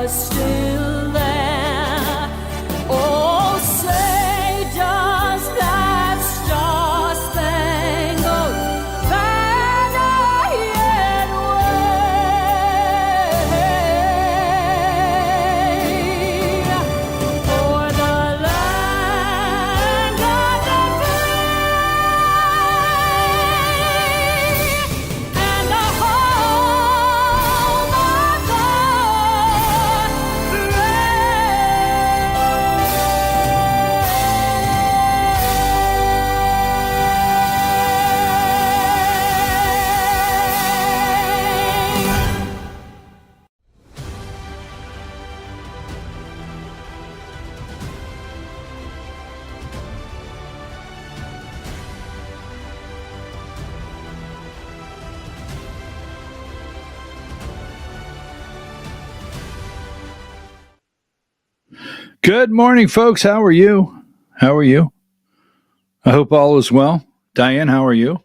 you're still there. Oh, say does that star-spangled banner yet wave for the land of the free and the home of the brave. Good morning, folks. How are you? How are you? I hope all is well. Diane, how are you?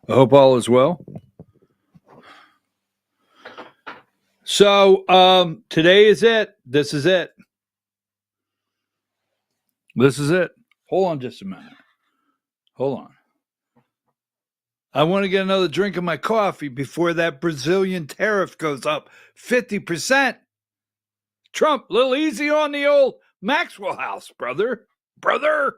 I hope all is well. So, today is it. This is it. This is it. Hold on just a minute. Hold on. I want to get another drink of my coffee before that Brazilian tariff goes up 50%. Trump, a little easy on the old Maxwell House, brother. Brother.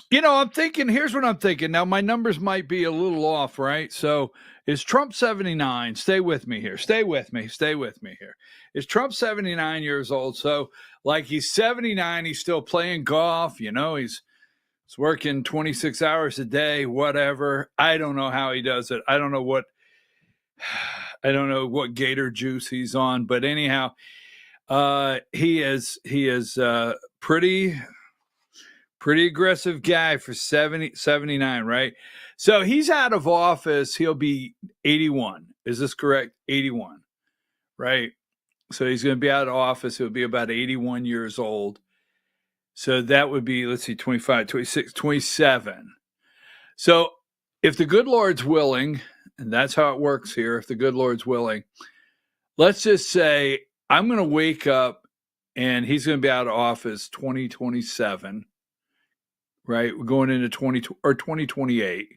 You know, I'm thinking, here's what I'm thinking. Now, my numbers might be a little off, right? So, is Trump 79? Stay with me here. Stay with me here. Is Trump 79 years old? So, like, he's 79. He's still playing golf. You know, he's working 26 hours a day, whatever. I don't know how he does it. I don't know what gator juice he's on. But anyhow, he is pretty aggressive guy for 79, right? So he's out of office. He'll be 81. Is this correct? 81, right? So he's going to be out of office. He'll be about 81 years old. So that would be, let's see, 25, 26, 27. So if the good Lord's willing, and that's how it works here, if the good Lord's willing, let's just say I'm going to wake up and he's going to be out of office 2027. Right? We're going into 2028.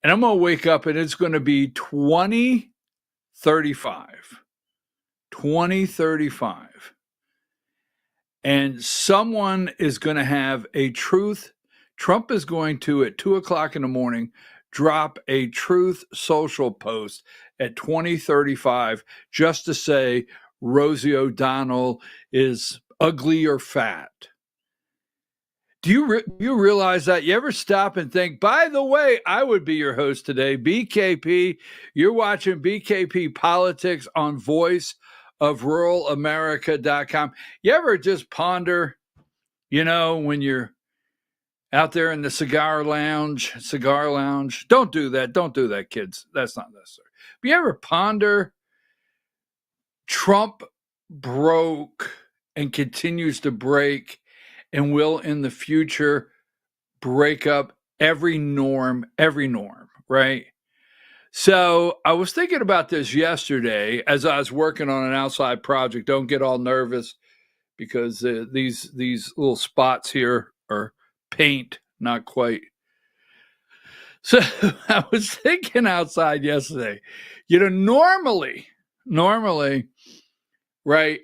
And I'm going to wake up and it's going to be 2035. 2035. And someone is going to have a truth. Trump is going to, at 2:00 in the morning, drop a Truth Social post at 2035 just to say Rosie O'Donnell is ugly or fat. Do you realize that? You ever stop and think, by the way, I would be your host today, BKP. You're watching BKP Politics on voiceofruralamerica.com. You ever just ponder, you know, when you're out there in the cigar lounge? Don't do that, kids. That's not necessary. But you ever ponder Trump broke and continues to break and will in the future break up every norm, right? So I was thinking about this yesterday as I was working on an outside project. Don't get all nervous because these little spots here are paint, not quite. So I was thinking outside yesterday, you know, normally, right,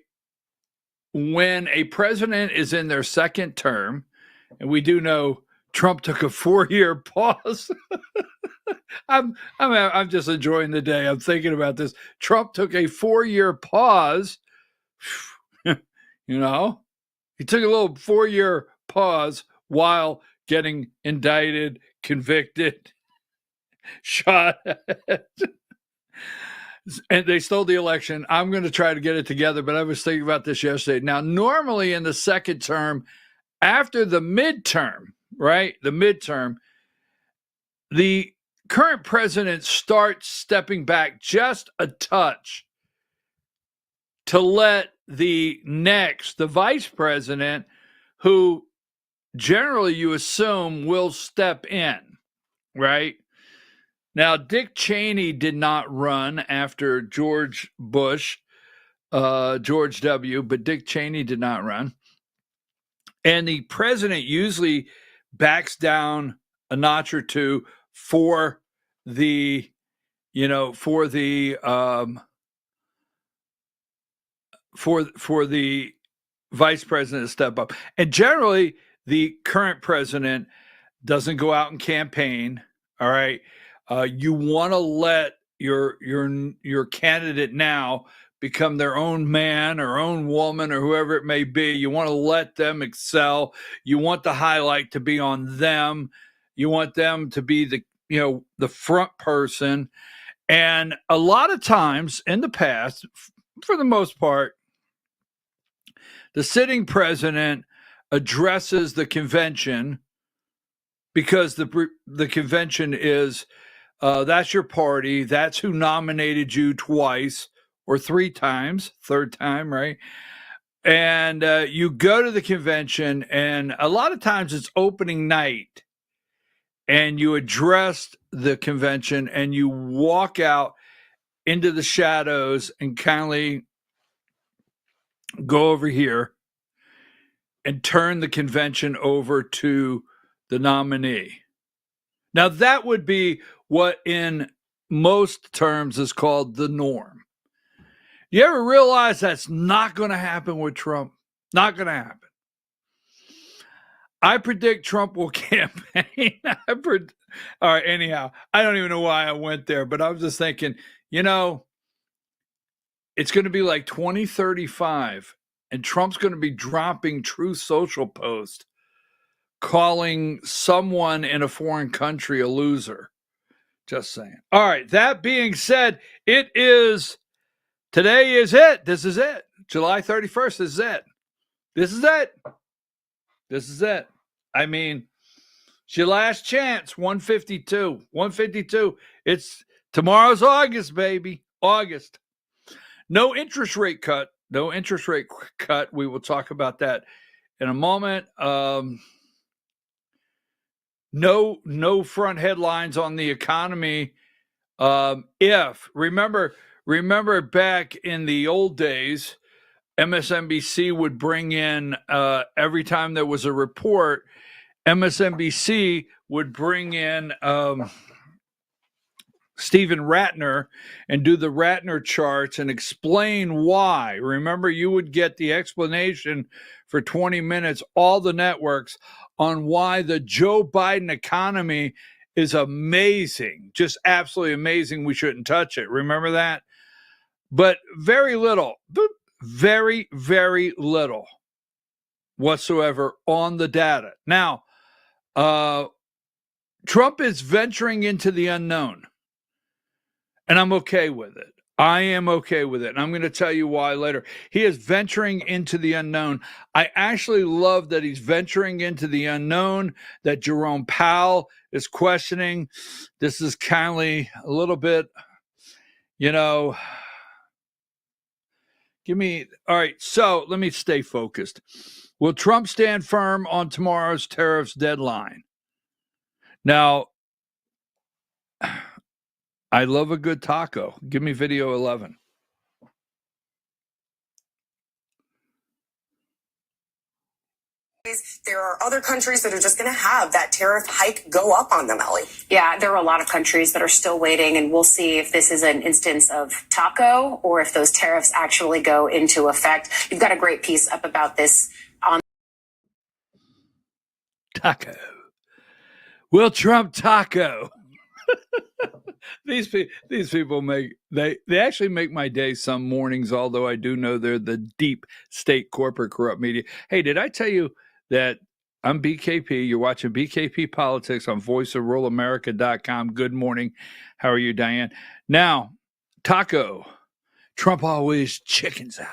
when a president is in their second term, and we do know Trump took a 4-year pause. I'm just enjoying the day. I'm thinking about this. Trump took a 4-year pause. You know, he took a little 4-year pause while getting indicted, convicted, shot at. And they stole the election. I'm going to try to get it together, but I was thinking about this yesterday. Now, normally in the second term, after the midterm, right? The current president starts stepping back just a touch to let the vice president, who generally you assume will step in, right? Now, Dick Cheney did not run after George Bush, George W., but Dick Cheney did not run. And the president usually backs down a notch or two for the, for the vice president to step up. And generally, the current president doesn't go out and campaign. All right, you want to let your candidate now become their own man or own woman or whoever it may be. You want to let them excel. You want the highlight to be on them. You want them to be the front person. And a lot of times in the past, for the most part, the sitting president addresses the convention because the convention is that's your party. That's who nominated you twice or three times, third time, right? And you go to the convention, and a lot of times it's opening night, and you address the convention, and you walk out into the shadows and kindly go over here and turn the convention over to the nominee. Now, that would be what in most terms is called the norm. You ever realize that's not going to happen with Trump? Not going to happen. I predict Trump will campaign. All right, anyhow, I don't even know why I went there, but I was just thinking, it's going to be like 2035, and Trump's going to be dropping Truth Social posts calling someone in a foreign country a loser. Just saying. All right, that being said, today is it. This is it. July 31st is it. This is it. This is it. I mean, it's your last chance. 152. 152. It's tomorrow's August, baby. August. No interest rate cut. No interest rate cut. We will talk about that in a moment. No front headlines on the economy. Remember back in the old days, MSNBC would bring in every time there was a report, MSNBC would bring in Stephen Ratner and do the Ratner charts and explain why. Remember, you would get the explanation for 20 minutes, all the networks, on why the Joe Biden economy is amazing, just absolutely amazing. We shouldn't touch it. Remember that? But very little, very, very little whatsoever on the data. Now, Trump is venturing into the unknown, and I'm okay with it. I am okay with it, and I'm going to tell you why later. He is venturing into the unknown. I actually love that he's venturing into the unknown, that Jerome Powell is questioning. This is kindly a little bit, all right, so let me stay focused. Will Trump stand firm on tomorrow's tariffs deadline? Now, I love a good taco. Give me video 11. There are other countries that are just going to have that tariff hike go up on them, Ellie. Yeah, there are a lot of countries that are still waiting, and we'll see if this is an instance of taco or if those tariffs actually go into effect. You've got a great piece up about this on taco. Will Trump taco? These people they actually make my day some mornings, although I do know they're the deep state corporate corrupt media. Hey, did I tell you that I'm BKP? You're watching BKP Politics on voiceofruralamerica.com. Good morning. How are you, Diane? Now, taco. Trump always chickens out.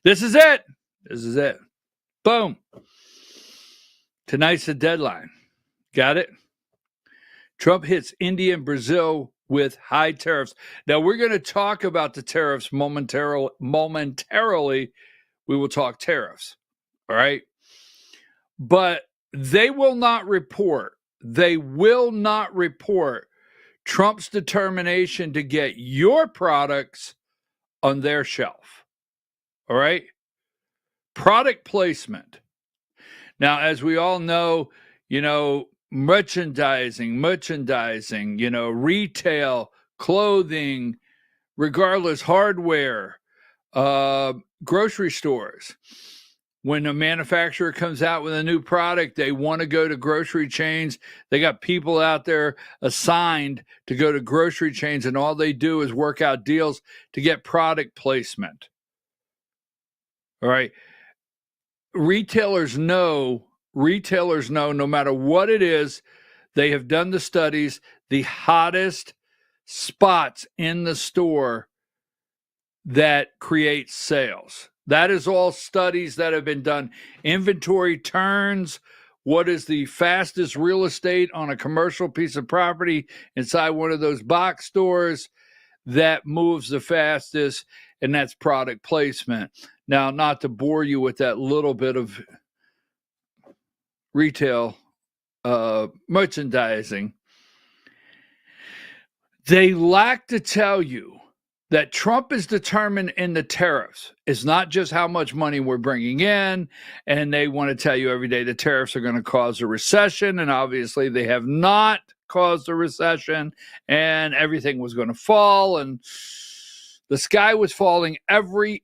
This is it. This is it. Boom. Tonight's the deadline. Got it? Trump hits India and Brazil with high tariffs. Now, we're going to talk about the tariffs momentarily. We will talk tariffs. All right. But they will not report. they will not report Trump's determination to get your products on their shelf. All right? Product placement. Now, as we all know, merchandising, retail, clothing, regardless, hardware, grocery stores. When a manufacturer comes out with a new product, they want to go to grocery chains. They got people out there assigned to go to grocery chains, and all they do is work out deals to get product placement. All right. Retailers know, no matter what it is, they have done the studies, the hottest spots in the store that create sales. That is all studies that have been done. Inventory turns, what is the fastest real estate on a commercial piece of property inside one of those box stores that moves the fastest, and that's product placement. Now, not to bore you with that little bit of retail merchandising, they lack to tell you that Trump is determined in the tariffs. It's not just how much money we're bringing in, and they want to tell you every day the tariffs are going to cause a recession, and obviously they have not caused a recession, and everything was going to fall, and the sky was falling every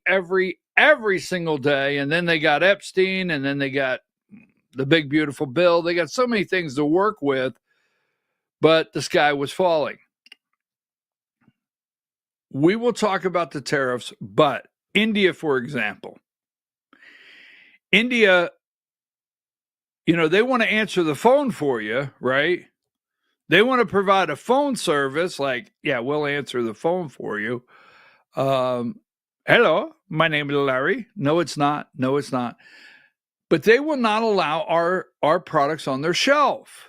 single day, and then they got Epstein, and then they got the big beautiful bill. They got so many things to work with, but the sky was falling. We will talk about the tariffs, but India, for example, India, they want to answer the phone for you, right? They want to provide a phone service like, yeah, we'll answer the phone for you. Hello, my name is Larry. No, it's not. But they will not allow our products on their shelf,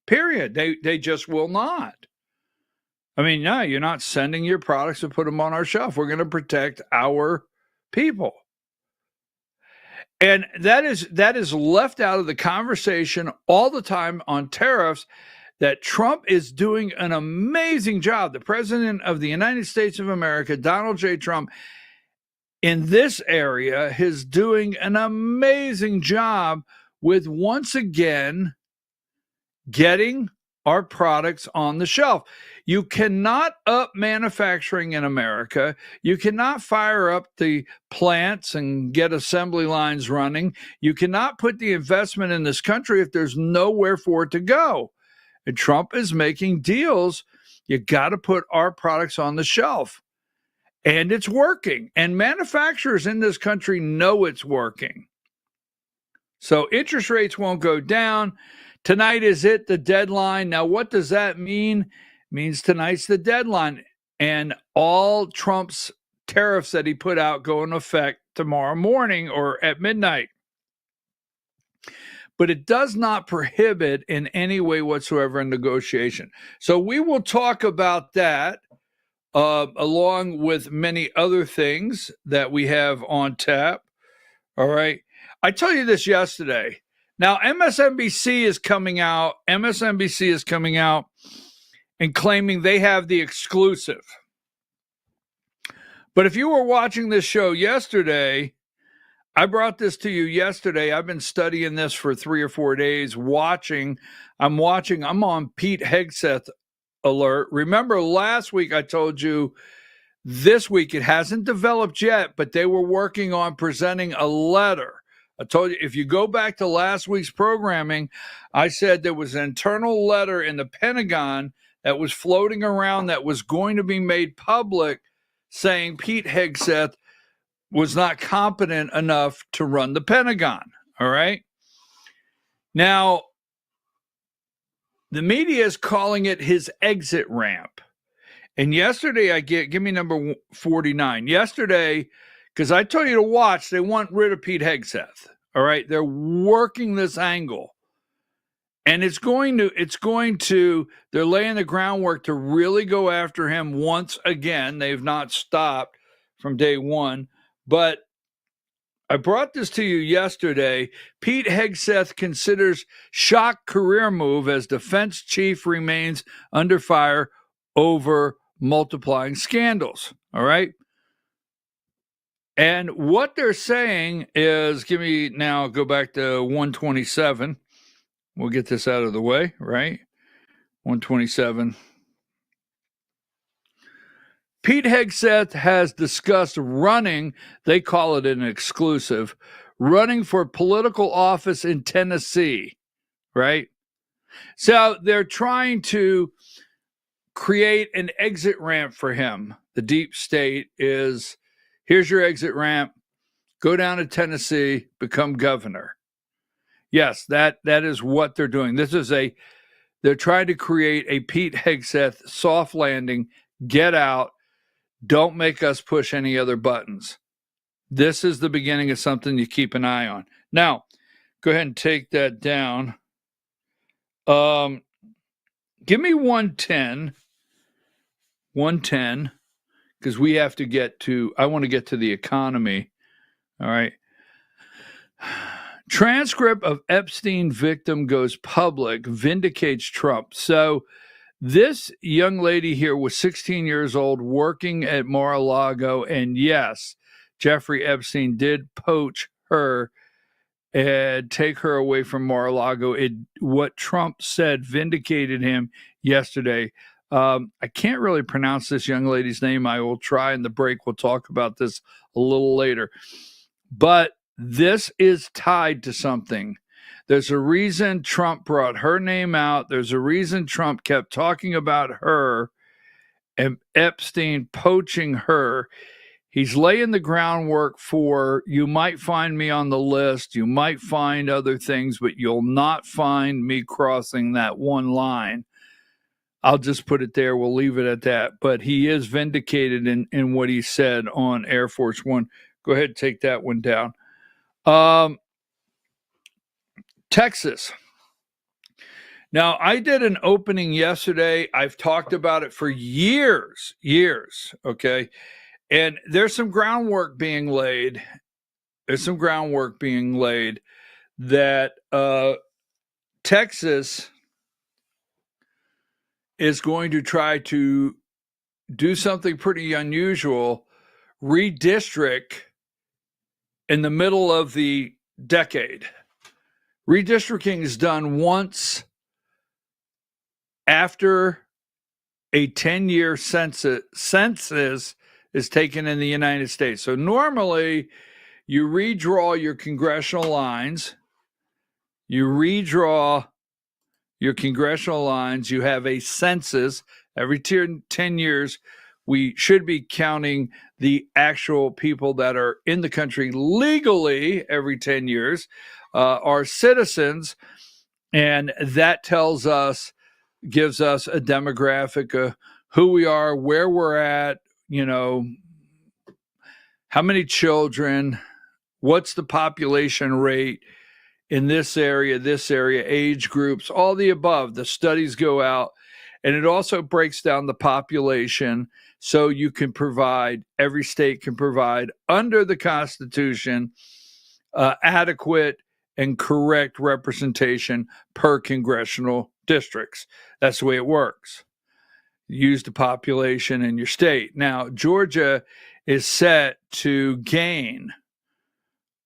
period. They just will not. I mean, no, you're not sending your products to put them on our shelf. We're going to protect our people. And that is left out of the conversation all the time on tariffs, that Trump is doing an amazing job. The president of the United States of America, Donald J. Trump, in this area is doing an amazing job with, once again, getting our products on the shelf. You cannot up manufacturing in America. You cannot fire up the plants and get assembly lines running. You cannot put the investment in this country if there's nowhere for it to go. And Trump is making deals. You got to put our products on the shelf. And it's working. And manufacturers in this country know it's working. So interest rates won't go down. Tonight is the deadline. Now, what does that mean? It means tonight's the deadline. And all Trump's tariffs that he put out go into effect tomorrow morning or at midnight. But it does not prohibit in any way whatsoever a negotiation. So we will talk about that along with many other things that we have on tap. All right. I told you this yesterday. Now, MSNBC is coming out and claiming they have the exclusive. But if you were watching this show yesterday, I brought this to you yesterday. I've been studying this for 3 or 4 days, I'm on Pete Hegseth alert. Remember last week I told you this week it hasn't developed yet, but they were working on presenting a letter. I told you, if you go back to last week's programming, I said there was an internal letter in the Pentagon that was floating around that was going to be made public saying Pete Hegseth was not competent enough to run the Pentagon. All right. Now, the media is calling it his exit ramp. And yesterday give me number 49. Yesterday, because I told you to watch, they want rid of Pete Hegseth. All right. They're working this angle. And they're laying the groundwork to really go after him once again. They've not stopped from day one. But I brought this to you yesterday. Pete Hegseth considers shock career move as defense chief remains under fire over multiplying scandals. All right. And what they're saying is, go back to 127. We'll get this out of the way, right? 127. Pete Hegseth has discussed running, they call it an exclusive, running for political office in Tennessee, right? So they're trying to create an exit ramp for him. The deep state is, here's your exit ramp, go down to Tennessee, become governor. Yes, that is what they're doing. They're trying to create a Pete Hegseth soft landing, get out, don't make us push any other buttons. This is the beginning of something you keep an eye on. Now, go ahead and take that down. Give me 110. 110, because we have to I want to get to the economy. All right. Transcript of Epstein victim goes public, vindicates Trump. So this young lady here was 16 years old, working at Mar-a-Lago, and yes, Jeffrey Epstein did poach her and take her away from Mar-a-Lago. What Trump said vindicated him yesterday. I can't really pronounce this young lady's name. I will try in the break. We'll talk about this a little later. But this is tied to something. There's a reason Trump brought her name out. There's a reason Trump kept talking about her and Epstein poaching her. He's laying the groundwork for, you might find me on the list, you might find other things, but you'll not find me crossing that one line. I'll just put it there. We'll leave it at that. But he is vindicated in what he said on Air Force One. Go ahead and take that one down. Texas. Now, I did an opening yesterday. I've talked about it for years, okay? And there's some groundwork being laid. That Texas is going to try to do something pretty unusual, redistrict in the middle of the decade. Redistricting is done once after a 10-year census is taken in the United States. So normally you redraw your congressional lines. You have a census every 10 years. We should be counting the actual people that are in the country legally every 10 years, are citizens. And that gives us a demographic of who we are, where we're at, how many children, what's the population rate in this area, age groups, all the above. The studies go out, and it also breaks down the population so you can provide, every state can provide under the Constitution, adequate and correct representation per congressional districts. That's the way it works. Use the population in your state. Now, Georgia is set to gain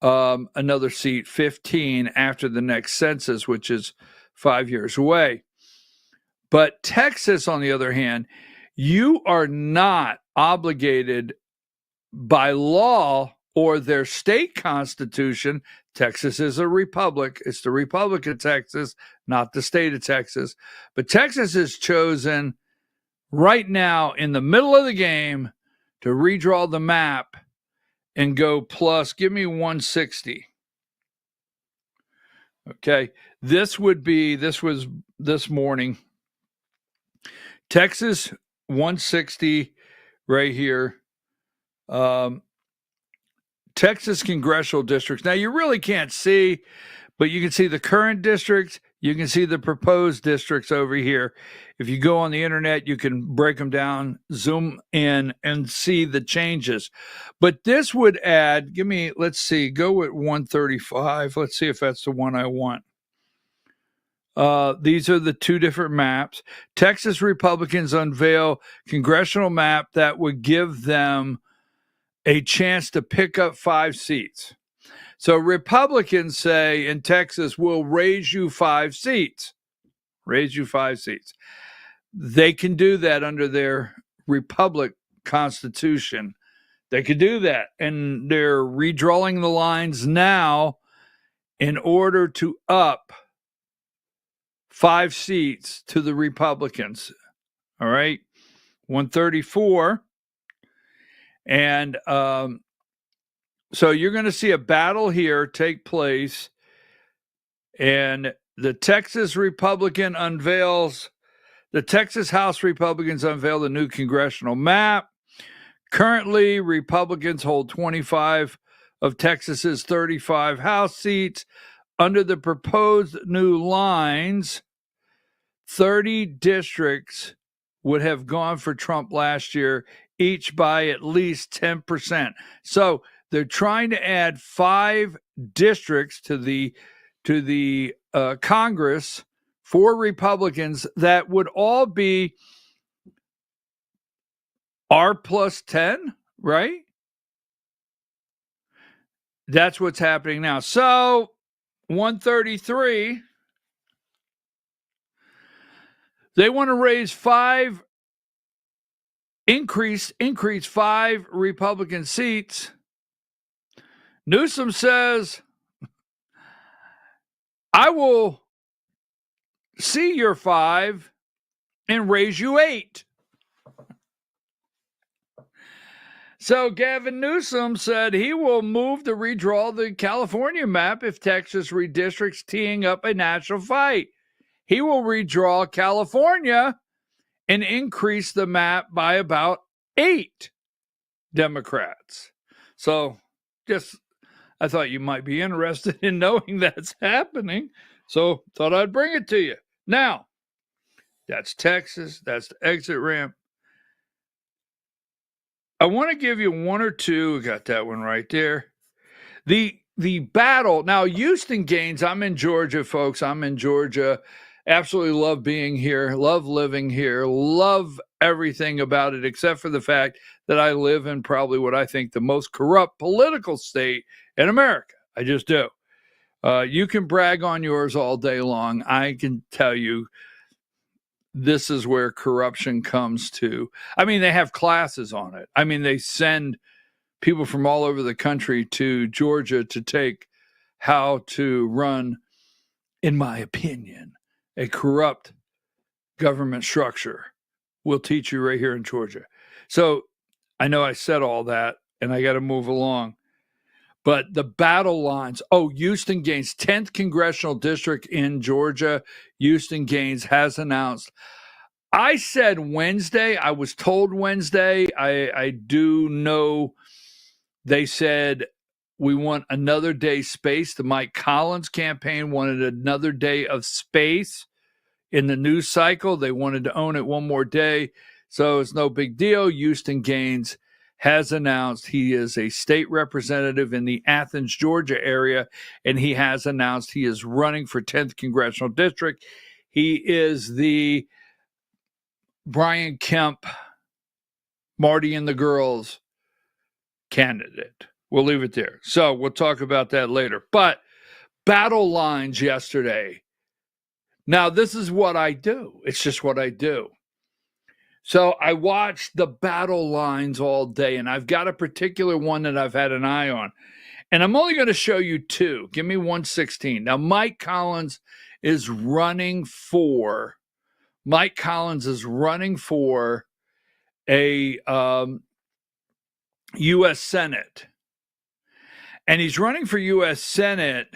another seat, 15, after the next census, which is 5 years away. But Texas, on the other hand, you are not obligated by law or their state constitution. Texas is a republic. It's the Republic of Texas, not the state of Texas. But Texas has chosen right now in the middle of the game to redraw the map and go plus. Give me 160. Okay. This was this morning. Texas 160 right here. Texas congressional districts. Now you really can't see, but you can see the current districts. You can see the proposed districts over here. If you go on the internet, you can break them down, zoom in, and see the changes. But this would add, let's see, go with 135. Let's see if that's the one I want. These are the two different maps. Texas Republicans unveil congressional map that would give them a chance to pick up 5 seats. So Republicans say in Texas, we'll raise you 5 seats. Raise you 5 seats. They can do that under their Republic Constitution. They could do that. And they're redrawing the lines now in order to up 5 seats to the Republicans. All right. 134. And so you're going to see a battle here take place. And the Texas House Republicans unveil the new congressional map. Currently, Republicans hold 25 of Texas's 35 House seats. Under the proposed new lines, 30 districts would have gone for Trump last year, each by at least 10%. So they're trying to add 5 districts to the Congress for Republicans that would all be R plus 10, right? That's what's happening now. So 133, they want to raise 5, increase 5 Republican seats. Newsom says, I will see your 5 and raise you 8. So Gavin Newsom said he will move to redraw the California map if Texas redistricts, teeing up a national fight. He will redraw California and increase the map by about 8 Democrats. So I thought you might be interested in knowing that's happening. So thought I'd bring it to you. Now, that's Texas. That's the exit ramp. I want to give you one or two. We got that one right there. The battle. Now, Houston gains. I'm in Georgia, folks. I'm in Georgia. Absolutely love being here. Love living here. Love everything about it, except for the fact that I live in probably what I think the most corrupt political state in America. I just do. You can brag on yours all day long. I can tell you this is where corruption comes to. I mean, they have classes on it. I mean, they send people from all over the country to Georgia to take how to run, in my opinion, a corrupt government structure. We'll teach you right here in Georgia. So I know I said all that, and I got to move along. But the battle lines, Houston gains 10th congressional district in Georgia. Houston gains has announced. I said Wednesday. I was told Wednesday. I do know they said we want another day space. The Mike Collins campaign wanted another day of space in the news cycle. They wanted to own it one more day. So it's no big deal. Houston Gaines has announced he is a state representative in the Athens, Georgia area, and he has announced he is running for 10th congressional district. He is the Brian Kemp, Marty and the Girls candidate. We'll leave it there. So we'll talk about that later. But battle lines yesterday. Now, this is what I do. It's just what I do. So I watched the battle lines all day, and I've got a particular one that I've had an eye on. And I'm only going to show you 2. Give me 116. Now, Mike Collins is running for a U.S. Senate. And he's running for U.S. Senate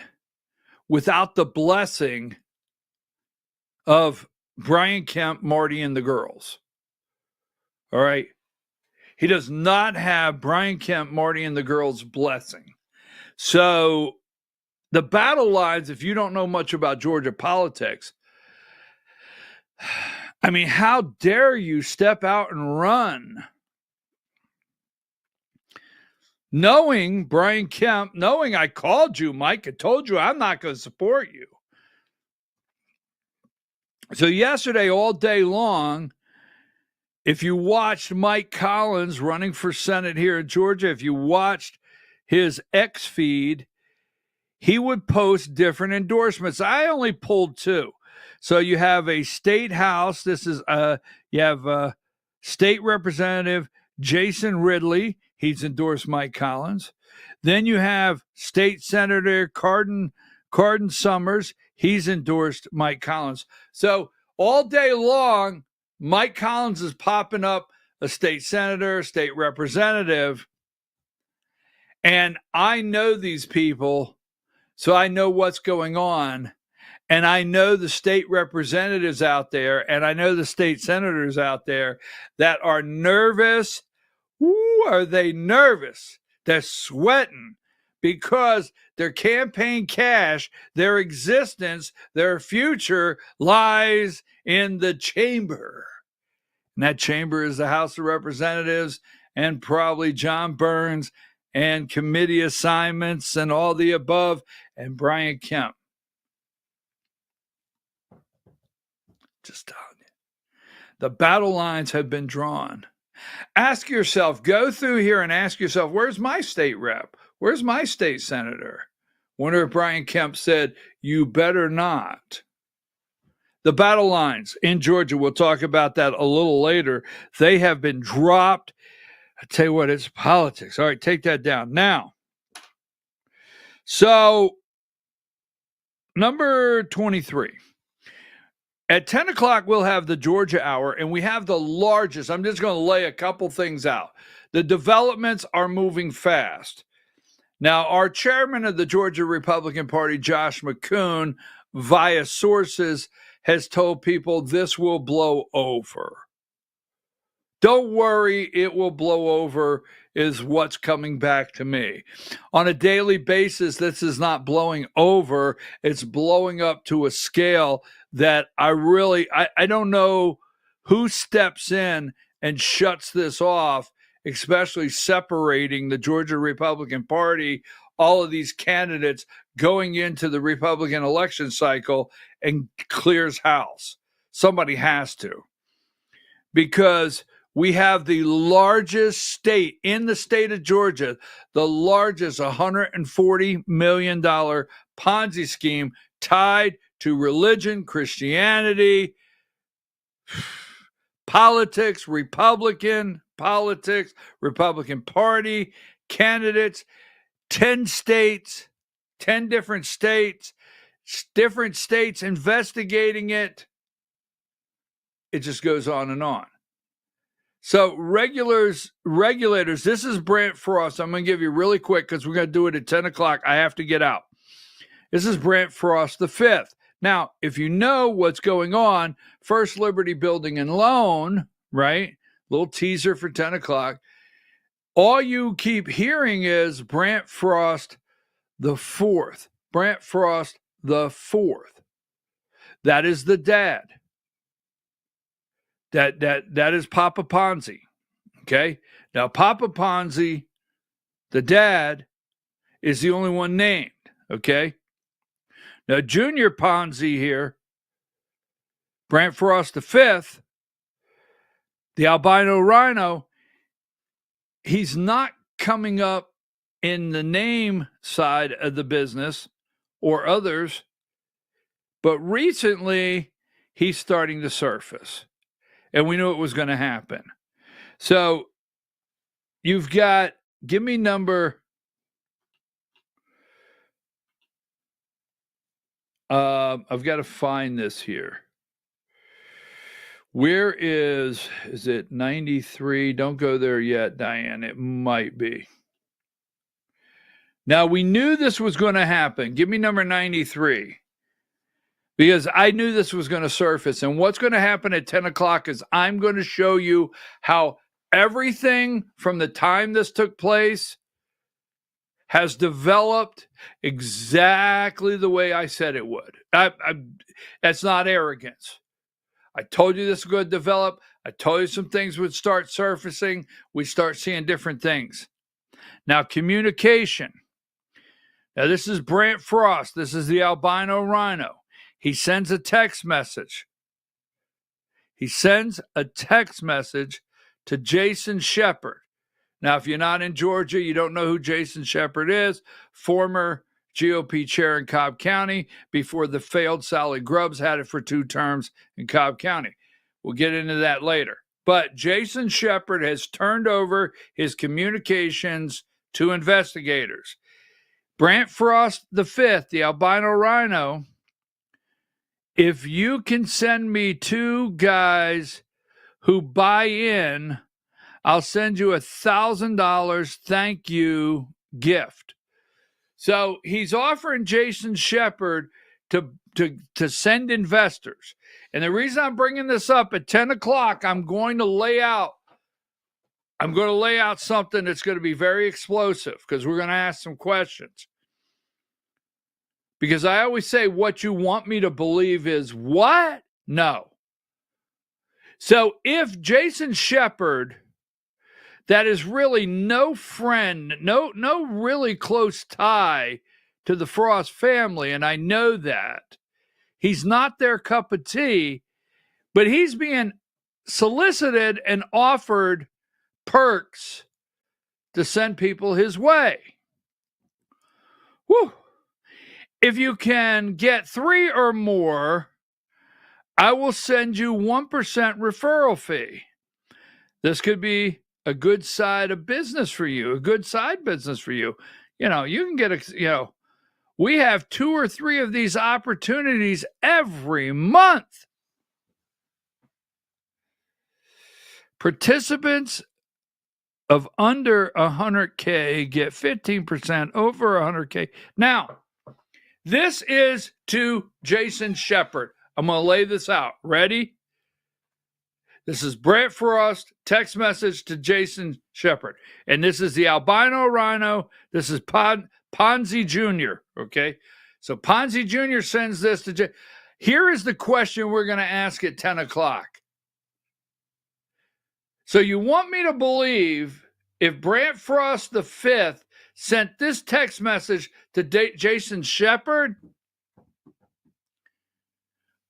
without the blessing of Brian Kemp, Marty, and the Girls. All right. He does not have Brian Kemp, Marty, and the Girls' blessing. So the battle lines, if you don't know much about Georgia politics, I mean, how dare you step out and run? Knowing Brian Kemp, knowing I called you, Mike, I told you I'm not going to support you. So yesterday, all day long, if you watched Mike Collins running for Senate here in Georgia, if you watched his X feed, he would post different endorsements. I only pulled two. So you have a state house. This is you have state representative Jason Ridley. He's endorsed Mike Collins. Then you have state senator Cardin Summers. He's endorsed Mike Collins. So all day long, Mike Collins is popping up a state senator, state representative. And I know these people, so I know what's going on. And I know the state representatives out there, and I know the state senators out there that are nervous. Ooh, are they nervous? They're sweating because their campaign cash, their existence, their future lies in the chamber. And that chamber is the House of Representatives and probably John Burns and committee assignments and all the above and Brian Kemp. Just telling you. The battle lines have been drawn. Ask yourself, go through here and ask yourself, where's my state rep? Where's my state senator? Wonder if Brian Kemp said, you better not. The battle lines in Georgia, we'll talk about that a little later. They have been dropped. I tell you what, it's politics. All right, take that down. Now, so number 23. At 10 o'clock, we'll have the Georgia Hour, and we have the largest. I'm just going to lay a couple things out. The developments are moving fast. Now, our chairman of the Georgia Republican Party, Josh McCoon, via sources, has told people this will blow over. Don't worry, it will blow over is what's coming back to me. On a daily basis, this is not blowing over. It's blowing up to a scale that I don't know who steps in and shuts this off, especially separating the Georgia Republican Party, all of these candidates going into the Republican election cycle and clears house. Somebody has to. Because we have the largest state in the state of Georgia, the largest $140 million Ponzi scheme tied to religion, Christianity, politics, Republican Party, candidates, 10 states, 10 different states investigating it. It just goes on and on. So regulators, this is Brant Frost. I'm going to give you really quick because we're going to do it at 10 o'clock. I have to get out. This is Brant Frost the fifth. Now, if you know what's going on, First Liberty Building and Loan, right? Little teaser for 10 o'clock. All you keep hearing is Brant Frost the fourth. Brant Frost the fourth. That is the dad. That is Papa Ponzi. Okay? Now, Papa Ponzi, the dad, is the only one named. Okay? Now, Junior Ponzi here, Brant Frost V, the albino rhino, he's not coming up in the name side of the business or others, but recently he's starting to surface. And we knew it was going to happen. So you've got, give me number, I've got to find this here. Where is it 93? Don't go there yet, Diane. It might be. Now, we knew this was going to happen. Give me number 93. Because I knew this was going to surface. And what's going to happen at 10 o'clock is I'm going to show you how everything from the time this took place has developed exactly the way I said it would. That's not arrogance. I told you this was going to develop. I told you some things would start surfacing. We start seeing different things. Now, communication. Now, this is Brant Frost. This is the albino rhino. He sends a text message. He sends a text message to Jason Shepard. Now, if you're not in Georgia, you don't know who Jason Shepard is, former GOP chair in Cobb County before the failed Sally Grubbs had it for 2 terms in Cobb County. We'll get into that later. But Jason Shepard has turned over his communications to investigators. Brant Frost V, the albino rhino, if you can send me 2 guys who buy in, I'll send you $1,000 thank you gift. So he's offering Jason Shepard to send investors. And the reason I'm bringing this up at 10 o'clock, I'm going to lay out something that's going to be very explosive because we're going to ask some questions. Because I always say what you want me to believe is what? No. So if Jason Shepard, that is really no friend, no really close tie to the Frost family, and I know that. He's not their cup of tea, but he's being solicited and offered perks to send people his way. Whew. If you can get 3 or more, I will send you 1% referral fee. This could be a good side of business for you, a good side business for you. You know, you can get we have 2 or 3 of these opportunities every month. Participants of under 100K get 15%, over 100K. Now, this is to Jason Shepard. I'm going to lay this out. Ready? This is Brant Frost, text message to Jason Shepard. And this is the albino rhino. This is Ponzi Jr., okay? So Ponzi Jr. sends this to Jason. Here is the question we're going to ask at 10 o'clock. So you want me to believe if Brant Frost V sent this text message to Jason Shepard,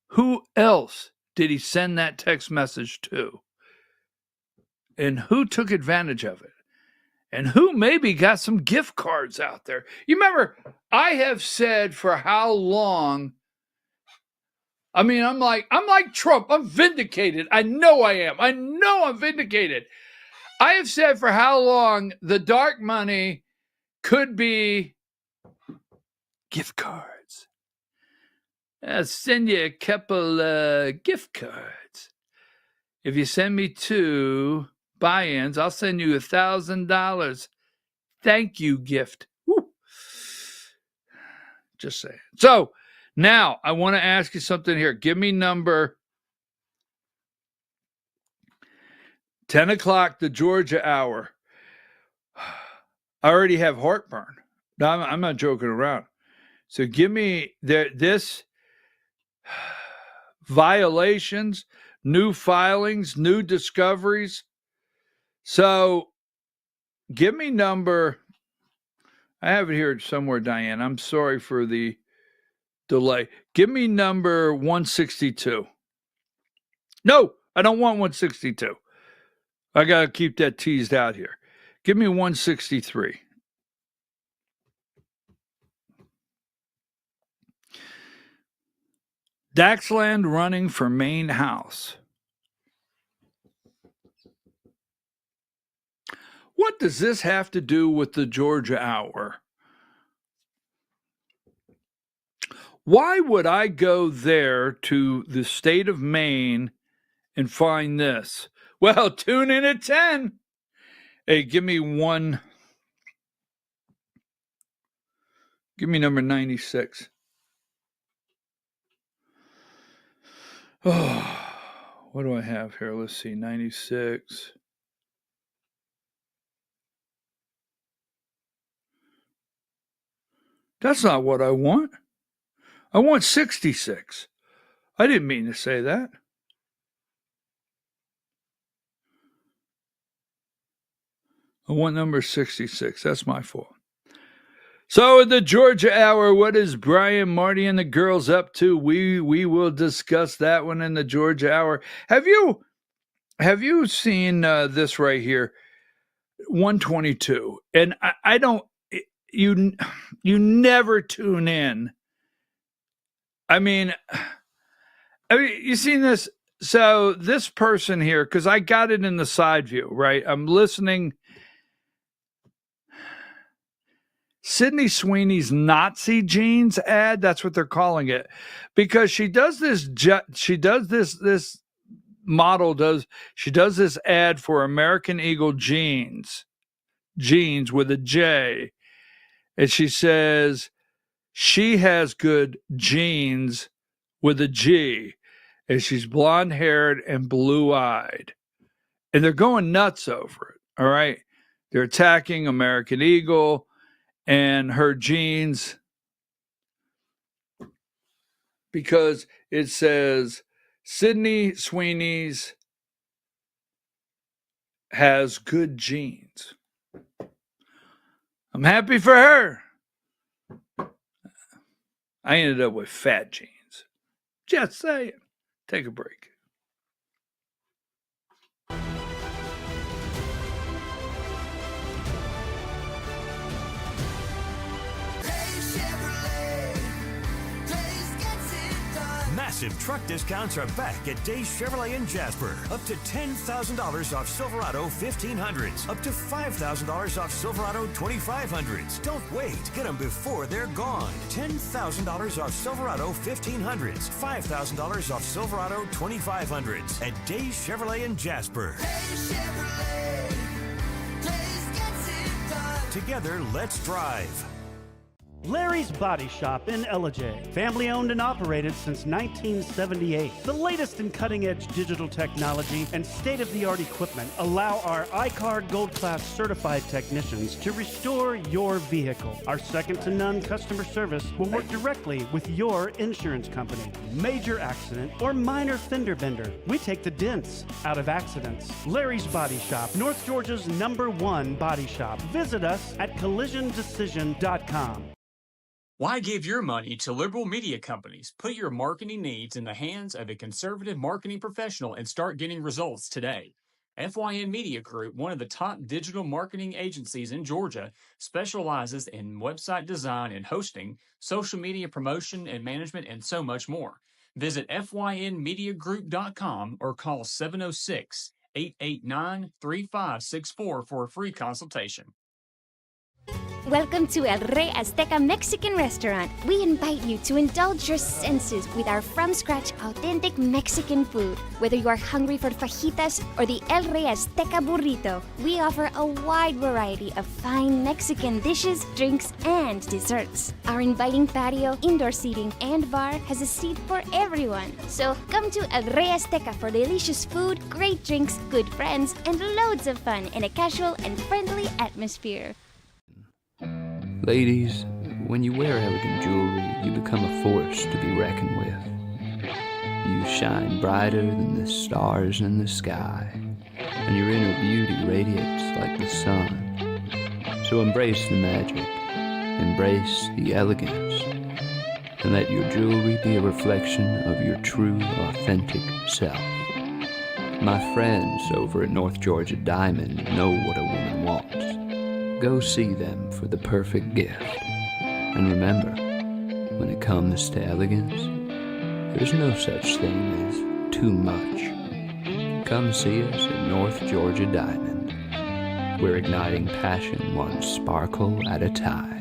who else did he send that text message to? And who took advantage of it? And who maybe got some gift cards out there? You remember, I have said for how long, I mean, I'm like Trump. I'm vindicated. I know I am. I know I'm vindicated. I have said for how long the dark money could be gift cards. I'll send you a couple gift cards. If you send me 2 buy-ins, I'll send you $1,000 thank you gift. Woo. Just saying. So now I want to ask you something here. Give me number 10 o'clock, the Georgia hour. I already have heartburn. No, I'm not joking around. So give me this violations, new filings, new discoveries. So give me number, I have it here somewhere, Diane. I'm sorry for the delay. Give me number 162. No, I don't want 162. I got to keep that teased out here. Give me 163. Daxland running for Maine House. What does this have to do with the Georgia hour? Why would I go there to the state of Maine and find this? Well, tune in at 10. Hey, give me number 96. Oh, what do I have here? Let's see, 96. That's not what I want. I want 66. I didn't mean to say that. I want number 66. That's my fault. So in the Georgia Hour, what is Brian, Marty, and the girls up to? We will discuss that one in the Georgia Hour. Have you seen this right here? 122. And I don't, you never tune in. I mean, you seen this? So this person here, because I got it in the side view, right? I'm listening. Sydney Sweeney's Nazi jeans ad. That's what they're calling it, because she does this. She does this model does. She does this ad for American Eagle jeans with a J, and she says she has good jeans with a G, and she's blonde haired and blue eyed, and they're going nuts over it. All right, they're attacking American Eagle and her jeans because it says Sydney Sweeney's has good jeans. I'm happy for her. I ended up with fat jeans. Just saying. Take a break. Massive truck discounts are back at Days Chevrolet in Jasper. Up to $10,000 off Silverado 1500s. Up to $5,000 off Silverado 2500s. Don't wait. Get them before they're gone. $10,000 off Silverado 1500s. $5,000 off Silverado 2500s at Days Chevrolet in Jasper. Days Chevrolet. Days gets it done. Together, let's drive. Larry's Body Shop in Ellijay. Family owned and operated since 1978. The latest in cutting-edge digital technology and state-of-the-art equipment allow our iCard Gold Class certified technicians to restore your vehicle. Our second-to-none customer service will work directly with your insurance company. Major accident or minor fender bender, we take the dents out of accidents. Larry's Body Shop, North Georgia's #1 body shop. Visit us at collisiondecision.com. Why give your money to liberal media companies? Put your marketing needs in the hands of a conservative marketing professional and start getting results today. FYN Media Group, one of the top digital marketing agencies in Georgia, specializes in website design and hosting, social media promotion and management, and so much more. Visit FYNmediagroup.com or call 706-889-3564 for a free consultation. Welcome to El Rey Azteca Mexican Restaurant. We invite you to indulge your senses with our from-scratch authentic Mexican food. Whether you are hungry for fajitas or the El Rey Azteca burrito, we offer a wide variety of fine Mexican dishes, drinks, and desserts. Our inviting patio, indoor seating, and bar has a seat for everyone. So come to El Rey Azteca for delicious food, great drinks, good friends, and loads of fun in a casual and friendly atmosphere. Ladies, when you wear elegant jewelry, you become a force to be reckoned with. You shine brighter than the stars in the sky, and your inner beauty radiates like the sun. So embrace the magic, embrace the elegance, and let your jewelry be a reflection of your true, authentic self. My friends over at North Georgia Diamond know what a woman wants. Go see them for the perfect gift. And remember, when it comes to elegance, there's no such thing as too much. Come see us at North Georgia Diamond. We're igniting passion one sparkle at a time.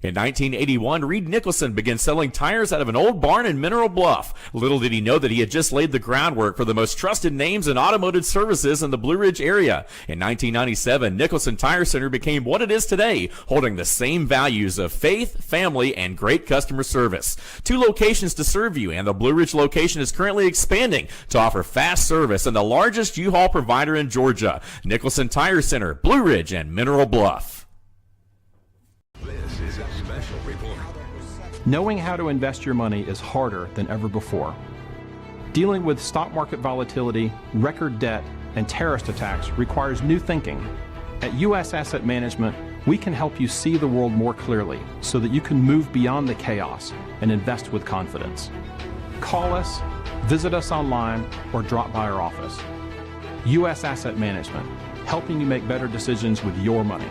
In 1981, Reed Nicholson began selling tires out of an old barn in Mineral Bluff. Little did he know that he had just laid the groundwork for the most trusted names in automotive services in the Blue Ridge area. In 1997, Nicholson Tire Center became what it is today, holding the same values of faith, family, and great customer service. 2 locations to serve you, and the Blue Ridge location is currently expanding to offer fast service and the largest U-Haul provider in Georgia. Nicholson Tire Center, Blue Ridge, and Mineral Bluff. This is a special report. Knowing how to invest your money is harder than ever before. Dealing with stock market volatility, record debt, and terrorist attacks requires new thinking. At U.S. Asset Management, we can help you see the world more clearly so that you can move beyond the chaos and invest with confidence. Call us, visit us online, or drop by our office. U.S. Asset Management, helping you make better decisions with your money.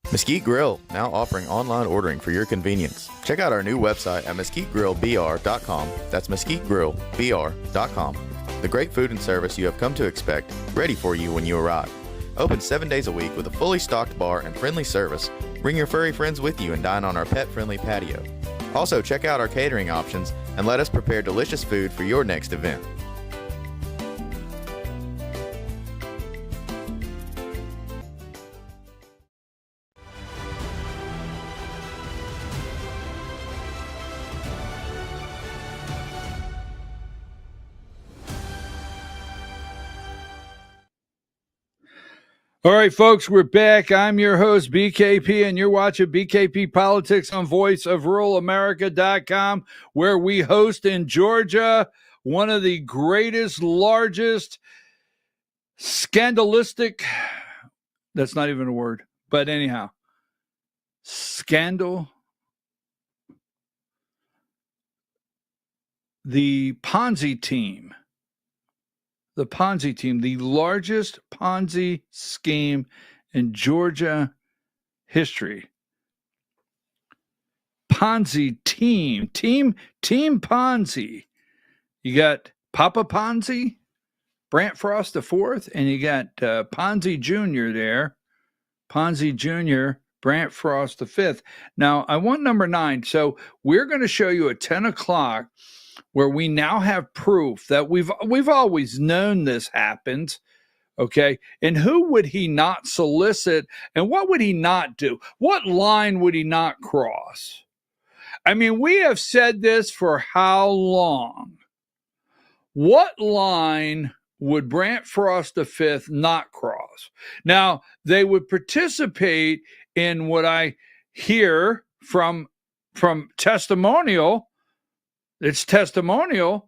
Mesquite Grill, now offering online ordering for your convenience. Check out our new website at mesquitegrillbr.com. That's mesquitegrillbr.com. The great food and service you have come to expect, ready for you when you arrive. Open 7 days a week with a fully stocked bar and friendly service. Bring your furry friends with you and dine on our pet-friendly patio. Also, check out our catering options and let us prepare delicious food for your next event. All right, folks, we're back. I'm your host, BKP, and you're watching BKP Politics on voiceofruralamerica.com, where we host in Georgia one of the greatest, largest, scandalistic, that's not even a word, but anyhow, scandal, the Ponzi team. The Ponzi team, the largest Ponzi scheme in Georgia history. Ponzi team Ponzi. You got Papa Ponzi, Brant Frost IV, and you got Ponzi Jr. there. Ponzi Jr., Brant Frost V. Now, I want number 9. So we're going to show you at 10 o'clock where we now have proof that we've always known this happens, okay? And who would he not solicit, and what would he not do? What line would he not cross? I mean, we have said this for how long? What line would Brant Frost V not cross? Now, they would participate in what I hear from testimonial. It's testimonial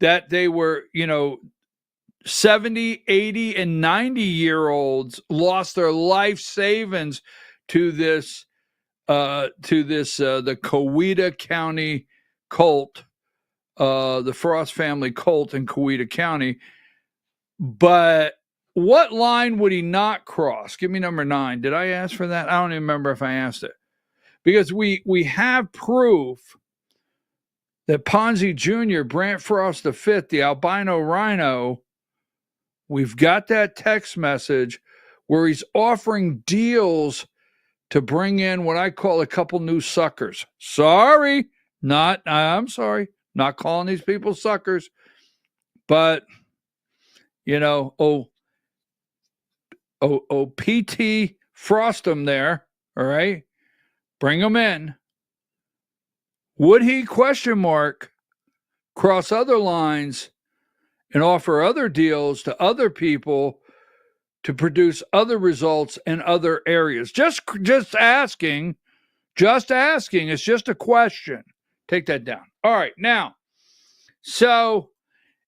that they were, 70, 80, and 90-year-olds lost their life savings to this, the Coweta County cult, the Frost family cult in Coweta County. But what line would he not cross? Give me number 9. Did I ask for that? I don't even remember if I asked it. Because we have proof that Ponzi Jr., Brant Frost V, the albino rhino, we've got that text message where he's offering deals to bring in what I call a couple new suckers. I'm sorry, not calling these people suckers, but, PT Frostum there, all right? Bring them in. Would he, cross other lines and offer other deals to other people to produce other results in other areas? Just asking. It's just a question. Take that down. All right. Now, so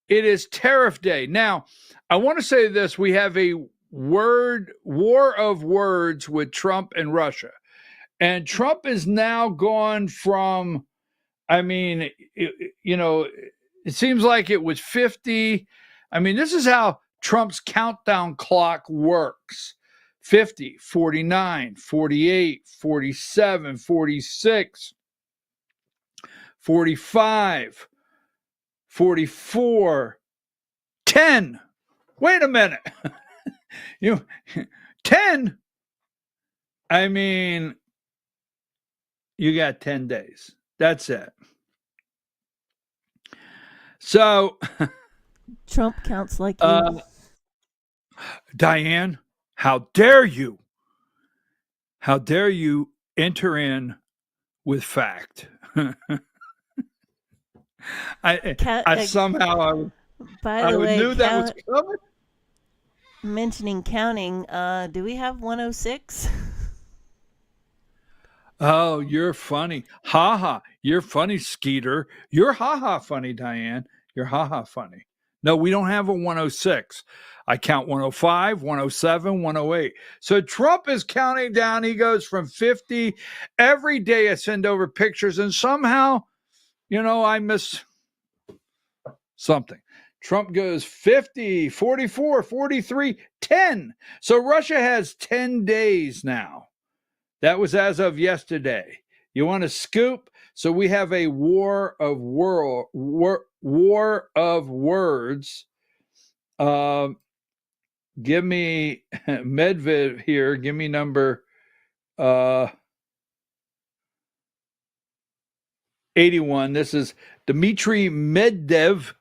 it is tariff day. Now, I want to say this. We have a war of words with Trump and Russia. And Trump is now gone from, it seems like it was 50. This is how Trump's countdown clock works. 50, 49, 48, 47, 46, 45, 44, 10. Wait a minute. 10? I mean, you got 10 days. That's it. So, Trump counts like you. Diane, how dare you? How dare you enter in with fact? I somehow By the way, knew that was coming. Mentioning counting, do we have 106? Oh, you're funny. Ha ha. You're funny, Skeeter. You're ha ha funny, Diane. You're ha ha funny. No, we don't have a 106. I count 105, 107, 108. So Trump is counting down. He goes from 50. Every day I send over pictures, and somehow, I miss something. Trump goes 50, 44, 43, 10. So Russia has 10 days now. That was as of yesterday. You want to scoop? So we have a war of words. Give me Medvedev here. Give me number 81. This is Dmitry Medvedev,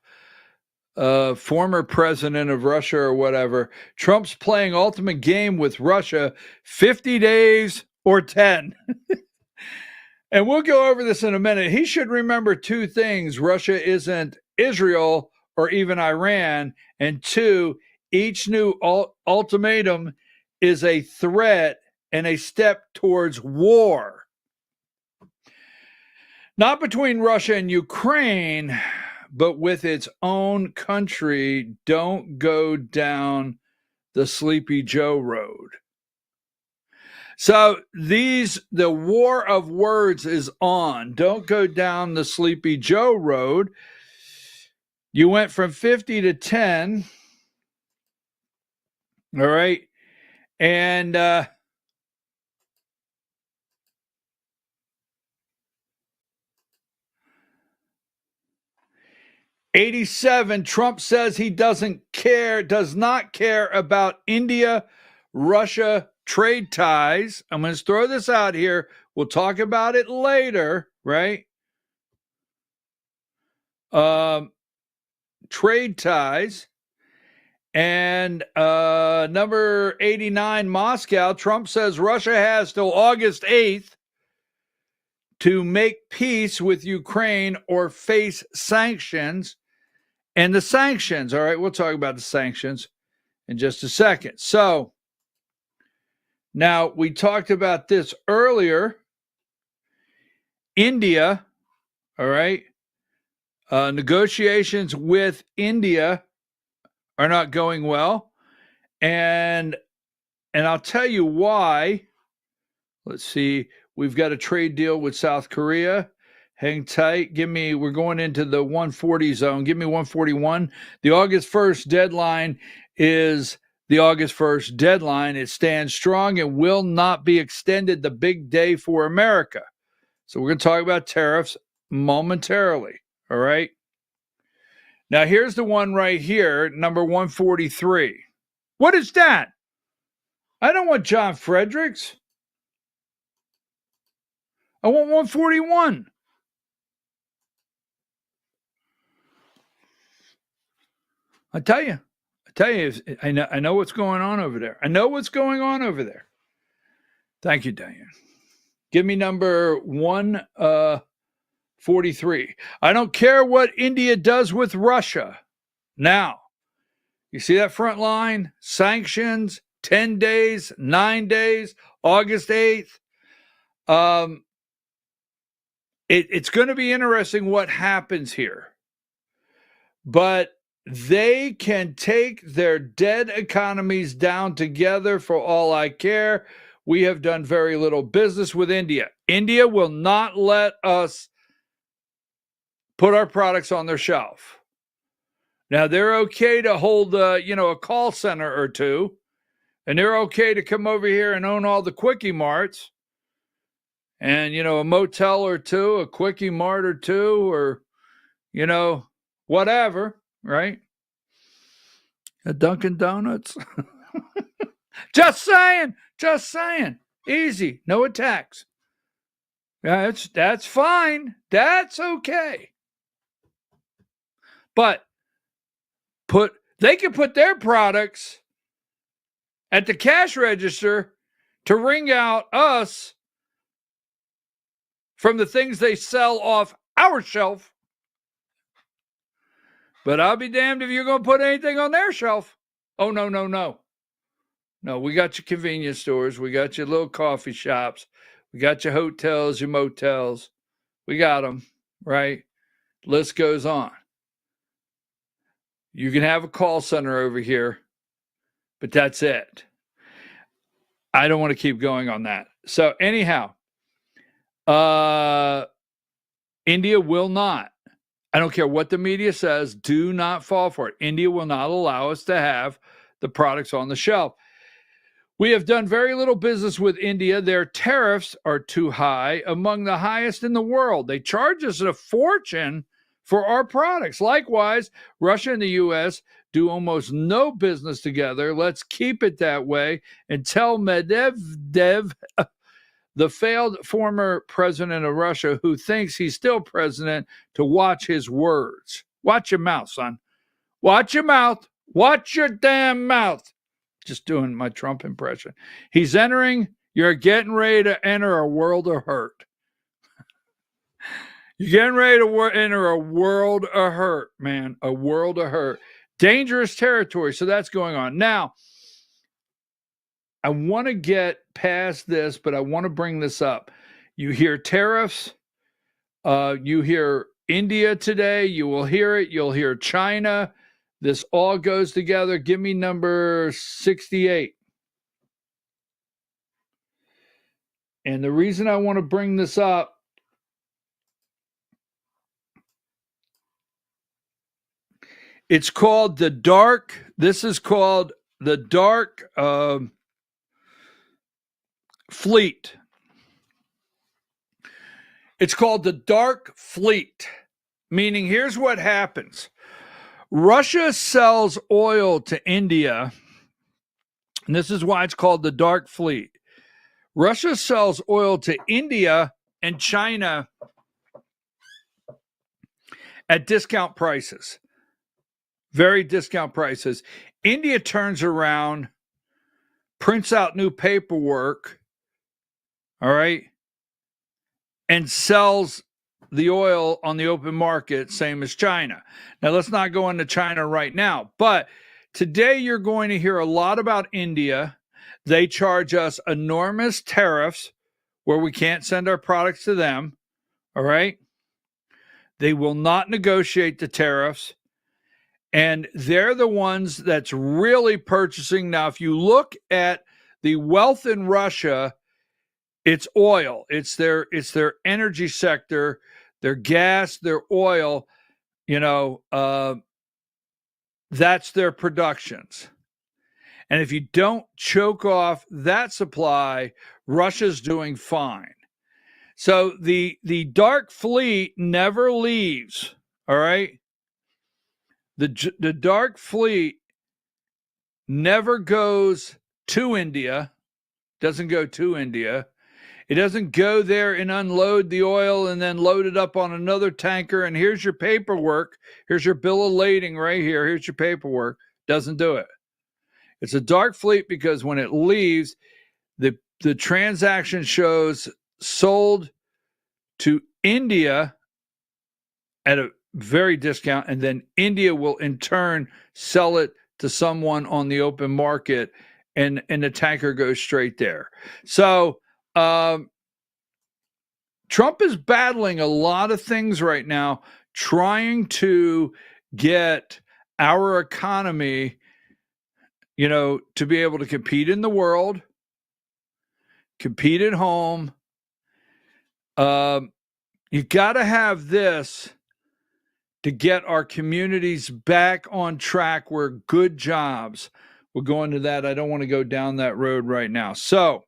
former president of Russia or whatever. Trump's playing ultimate game with Russia, 50 days or 10. And we'll go over this in a minute. He should remember two things. Russia isn't Israel or even Iran. And two, each new ultimatum is a threat and a step towards war. Not between Russia and Ukraine, but with its own country. Don't go down the Sleepy Joe road. So the war of words is on. Don't go down the Sleepy Joe road. You went from 50 to 10. All right. And 87, Trump says he does not care about India, Russia trade ties. I'm going to throw this out here. We'll talk about it later, right? Trade ties. And number 89, Moscow. Trump says Russia has till August 8th to make peace with Ukraine or face sanctions. And the sanctions, all right, we'll talk about the sanctions in just a second. So now we talked about this earlier. India, all right, negotiations with India are not going well. And I'll tell you why. Let's see. We've got a trade deal with South Korea. Hang tight. We're going into the 140 zone. Give me 141. The August 1st deadline is the August 1st deadline. It stands strong and will not be extended. The big day for America. So we're going to talk about tariffs momentarily. All right. Now here's the one right here, number 143. What is that? I don't want John Fredericks. I want 141. I tell you, I know what's going on over there. I know what's going on over there. Thank you, Diane. Give me number 143. I don't care what India does with Russia. Now, you see that front line? Sanctions, 10 days, 9 days, August 8th. It's going to be interesting what happens here. But they can take their dead economies down together for all I care. We have done very little business with India. India will not let us put our products on their shelf. Now, they're okay to hold, a call center or two, and they're okay to come over here and own all the Quickie Marts and, a motel or two, a Quickie Mart or two, or, whatever. Right? A Dunkin' Donuts. Just saying. Easy. No attacks. That's fine. That's okay. But they can put their products at the cash register to ring out us from the things they sell off our shelf. But I'll be damned if you're going to put anything on their shelf. Oh, no. No, we got your convenience stores. We got your little coffee shops. We got your hotels, your motels. We got them, right? List goes on. You can have a call center over here, but that's it. I don't want to keep going on that. So anyhow, India will not. I don't care what the media says. Do not fall for it. India will not allow us to have the products on the shelf. We have done very little business with India. Their tariffs are too high, among the highest in the world. They charge us a fortune for our products. Likewise, Russia and the U.S. do almost no business together. Let's keep it that way and tell Medvedev, the failed former president of Russia who thinks he's still president, to watch his words. Watch your mouth, son. Watch your mouth. Watch your damn mouth. Just doing my Trump impression. You're getting ready to enter a world of hurt. You're getting ready to enter a world of hurt, man. A world of hurt. Dangerous territory. So that's going on. Now, I want to get past this, but I want to bring this up. You hear tariffs. You hear India today. You will hear it. You'll hear China. This all goes together. Give me number 68. And the reason I want to bring this up, this is called the dark fleet. It's called the dark fleet, meaning here's what happens. Russia sells oil to India, and this is why it's called the dark fleet. Russia sells oil to India and China at discount prices, very discount prices. India turns around, prints out new paperwork, all right, and sells the oil on the open market, same as China. Now, let's not go into China right now, but today you're going to hear a lot about India. They charge us enormous tariffs where we can't send our products to them, all right? They will not negotiate the tariffs, and they're the ones that's really purchasing. Now, if you look at the wealth in Russia, it's oil. It's their energy sector, their gas, their oil, that's their productions. And if you don't choke off that supply, Russia's doing fine. So the dark fleet never leaves, all right? The dark fleet never goes to India, doesn't go to India. It doesn't go there and unload the oil and then load it up on another tanker. And here's your paperwork. Here's your bill of lading right here. Here's your paperwork. Doesn't do it. It's a dark fleet because when it leaves, the transaction shows sold to India at a very discount, and then India will in turn sell it to someone on the open market, and the tanker goes straight there. So Trump is battling a lot of things right now, trying to get our economy, to be able to compete in the world, compete at home. You got to have this to get our communities back on track where good jobs. We'll go into that. I don't want to go down that road right now. So,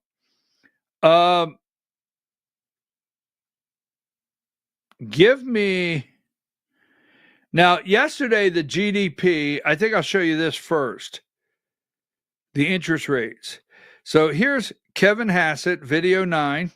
give me now. Yesterday, the GDP. I think I'll show you this first. The interest rates. So here's Kevin Hassett, video 9.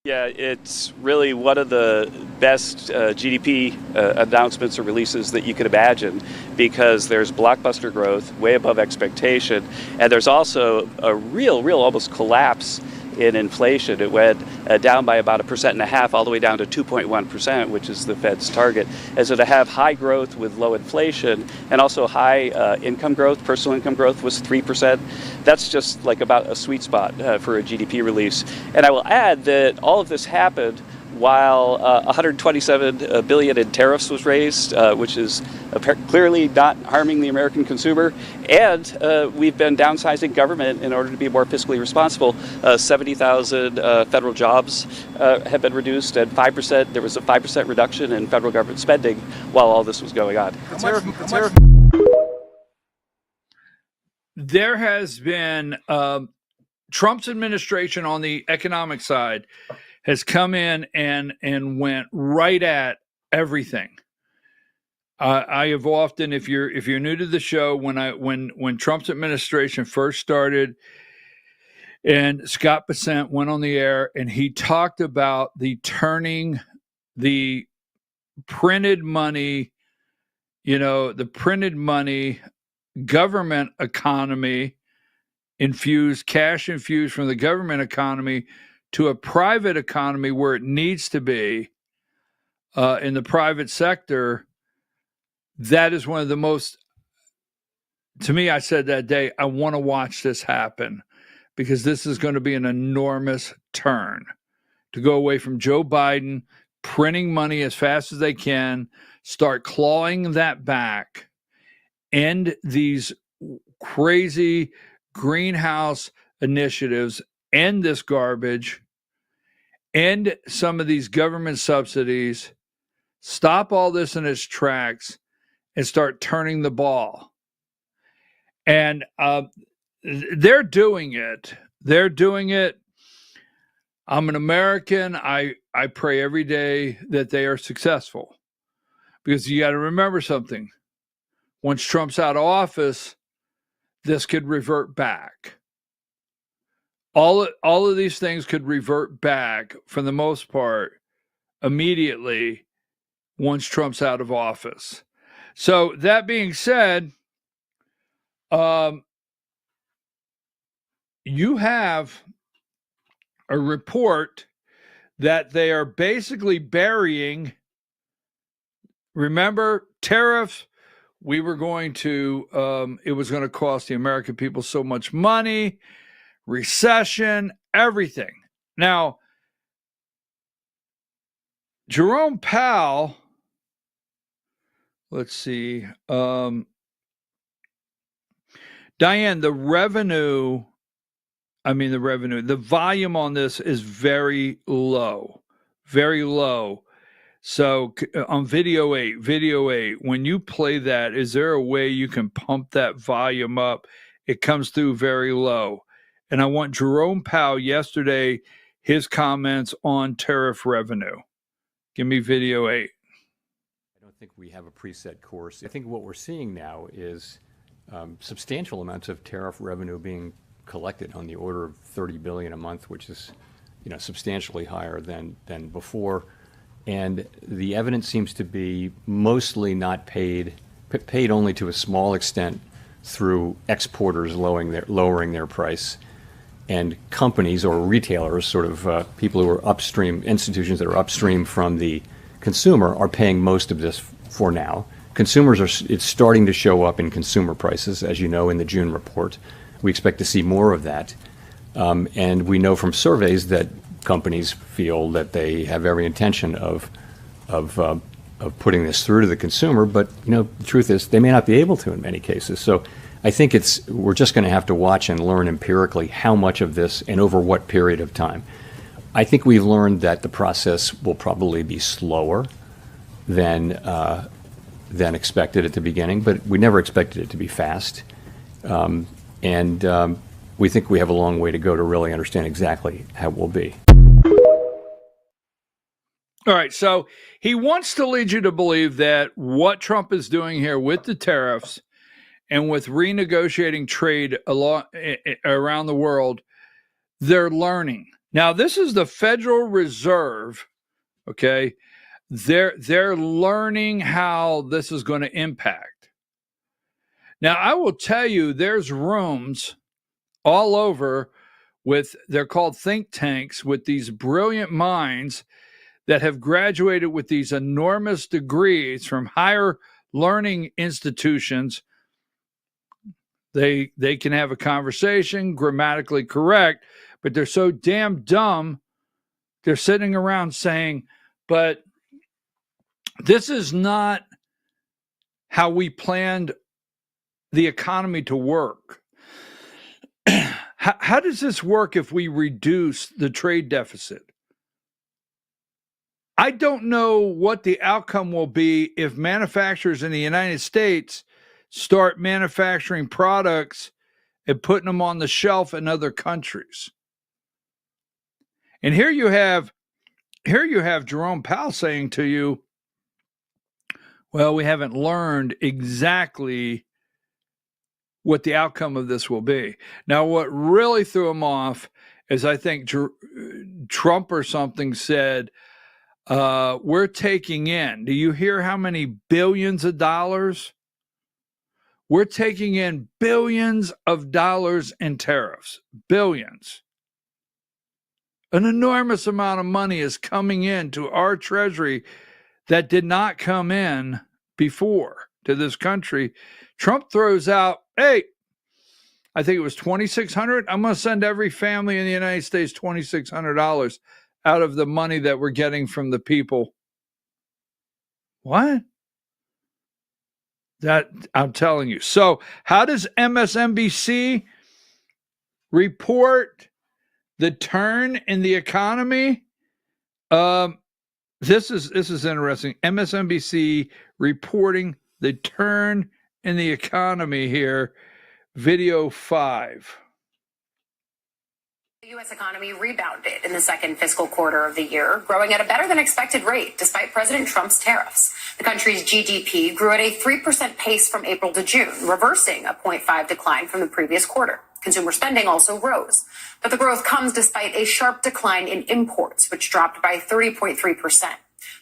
Yeah, it's really one of the best GDP announcements or releases that you could imagine, because there's blockbuster growth, way above expectation, and there's also a real almost collapse in inflation. It went down by about 1.5% all the way down to 2.1%, which is the Fed's target. And so to have high growth with low inflation and also high income growth, personal income growth was 3%. That's just like about a sweet spot for a GDP release. And I will add that all of this happened while 127 billion in tariffs was raised, which is clearly not harming the American consumer. And we've been downsizing government in order to be more fiscally responsible. 70,000 federal jobs have been reduced, and there was a 5% reduction in federal government spending while all this was going on. There has been Trump's administration on the economic side has come in and went right at everything. I have often, if you're new to the show, when Trump's administration first started, and Scott Bessent went on the air and he talked about turning the printed money, the printed money government economy cash infused from the government economy to a private economy where it needs to be in the private sector. That is one of the most, to me, I said that day, I want to watch this happen, because this is going to be an enormous turn to go away from Joe Biden printing money as fast as they can, start clawing that back, end these crazy greenhouse initiatives, end this garbage, end some of these government subsidies, stop all this in its tracks, and start turning the ball. And they're doing it. They're doing it. I'm an American. I pray every day that they are successful, because you got to remember something. Once Trump's out of office, this could revert back. All of these things could revert back, for the most part, immediately once Trump's out of office. So that being said, you have a report that they are basically burying. Remember, tariffs, we were going to, it was going to cost the American people so much money, recession, everything. Now, Jerome Powell, let's see, Diane, the volume on this is very low, very low. So on video 8, when you play that, is there a way you can pump that volume up? It comes through very low. And I want Jerome Powell yesterday, his comments on tariff revenue. Give me video 8. I don't think we have a preset course. I think what we're seeing now is substantial amounts of tariff revenue being collected, on the order of $30 billion a month, which is, substantially higher than before. And the evidence seems to be mostly not paid only to a small extent through exporters lowering their price, and companies or retailers, sort of people who are upstream, institutions that are upstream from the consumer, are paying most of this for now. It's starting to show up in consumer prices, as you know, in the June report. We expect to see more of that. And we know from surveys that companies feel that they have every intention of putting this through to the consumer, but the truth is they may not be able to in many cases. So I think we're just going to have to watch and learn empirically how much of this and over what period of time. I think we've learned that the process will probably be slower than expected at the beginning, but we never expected it to be fast. And we think we have a long way to go to really understand exactly how it will be. All right, so he wants to lead you to believe that what Trump is doing here with the tariffs and with renegotiating trade around the world, they're learning. Now, this is the Federal Reserve, okay? They're learning how this is going to impact. Now, I will tell you, there's rooms all over they're called think tanks, with these brilliant minds that have graduated with these enormous degrees from higher learning institutions. They can have a conversation, grammatically correct, but they're so damn dumb, they're sitting around saying, but this is not how we planned the economy to work. How does this work if we reduce the trade deficit? I don't know what the outcome will be if manufacturers in the United States start manufacturing products and putting them on the shelf in other countries. And here you have Jerome Powell saying to you, well, we haven't learned exactly what the outcome of this will be. Now, what really threw him off is, I think Trump or something said, we're taking in, do you hear how many billions of dollars? We're taking in billions of dollars in tariffs, billions. An enormous amount of money is coming into our treasury that did not come in before to this country. Trump throws out, hey, I think it was $2,600. I'm going to send every family in the United States $2,600 out of the money that we're getting from the people. What? That I'm telling you. So how does MSNBC report the turn in the economy? This is interesting. MSNBC reporting the turn in the economy here. Video 5. The U.S. economy rebounded in the second fiscal quarter of the year, growing at a better than expected rate despite President Trump's tariffs. The country's GDP grew at a 3% pace from April to June, reversing a 0.5 decline from the previous quarter. Consumer spending also rose, but the growth comes despite a sharp decline in imports, which dropped by 30.3%.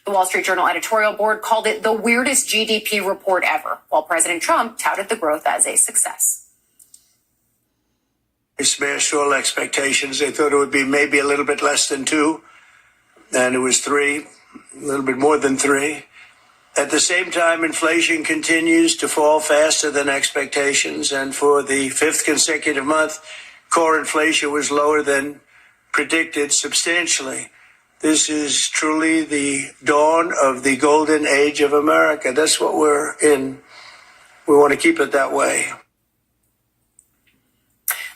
The Wall Street Journal editorial board called it the weirdest GDP report ever, while President Trump touted the growth as a success. They smashed all expectations. They thought it would be maybe a little bit less than 2, and it was 3, a little bit more than 3. At the same time, inflation continues to fall faster than expectations, and for the 5th consecutive month, core inflation was lower than predicted substantially. This is truly the dawn of the golden age of America. That's what we're in. We want to keep it that way.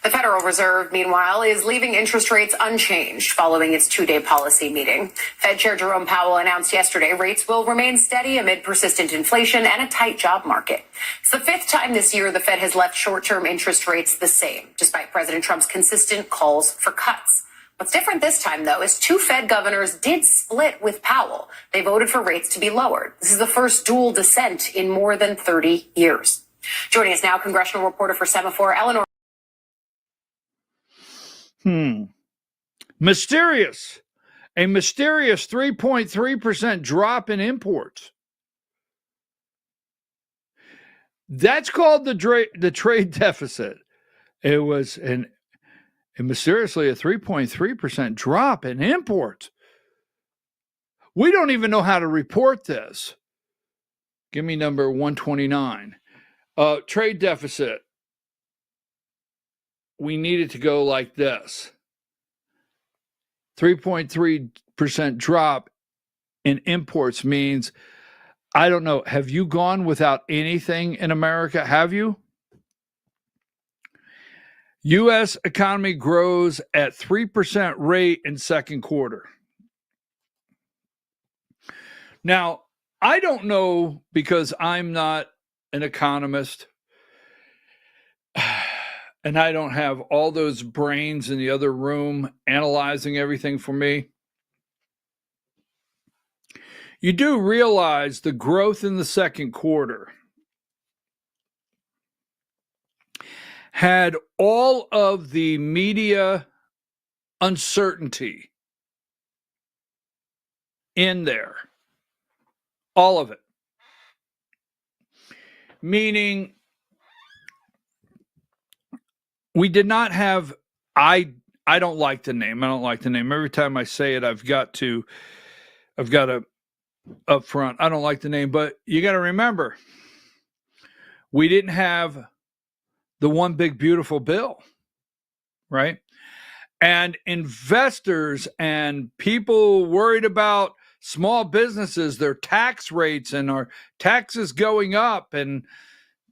The Federal Reserve, meanwhile, is leaving interest rates unchanged following its two-day policy meeting. Fed Chair Jerome Powell announced yesterday rates will remain steady amid persistent inflation and a tight job market. It's the 5th time this year the Fed has left short-term interest rates the same, despite President Trump's consistent calls for cuts. What's different this time, though, is 2 Fed governors did split with Powell. They voted for rates to be lowered. This is the first dual dissent in more than 30 years. Joining us now, congressional reporter for Semaphore, Eleanor. Mysterious. A mysterious 3.3% drop in imports. That's called the trade deficit. It was mysteriously a 3.3% drop in imports. We don't even know how to report this. Give me number 129. Trade deficit. We need it to go like this. 3.3% drop in imports means, I don't know, have you gone without anything in America? Have you? U.S. economy grows at 3% rate in second quarter. Now, I don't know, because I'm not an economist, and I don't have all those brains in the other room analyzing everything for me. You do realize the growth in the second quarter had all of the media uncertainty in there. All of it. Meaning, we did not have, I don't like the name. I don't like the name. Every time I say it, I've got to up front. I don't like the name, but you got to remember, we didn't have the one big beautiful bill, right? And investors and people worried about small businesses, their tax rates and our taxes going up and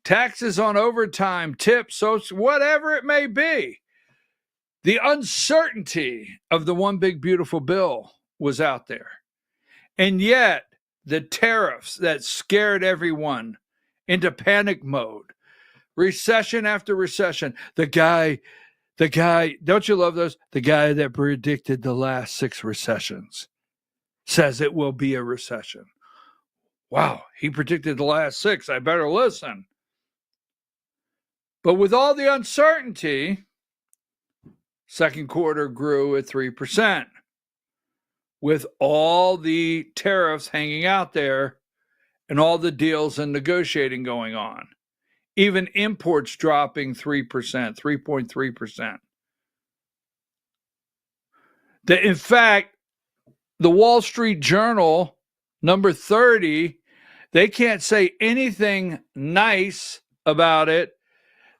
taxes on overtime, tips, so whatever it may be. The uncertainty of the one big beautiful bill was out there. And yet the tariffs that scared everyone into panic mode, recession after recession, the guy, don't you love those? The guy that predicted the last 6 recessions says it will be a recession. Wow, he predicted the last 6. I better listen. But with all the uncertainty, second quarter grew at 3%. With all the tariffs hanging out there and all the deals and negotiating going on. Even imports dropping 3%, 3.3%. In fact, the Wall Street Journal, number 30, they can't say anything nice about it.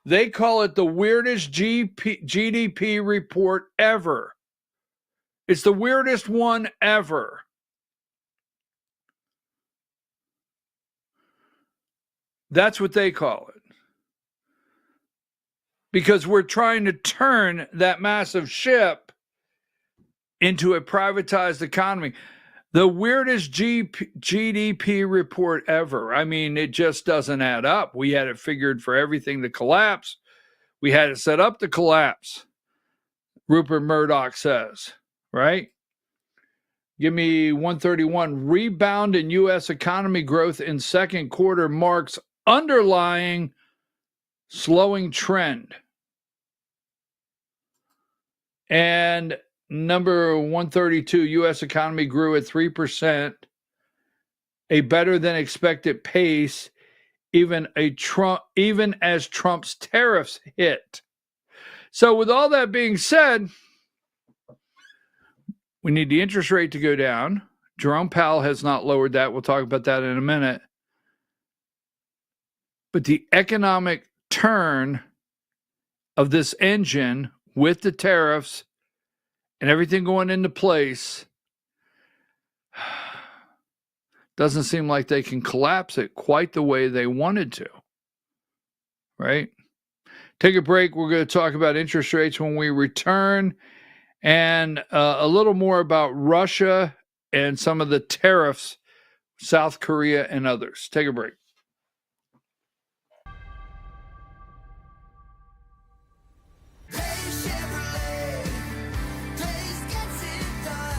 They call it the weirdest GDP report ever. It's the weirdest one ever. That's what they call it. Because we're trying to turn that massive ship into a privatized economy. The weirdest GDP report ever. I mean, it just doesn't add up. We had it figured for everything to collapse. We had it set up to collapse, Rupert Murdoch says, right? Give me 131. Rebound in U.S. economy growth in second quarter marks underlying slowing trend. And number 132, U.S. economy grew at 3%, a better than expected pace, even as Trump's tariffs hit. So with all that being said, we need the interest rate to go down. Jerome Powell has not lowered that. We'll talk about that in a minute. But the economic turn of this engine with the tariffs and everything going into place doesn't seem like they can collapse it quite the way they wanted to, right? Take a break. We're going to talk about interest rates when we return and a little more about Russia and some of the tariffs, South Korea and others. Take a break.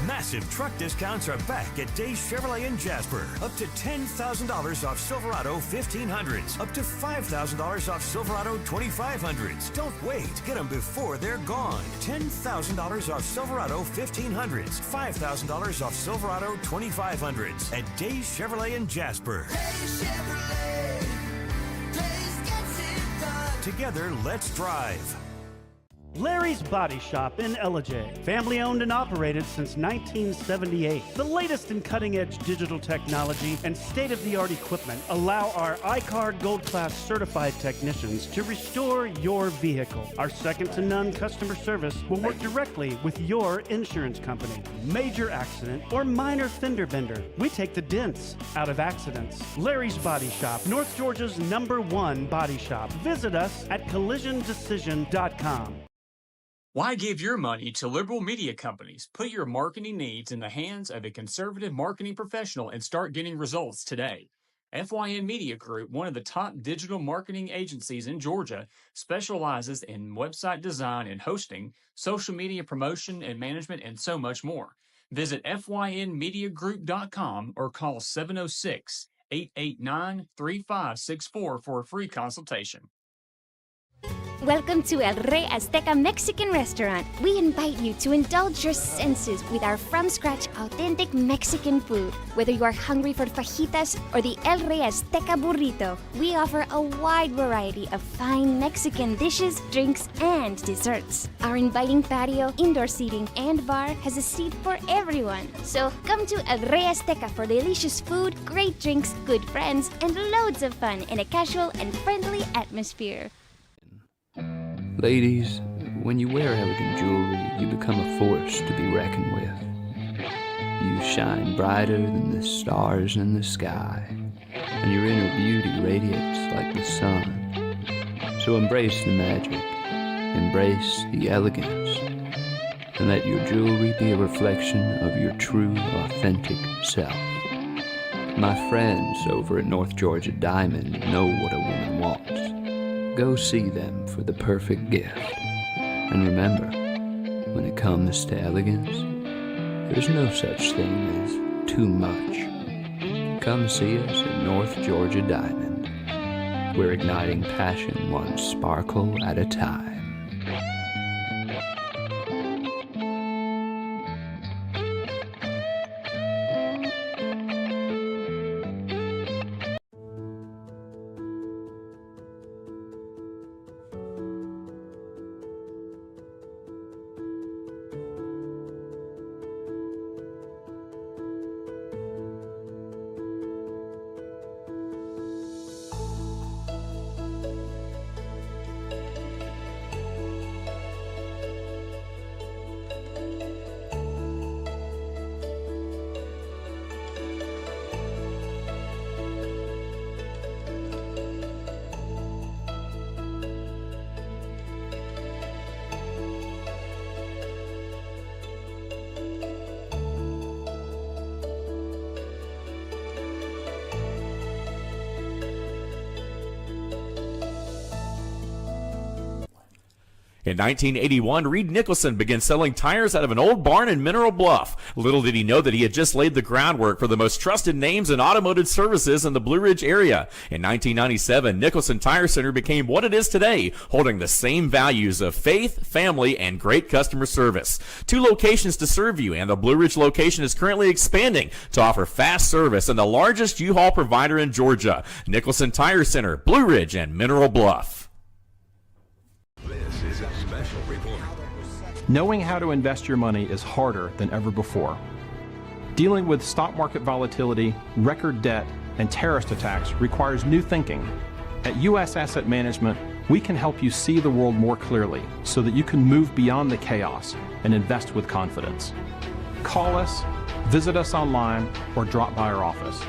Massive truck discounts are back at Days Chevrolet in Jasper. Up to $10,000 off Silverado 1500s. Up to $5,000 off Silverado 2500s. Don't wait. Get them before they're gone. $10,000 off Silverado 1500s. $5,000 off Silverado 2500s at Days Chevrolet in Jasper. Days Chevrolet. Days gets it done. Together, let's drive. Larry's Body Shop in Ellijay. Family owned and operated since 1978. The latest in cutting-edge digital technology and state-of-the-art equipment allow our iCard Gold Class certified technicians to restore your vehicle. Our second-to-none customer service will work directly with your insurance company. Major accident or minor fender bender, we take the dents out of accidents. Larry's Body Shop, North Georgia's #1 body shop. Visit us at collisiondecision.com. Why give your money to liberal media companies? Put your marketing needs in the hands of a conservative marketing professional and start getting results today. FYN Media Group, one of the top digital marketing agencies in Georgia, specializes in website design and hosting, social media promotion and management, and so much more. Visit FYNmediagroup.com or call 706-889-3564 for a free consultation. Welcome to El Rey Azteca Mexican Restaurant. We invite you to indulge your senses with our from-scratch authentic Mexican food. Whether you are hungry for fajitas or the El Rey Azteca burrito, we offer a wide variety of fine Mexican dishes, drinks, and desserts. Our inviting patio, indoor seating, and bar has a seat for everyone. So come to El Rey Azteca for delicious food, great drinks, good friends, and loads of fun in a casual and friendly atmosphere. Ladies, when you wear elegant jewelry, you become a force to be reckoned with. You shine brighter than the stars in the sky, and your inner beauty radiates like the sun. So embrace the magic, embrace the elegance, and let your jewelry be a reflection of your true, authentic self. My friends over at North Georgia Diamond know what a woman wants. Go see them for the perfect gift. And remember, when it comes to elegance, there's no such thing as too much. Come see us at North Georgia Diamond. We're igniting passion one sparkle at a time. In 1981, Reed Nicholson began selling tires out of an old barn in Mineral Bluff. Little did he know that he had just laid the groundwork for the most trusted names in automotive services in the Blue Ridge area. In 1997, Nicholson Tire Center became what it is today, holding the same values of faith, family, and great customer service. 2 locations to serve you, and the Blue Ridge location is currently expanding to offer fast service and the largest U-Haul provider in Georgia. Nicholson Tire Center, Blue Ridge, and Mineral Bluff. This is a special report. Knowing how to invest your money is harder than ever before. Dealing with stock market volatility, record debt, and terrorist attacks requires new thinking. At U.S. Asset Management, we can help you see the world more clearly so that you can move beyond the chaos and invest with confidence. Call us, visit us online, or drop by our office.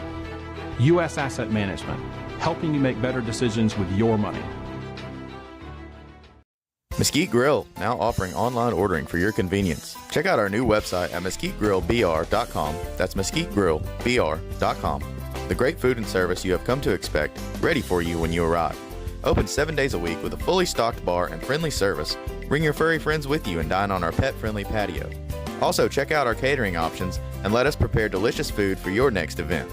U.S. Asset Management, helping you make better decisions with your money. Mesquite Grill, now offering online ordering for your convenience. Check out our new website at mesquitegrillbr.com. That's mesquitegrillbr.com. The great food and service you have come to expect, ready for you when you arrive. Open 7 days a week with a fully stocked bar and friendly service. Bring your furry friends with you and dine on our pet-friendly patio. Also, check out our catering options and let us prepare delicious food for your next event.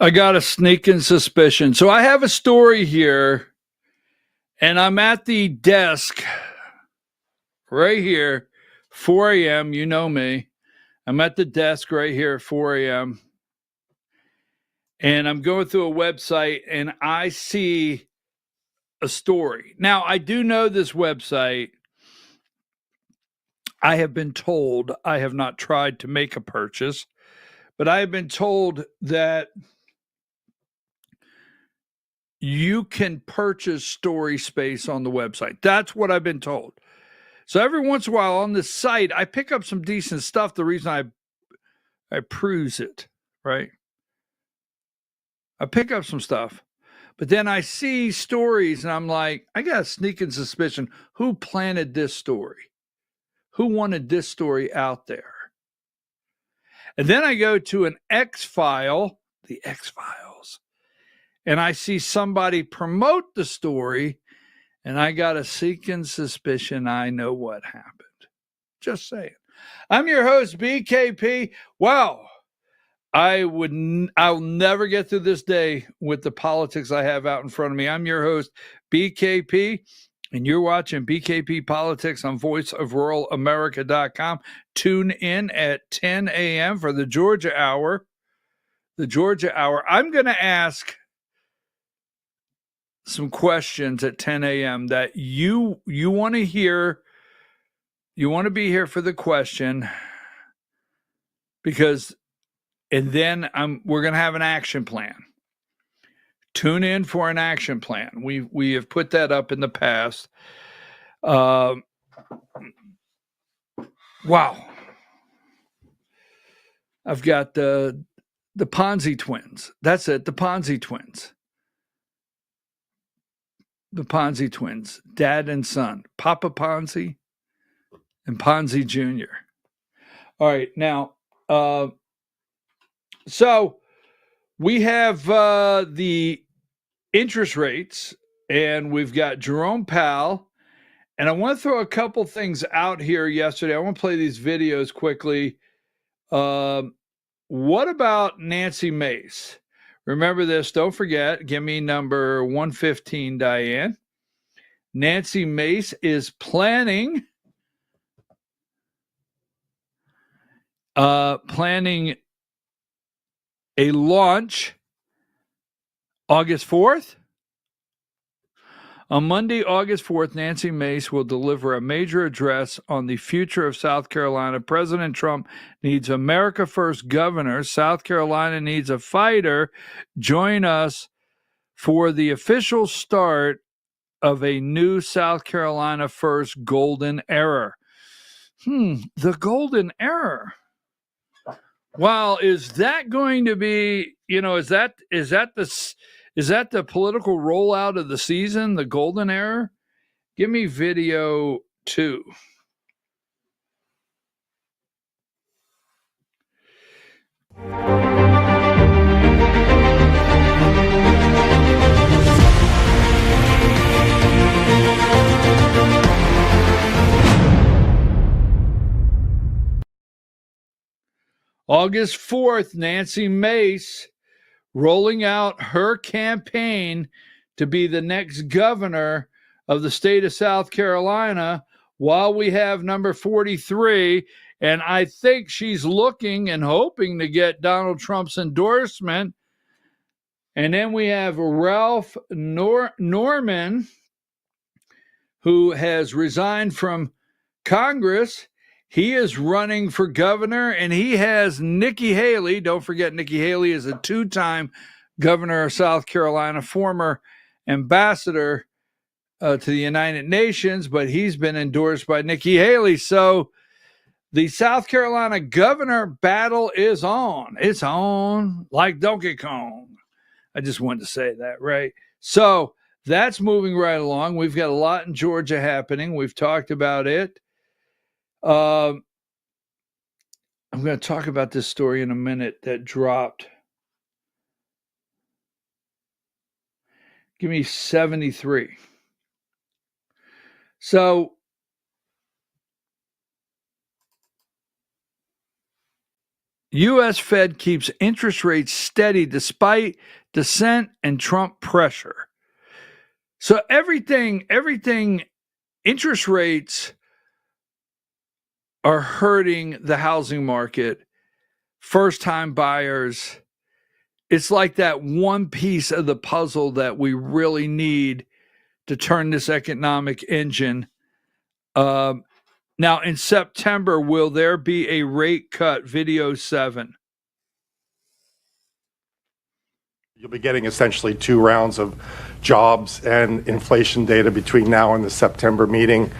I got a sneaking suspicion. So I have a story here, and I'm at the desk right here, 4 a.m. You know me. I'm at the desk right here at 4 a.m. And I'm going through a website, and I see a story. Now, I do know this website. I have been told, I have not tried to make a purchase, but I have been told that you can purchase story space on the website. That's what I've been told. So every once in a while on this site, I pick up some decent stuff. The reason I peruse it, right? I pick up some stuff, but then I see stories and I'm like, I got a sneaking suspicion. Who planted this story? Who wanted this story out there? And then I go to an X-File, the X-Files, and I see somebody promote the story, and I got a sneaking suspicion I know what happened. Just saying. I'm your host, BKP. Wow. I'll never get through this day with the politics I have out in front of me. I'm your host, BKP, and you're watching BKP Politics on voiceofruralamerica.com. Tune in at 10 a.m. for the Georgia Hour. The Georgia Hour. I'm going to ask some questions at 10 a.m. that you want to hear. You want to be here for the question because, and then we're going to have an action plan. Tune in for an action plan. We have put that up in the past. Wow. I've got the Ponzi twins. That's it. The Ponzi twins. The Ponzi twins, dad and son, Papa Ponzi and Ponzi Jr. All right. Now, so we have the interest rates, and we've got Jerome Powell. And I want to throw a couple things out here yesterday. I want to play these videos quickly. What about Nancy Mace? Remember this. Don't forget. Give me number 115, Diane. Nancy Mace is planning a launch August 4th. On Monday, August 4th, Nancy Mace will deliver a major address on the future of South Carolina. President Trump needs America First governor. South Carolina needs a fighter. Join us for the official start of a new South Carolina First golden era. The golden era. Well, is that going to be, is that the political rollout of the season, the golden era? Give me video 2. August 4th, Nancy Mace rolling out her campaign to be the next governor of the state of South Carolina while we have number 43. And I think she's looking and hoping to get Donald Trump's endorsement. And then we have Ralph Norman, who has resigned from Congress. He is running for governor, and he has Nikki Haley. Don't forget, Nikki Haley is a 2-time governor of South Carolina, former ambassador to the United Nations, but he's been endorsed by Nikki Haley. So the South Carolina governor battle is on. It's on like Donkey Kong. I just wanted to say that, right? So that's moving right along. We've got a lot in Georgia happening. We've talked about it. I'm going to talk about this story in a minute that dropped. Give me 73. So U.S. Fed keeps interest rates steady despite dissent and Trump pressure. So everything, interest rates are hurting the housing market, first-time buyers. It's like that one piece of the puzzle that we really need to turn this economic engine. Now, in September, will there be a rate cut? Video 7. You'll be getting essentially 2 rounds of jobs and inflation data between now and the September meeting.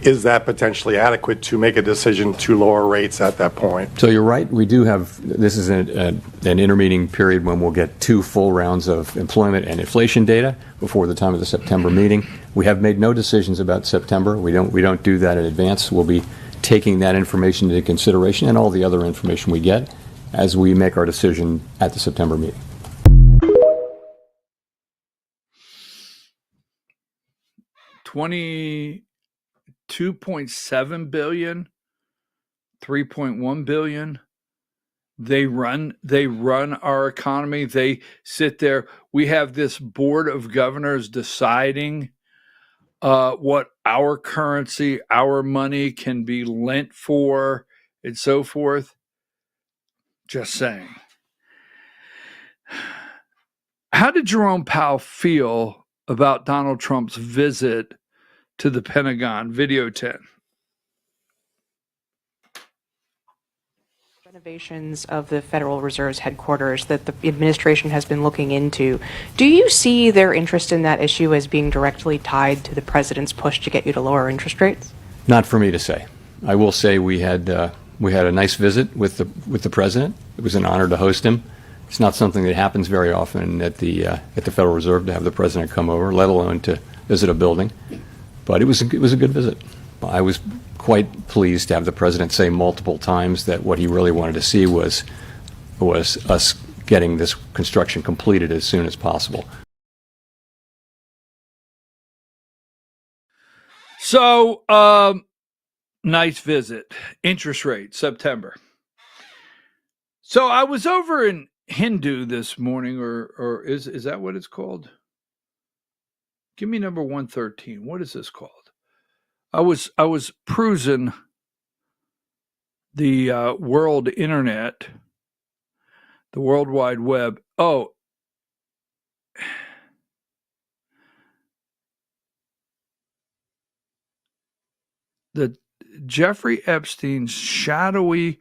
Is that potentially adequate to make a decision to lower rates at that point? So you're right. We do have, this is an intermeeting period when we'll get 2 full rounds of employment and inflation data before the time of the September meeting. We have made no decisions about September. We don't do that in advance. We'll be taking that information into consideration and all the other information we get as we make our decision at the September meeting. $22.7 billion, $3.1 billion. They run our economy. They sit there. We have this board of governors deciding what our currency, our money can be lent for, and so forth. Just saying. How did Jerome Powell feel about Donald Trump's visit to the Pentagon? Video 10. Renovations of the Federal Reserve's headquarters that the administration has been looking into. Do you see their interest in that issue as being directly tied to the president's push to get you to lower interest rates? Not for me to say. I will say we had a nice visit with the president. It was an honor to host him. It's not something that happens very often at the Federal Reserve to have the president come over, let alone to visit a building. But it was a good visit. I was quite pleased to have the president say multiple times that what he really wanted to see was us getting this construction completed as soon as possible. So, nice visit. Interest rate, September. So I was over in Hindu this morning, or is that what it's called? Give me number 113. What is this called? I was perusing the world internet, the World Wide Web. Oh, the Jeffrey Epstein's shadowy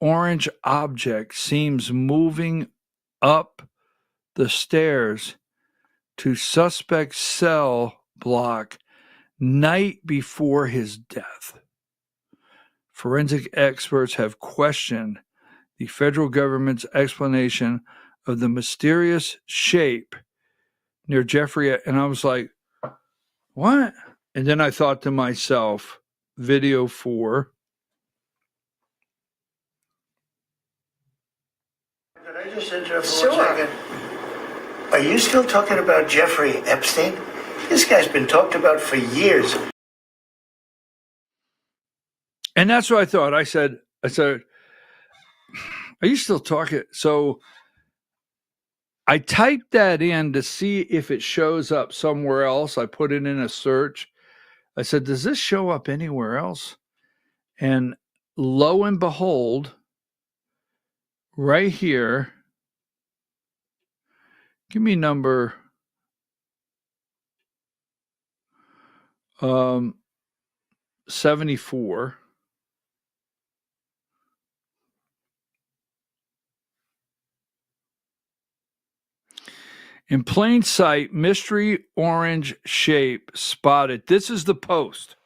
orange object seems moving up the stairs to suspect cell block night before his death. Forensic experts have questioned the federal government's explanation of the mysterious shape near Jeffrey. And I was like, what? And then I thought to myself, video 4. Could I just interrupt for 1 second? Are you still talking about Jeffrey Epstein? This guy's been talked about for years. And that's what I thought. I said, are you still talking? So I typed that in to see if it shows up somewhere else. I put it in a search. I said, does this show up anywhere else? And lo and behold, right here, give me number 74. In plain sight, mystery orange shape spotted. This is the post.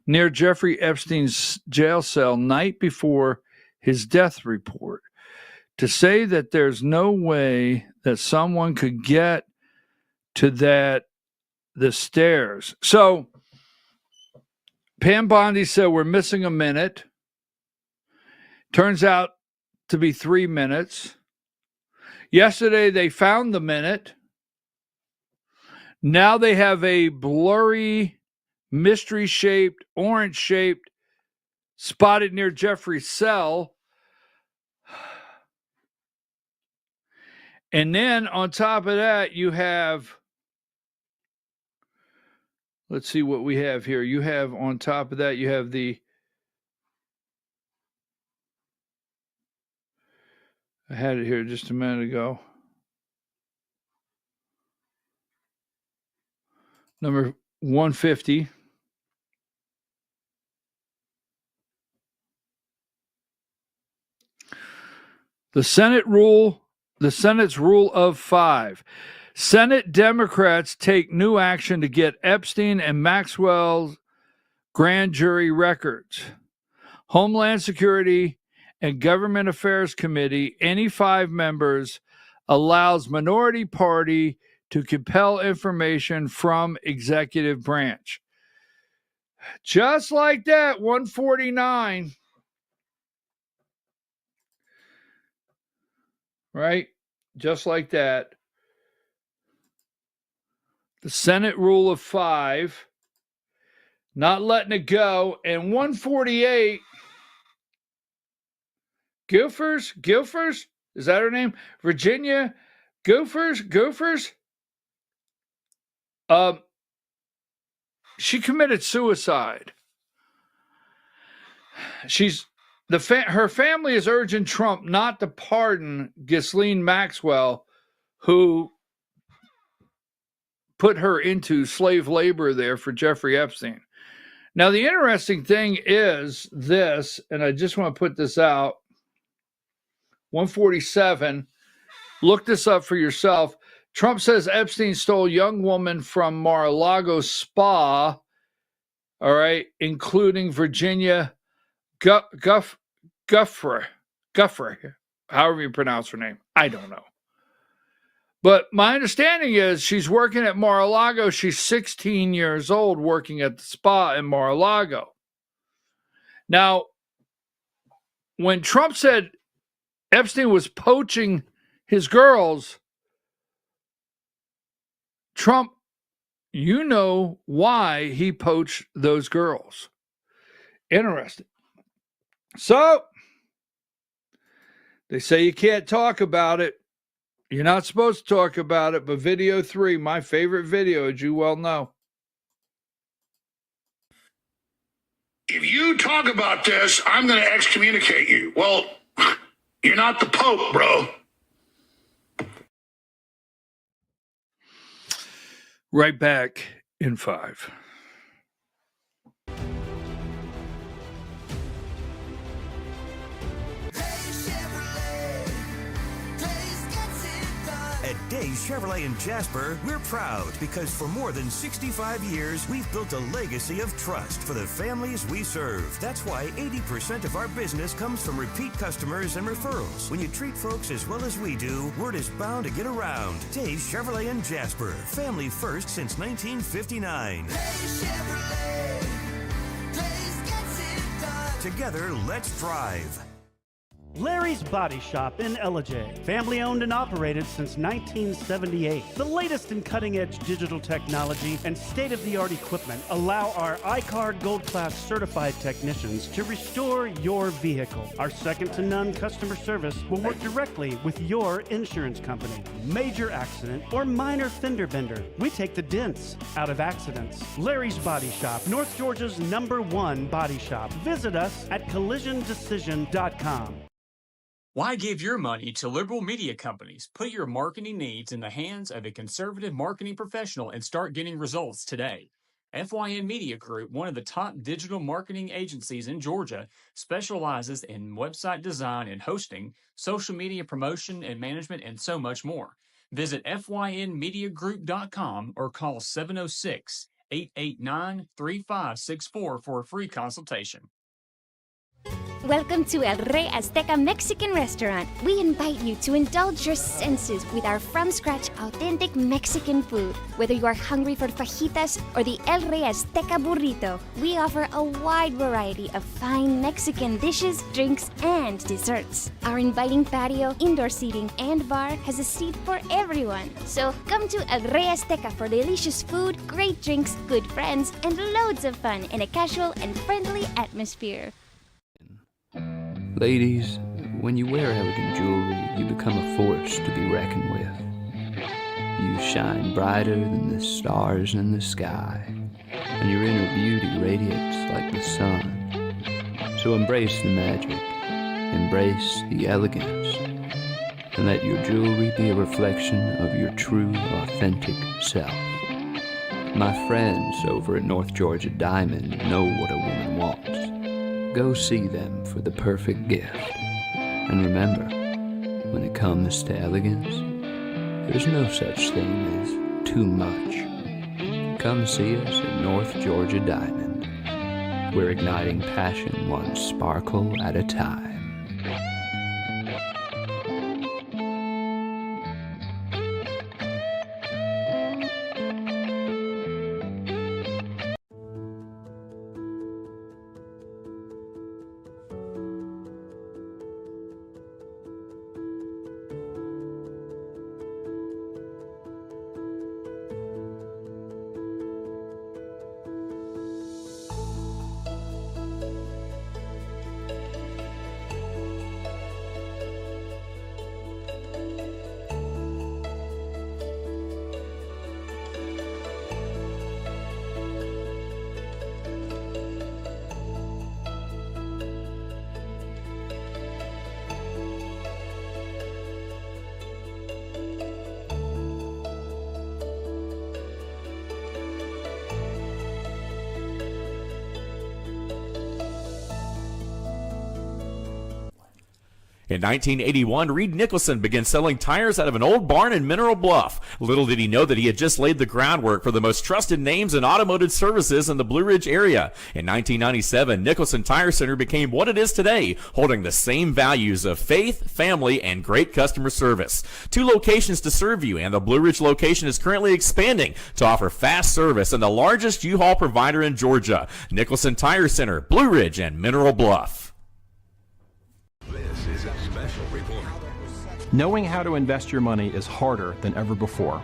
Near Jeffrey Epstein's jail cell night before his death report. To say that there's no way that someone could get to the stairs. So Pam Bondi said we're missing a minute. Turns out to be 3 minutes. Yesterday they found the minute. Now they have a blurry, mystery-shaped, orange-shaped spotted near Jeffrey's cell. And then on top of that, you have, let's see what we have here. You have on top of that, you have I had it here just a minute ago. Number 150. The Senate's rule of 5. Senate Democrats take new action to get Epstein and Maxwell's grand jury records. Homeland Security and Government Affairs Committee, any 5 members, allows minority party to compel information from executive branch. Just like that, 149. Right? Just like that. The Senate rule of 5. Not letting it go. And 148. Gilfers? Is that her name? Virginia Gophers? She committed suicide. Her family is urging Trump not to pardon Ghislaine Maxwell, who put her into slave labor there for Jeffrey Epstein. Now, the interesting thing is this, and I just want to put this out. 147. Look this up for yourself. Trump says Epstein stole young woman from Mar-a-Lago spa, all right, including Virginia Guffrey, however you pronounce her name. I don't know. But my understanding is she's working at Mar-a-Lago. She's 16 years old working at the spa in Mar-a-Lago. Now, when Trump said Epstein was poaching his girls, Trump, you know why he poached those girls. Interesting. So, they say you can't talk about it. You're not supposed to talk about it, but video 3, my favorite video, as you well know. If you talk about this, I'm going to excommunicate you. Well, you're not the Pope, bro. Right back in 5. At Days Chevrolet in Jasper, we're proud because for more than 65 years, we've built a legacy of trust for the families we serve. That's why 80% of our business comes from repeat customers and referrals. When you treat folks as well as we do, word is bound to get around. Days Chevrolet in Jasper, family first since 1959. Together, let's drive. Larry's Body Shop in Ellijay. Family owned and operated since 1978. The latest in cutting-edge digital technology and state-of-the-art equipment allow our iCard Gold Class certified technicians to restore your vehicle. Our second-to-none customer service will work directly with your insurance company. Major accident or minor fender bender, we take the dents out of accidents. Larry's Body Shop, North Georgia's #1 body shop. Visit us at collisiondecision.com. Why give your money to liberal media companies? Put your marketing needs in the hands of a conservative marketing professional and start getting results today. FYN Media Group, one of the top digital marketing agencies in Georgia, specializes in website design and hosting, social media promotion and management, and so much more. Visit FYNmediagroup.com or call 706-889-3564 for a free consultation. Welcome to El Rey Azteca Mexican Restaurant. We invite you to indulge your senses with our from-scratch authentic Mexican food. Whether you are hungry for fajitas or the El Rey Azteca burrito, we offer a wide variety of fine Mexican dishes, drinks, and desserts. Our inviting patio, indoor seating, and bar has a seat for everyone. So come to El Rey Azteca for delicious food, great drinks, good friends, and loads of fun in a casual and friendly atmosphere. Ladies, when you wear elegant jewelry, you become a force to be reckoned with. You shine brighter than the stars in the sky, and your inner beauty radiates like the sun. So embrace the magic, embrace the elegance, and let your jewelry be a reflection of your true, authentic self. My friends over at North Georgia Diamond know what a woman wants. Go see them for the perfect gift. And remember, when it comes to elegance, there's no such thing as too much. Come see us at North Georgia Diamond. We're igniting passion one sparkle at a time. In 1981, Reed Nicholson began selling tires out of an old barn in Mineral Bluff. Little did he know that he had just laid the groundwork for the most trusted names in automotive services in the Blue Ridge area. In 1997, Nicholson Tire Center became what it is today, holding the same values of faith, family, and great customer service. 2 locations to serve you, and the Blue Ridge location is currently expanding to offer fast service and the largest U-Haul provider in Georgia. Nicholson Tire Center, Blue Ridge, and Mineral Bluff. This is a special report. Knowing how to invest your money is harder than ever before.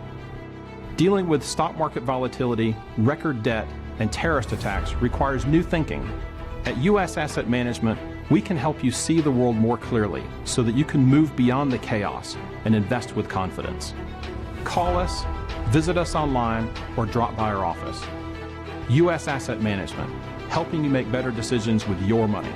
Dealing with stock market volatility, record debt, and terrorist attacks requires new thinking. At U.S. Asset Management, we can help you see the world more clearly so that you can move beyond the chaos and invest with confidence. Call us, visit us online, or drop by our office. U.S. Asset Management, helping you make better decisions with your money.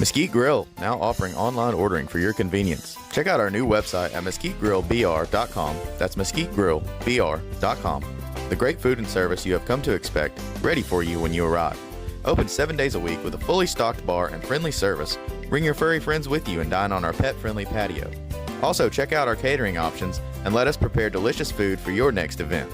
Mesquite Grill, now offering online ordering for your convenience. Check out our new website at mesquitegrillbr.com. That's mesquitegrillbr.com. The great food and service you have come to expect, ready for you when you arrive. Open 7 days a week with a fully stocked bar and friendly service. Bring your furry friends with you and dine on our pet-friendly patio. Also, check out our catering options and let us prepare delicious food for your next event.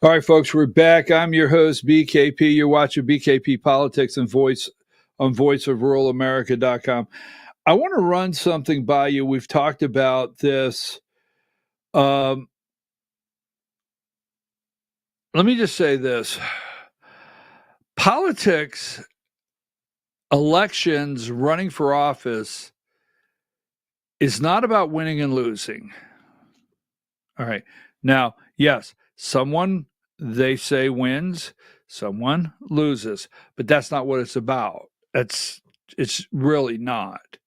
All right, folks, we're back. I'm your host, BKP. You're watching BKP Politics and Voice on voiceofruralamerica.com. I want to run something by you. We've talked about this. Let me just say this. Politics, elections, running for office is not about winning and losing. All right. Now, yes, someone, they say, wins, someone loses, but that's not what it's about. It's really not.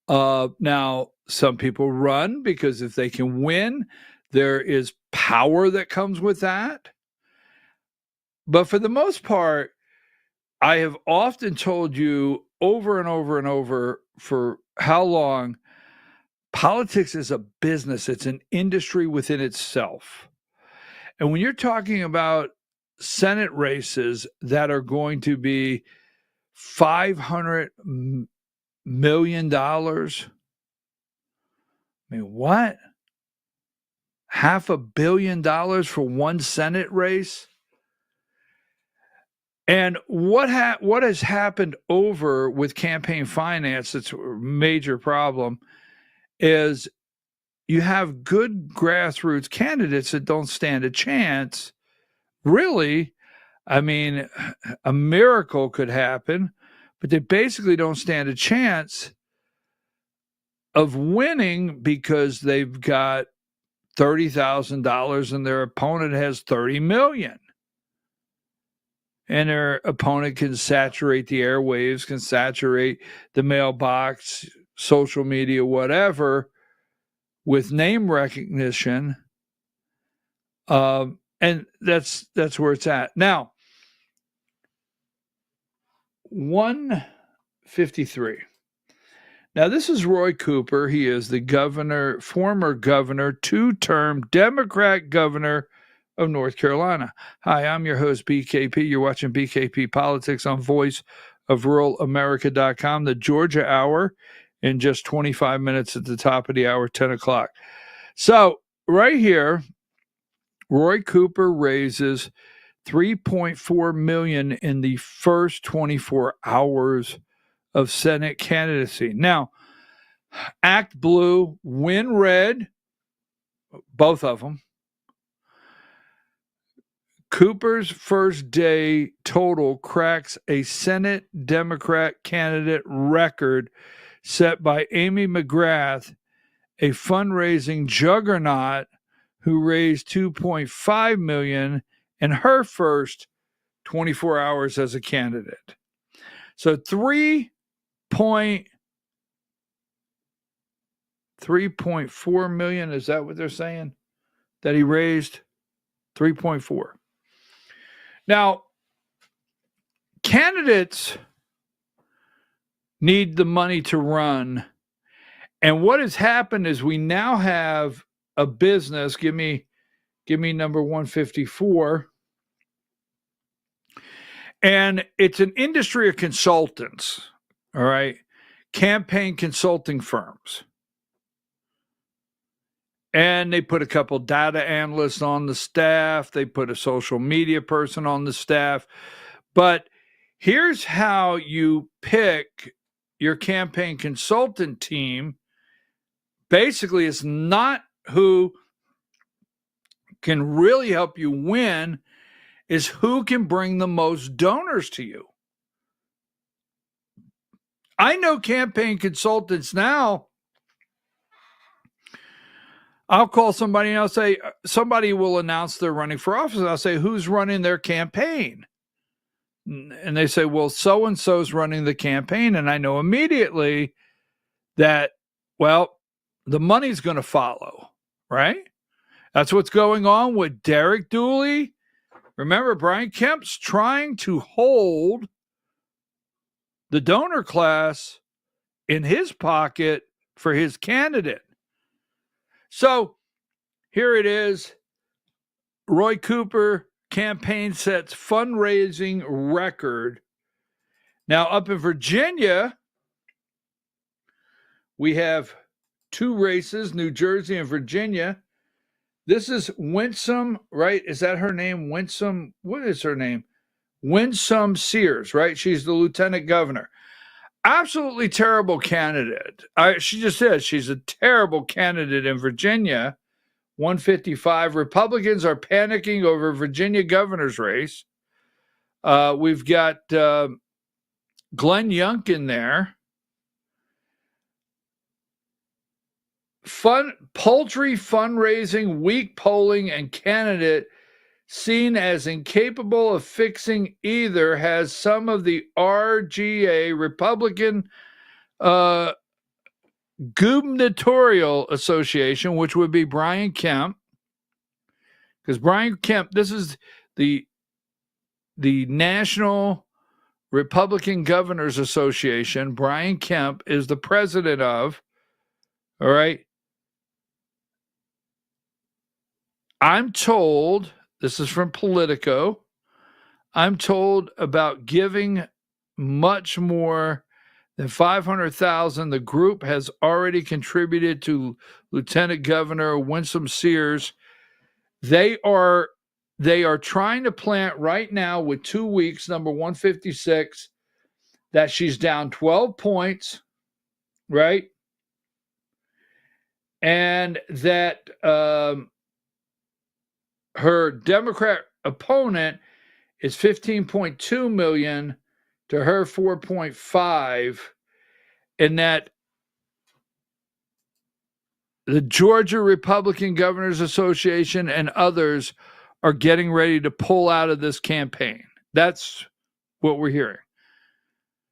Now, some people run because if they can win, there is power that comes with that. But for the most part, I have often told you over and over and over for how long, politics is a business. It's an industry within itself. And when you're talking about Senate races that are going to be $500 million, I mean, what? $500 million for one Senate race? And what has happened over with campaign finance, that's a major problem, is you have good grassroots candidates that don't stand a chance. Really, I mean, a miracle could happen, but they basically don't stand a chance of winning because they've got $30,000 and their opponent has $30 million. And their opponent can saturate the airwaves, can saturate the mailbox, social media, whatever, with name recognition. And that's where it's at. Now, 153. Now, this is Roy Cooper. He is the former governor, two-term Democrat governor of North Carolina. Hi, I'm your host, BKP. You're watching BKP Politics on voiceofruralamerica.com, the Georgia Hour, in just 25 minutes at the top of the hour, 10 o'clock. So, right here, Roy Cooper raises $3.4 million in the first 24 hours of Senate candidacy. Now, Act Blue, Win Red, both of them. Cooper's first day total cracks a Senate Democrat candidate record set by Amy McGrath, a fundraising juggernaut who raised $2.5 million in her first 24 hours as a candidate. So $3.4 million, is that what they're saying? That he raised? 3.4. Now, candidates need the money to run. And what has happened is we now have a business. Give me number 154. And it's an industry of consultants, all right? Campaign consulting firms. And they put a couple data analysts on the staff. They put a social media person on the staff. But here's how you pick your campaign consultant team. Basically, it's not who can really help you win, is who can bring the most donors to you. I know campaign consultants now. I'll call somebody and I'll say, somebody will announce they're running for office. I'll say, who's running their campaign? And they say, well, so-and-so's running the campaign. And I know immediately that, well, the money's going to follow, right? That's what's going on with Derek Dooley. Remember, Brian Kemp's trying to hold the donor class in his pocket for his candidate. So here it is. Roy Cooper campaign sets fundraising record. Now, up in Virginia, we have two races, New Jersey and Virginia. This is Winsome, right? Is that her name? Winsome, what is her name? Winsome Sears, right? She's the lieutenant governor. Absolutely terrible candidate. She just said she's a terrible candidate in Virginia. 155. Republicans are panicking over Virginia governor's race. We've got Glenn Youngkin there. Paltry fundraising, weak polling, and candidate seen as incapable of fixing either has some of the RGA, Republican Gubernatorial Association, which would be Brian Kemp, because Brian Kemp, this is the National Republican Governors Association. Brian Kemp is the president of, all right. I'm told, this is from Politico, I'm told about giving much more than $500,000. The group has already contributed to Lieutenant Governor Winsome Sears. They are trying to plant right now with 2 weeks, number 156, that she's down 12 points, right? And that her Democrat opponent is $15.2 million to her 4.5, and that the Georgia Republican Governors Association and others are getting ready to pull out of this campaign. That's what we're hearing.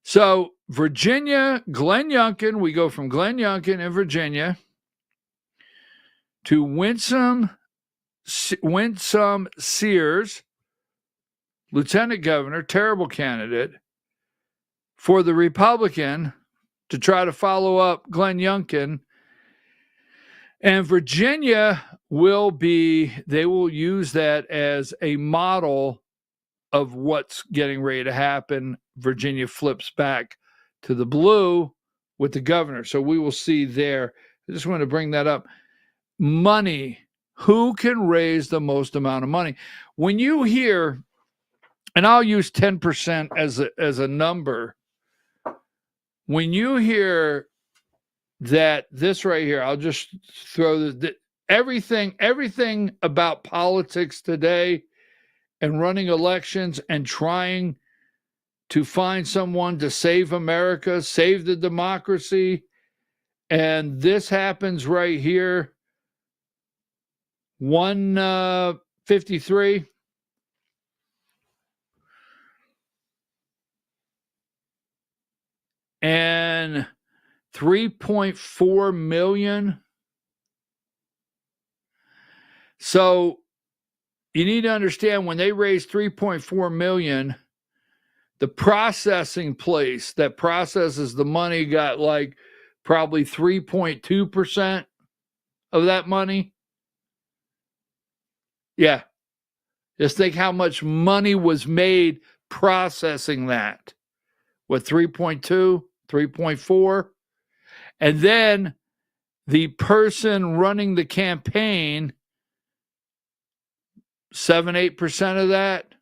So Virginia, Glenn Youngkin, we go from Glenn Youngkin in Virginia to Winsome Sears, Lieutenant Governor, terrible candidate. for the Republican to try to follow up Glenn Youngkin. And Virginia they will use that as a model of what's getting ready to happen. Virginia flips back to the blue with the governor. So we will see there. I just want to bring that up. Money. Who can raise the most amount of money? When you hear, and I'll use 10% as a number. When you hear that this right here, I'll just throw everything about politics today and running elections and trying to find someone to save America, save the democracy. And this happens right here. 153. And 3.4 million. So you need to understand, when they raised 3.4 million, the processing place that processes the money got like probably 3.2% of that money. Yeah. Just think how much money was made processing that. What, 3.2, 3.4? And then the person running the campaign, 7-8% of that.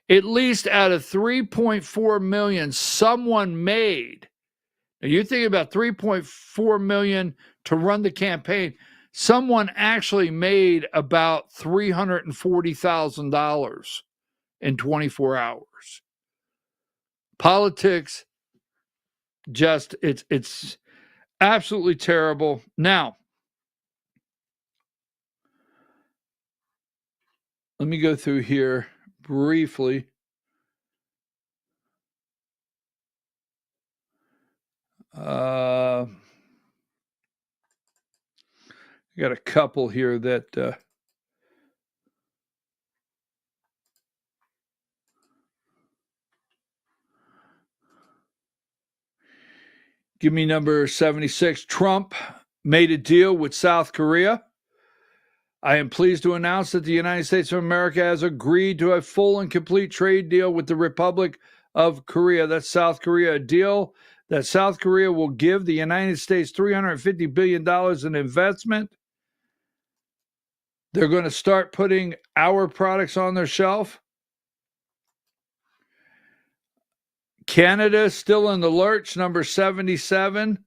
At least out of 3.4 million, someone made. Now you're thinking about 3.4 million to run the campaign. Someone actually made about $340,000 in 24 hours. Politics, just it's absolutely terrible. Now, let me go through here briefly. I got a couple here that give me number 76. Trump made a deal with South Korea. I am pleased to announce that the United States of America has agreed to a full and complete trade deal with the Republic of Korea. That's South Korea. A deal that South Korea will give the United States $350 billion in investment. They're going to start putting our products on their shelf. Canada still in the lurch, number 77.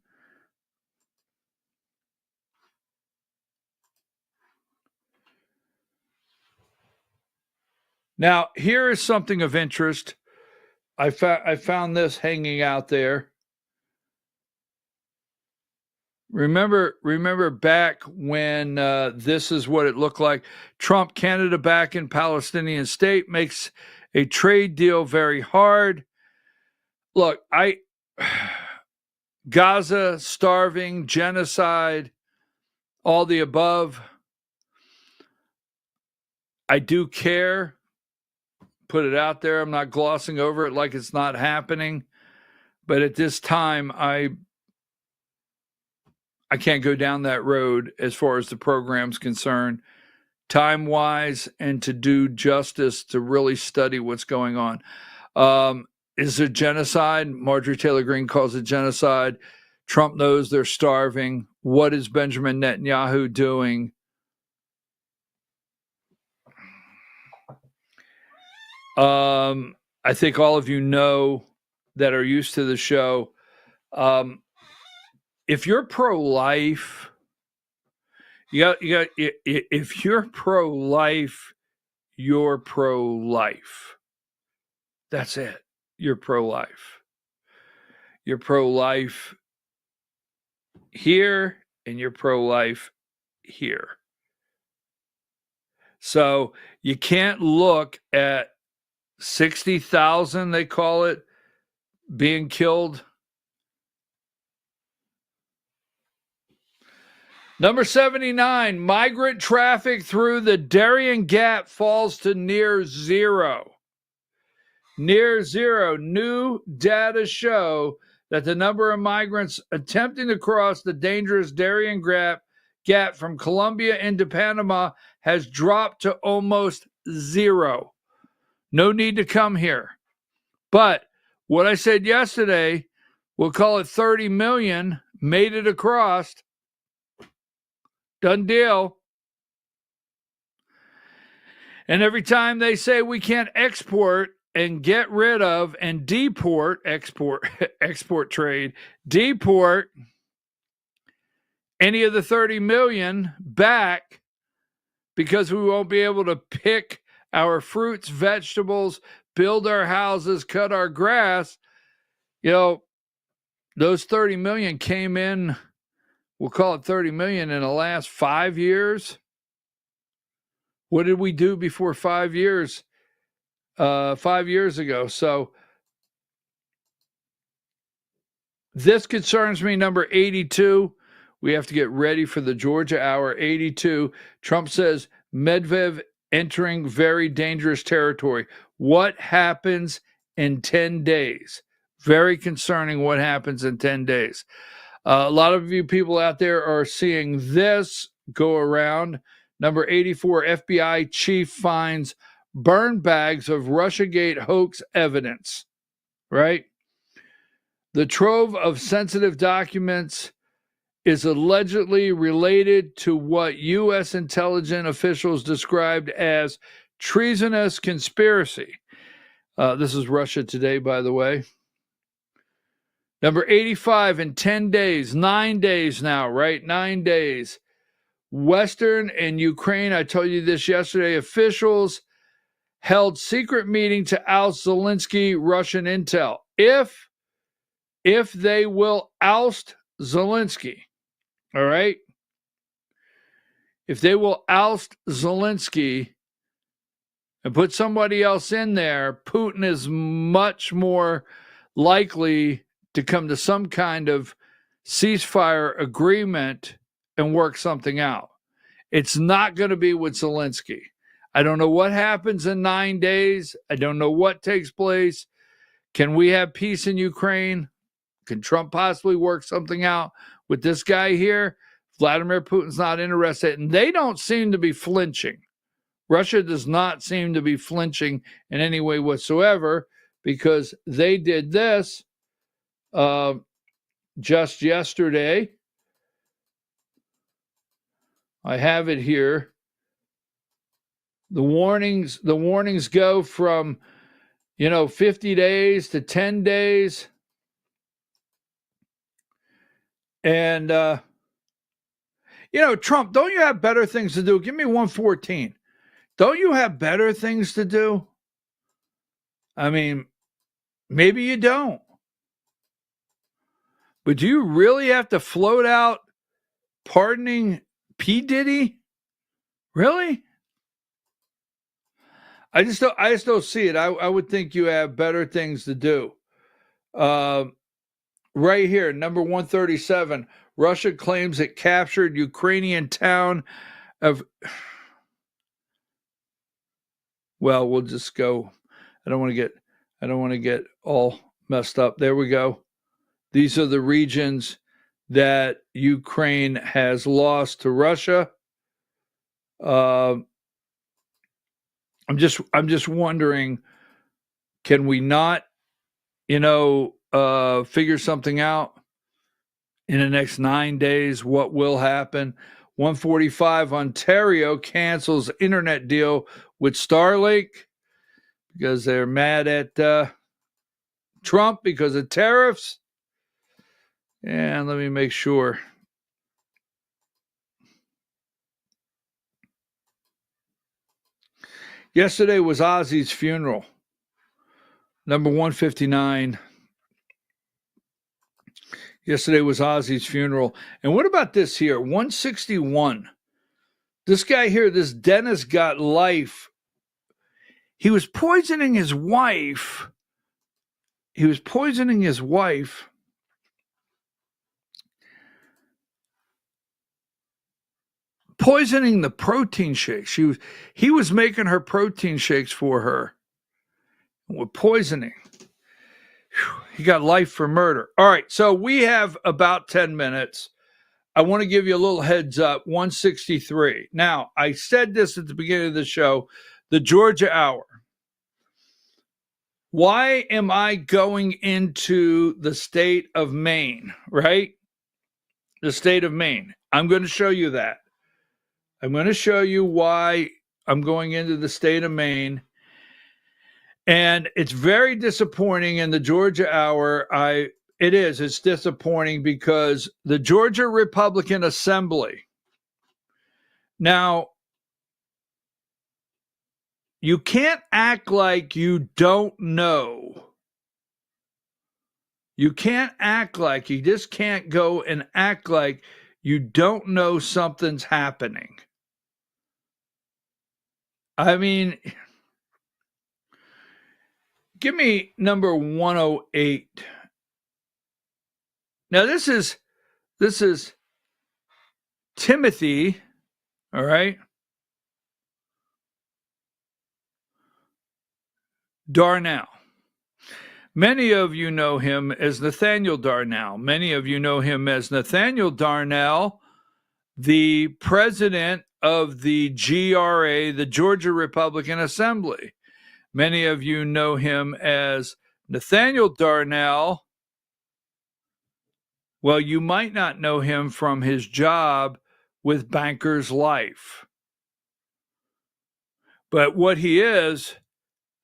Now, here is something of interest. I found this hanging out there. Remember back when this is what it looked like. Trump, Canada back in Palestinian state, makes a trade deal very hard. Look, Gaza, starving, genocide, all the above. I do care. Put it out there. I'm not glossing over it like it's not happening. But at this time, I can't go down that road as far as the program's concerned, time-wise, and to do justice to really study what's going on. Is it genocide? Marjorie Taylor Greene calls it genocide. Trump knows they're starving. What is Benjamin Netanyahu doing? I think all of you know that are used to the show. If you're pro-life, if you're pro-life, you're pro-life. That's it. You're pro-life. You're pro-life here, and you're pro-life here. So you can't look at 60,000, they call it, being killed. Number 79, migrant traffic through the Darien Gap falls to near zero. near zero. New data show that the number of migrants attempting to cross the dangerous Darien Gap from Colombia into Panama has dropped to almost zero. No need to come here. But what I said yesterday, we'll call it 30 million, made it across. Done deal. And every time they say we can't export and get rid of and deport, export trade, deport any of the 30 million back because we won't be able to pick our fruits, vegetables, build our houses, cut our grass. You know, those 30 million came in, we'll call it 30 million in the last 5 years. What did we do before 5 years? 5 years ago. So this concerns me. Number 82. We have to get ready for the Georgia Hour. 82. Trump says Medvedev entering very dangerous territory. What happens in 10 days? Very concerning what happens in 10 days. A lot of you people out there are seeing this go around. Number 84, FBI chief finds burn bags of Russiagate hoax evidence, right? The trove of sensitive documents is allegedly related to what U.S. intelligence officials described as treasonous conspiracy. This is Russia Today, by the way. Number 85, in 10 days, 9 days now, right? 9 days. Western and Ukraine, I told you this yesterday, officials held secret meeting to oust Zelensky, Russian intel. If they will oust Zelensky, all right? If they will oust Zelensky and put somebody else in there, Putin is much more likely to come to some kind of ceasefire agreement and work something out. It's not going to be with Zelensky. I don't know what happens in 9 days. I don't know what takes place. Can we have peace in Ukraine? Can Trump possibly work something out with this guy here? Vladimir Putin's not interested, and they don't seem to be flinching. Russia does not seem to be flinching in any way whatsoever because they did this just yesterday. I have it here. The warnings go from 50 days to 10 days. And, Trump, don't you have better things to do? Give me 114. Don't you have better things to do? I mean, maybe you don't. But do you really have to float out pardoning P. Diddy? Really? I just don't see it. I would think you have better things to do. Right here, number 137, Russia claims it captured Ukrainian town of... Well, we'll just go. I don't want to get all messed up. There we go. These are the regions that Ukraine has lost to Russia. I'm just wondering, can we not, figure something out in the next 9 days? What will happen? 145, Ontario cancels internet deal with Starlink because they're mad at Trump because of tariffs. And let me make sure. Yesterday was Ozzy's funeral. Number 159. Yesterday was Ozzy's funeral. And what about this here? 161. This guy here, this Dennis got life. He was poisoning his wife. Poisoning the protein shakes. He was making her protein shakes for her. with poisoning. He got life for murder. All right, so we have about 10 minutes. I want to give you a little heads up, 163. Now, I said this at the beginning of the show, the Georgia Hour. Why am I going into the state of Maine, right? The state of Maine. I'm going to show you that. I'm going to show you why I'm going into the state of Maine. And it's very disappointing in the Georgia Hour. It's disappointing because the Georgia Republican Assembly. Now, you can't act like you don't know. You can't act like, you just can't go and act like you don't know something's happening. I mean, give me number 108. Now this is Timothy, all right? Darnell. Many of you know him as Nathaniel Darnell. Many of you know him as Nathaniel Darnell, the president of the GRA, the Georgia Republican Assembly. Many of you know him as Nathaniel Darnell. Well, you might not know him from his job with Bankers Life. But what he is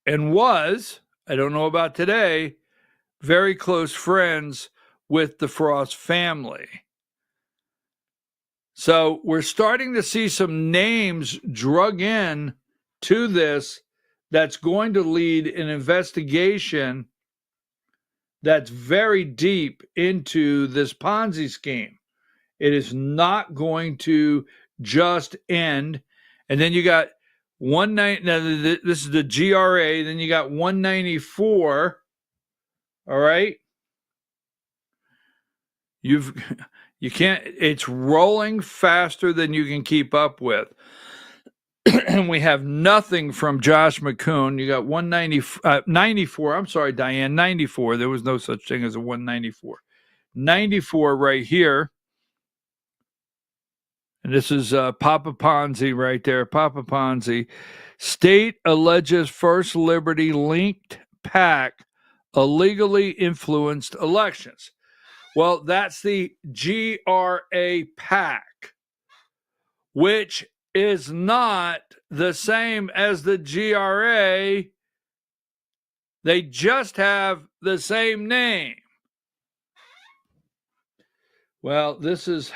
and was, I don't know about today, very close friends with the Frost family. So we're starting to see some names drug in to this that's going to lead an investigation that's very deep into this Ponzi scheme. It is not going to just end. And then you got this is the GRA, then you got 194. All right. You can't, it's rolling faster than you can keep up with. And we have nothing from Josh McCoon. You got 94. I'm sorry, Diane, 94. There was no such thing as a 194. 94 right here. And this is Papa Ponzi right there. Papa Ponzi. State alleges First Liberty linked PAC illegally influenced elections. Well, that's the GRA PAC, which is not the same as the GRA. They just have the same name. Well, this is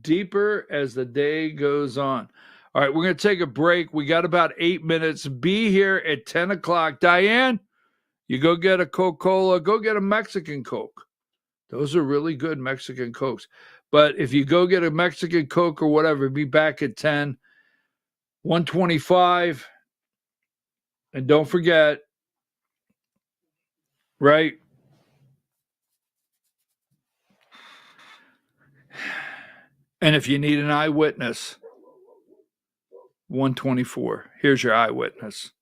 deeper as the day goes on. All right, we're going to take a break. We got about 8 minutes. Be here at 10 o'clock. Diane, you go get a Coca-Cola. Go get a Mexican Coke. Those are really good Mexican Cokes. But if you go get a Mexican Coke or whatever, be back at 10, 125. And don't forget, right? And if you need an eyewitness, 124. Here's your eyewitness.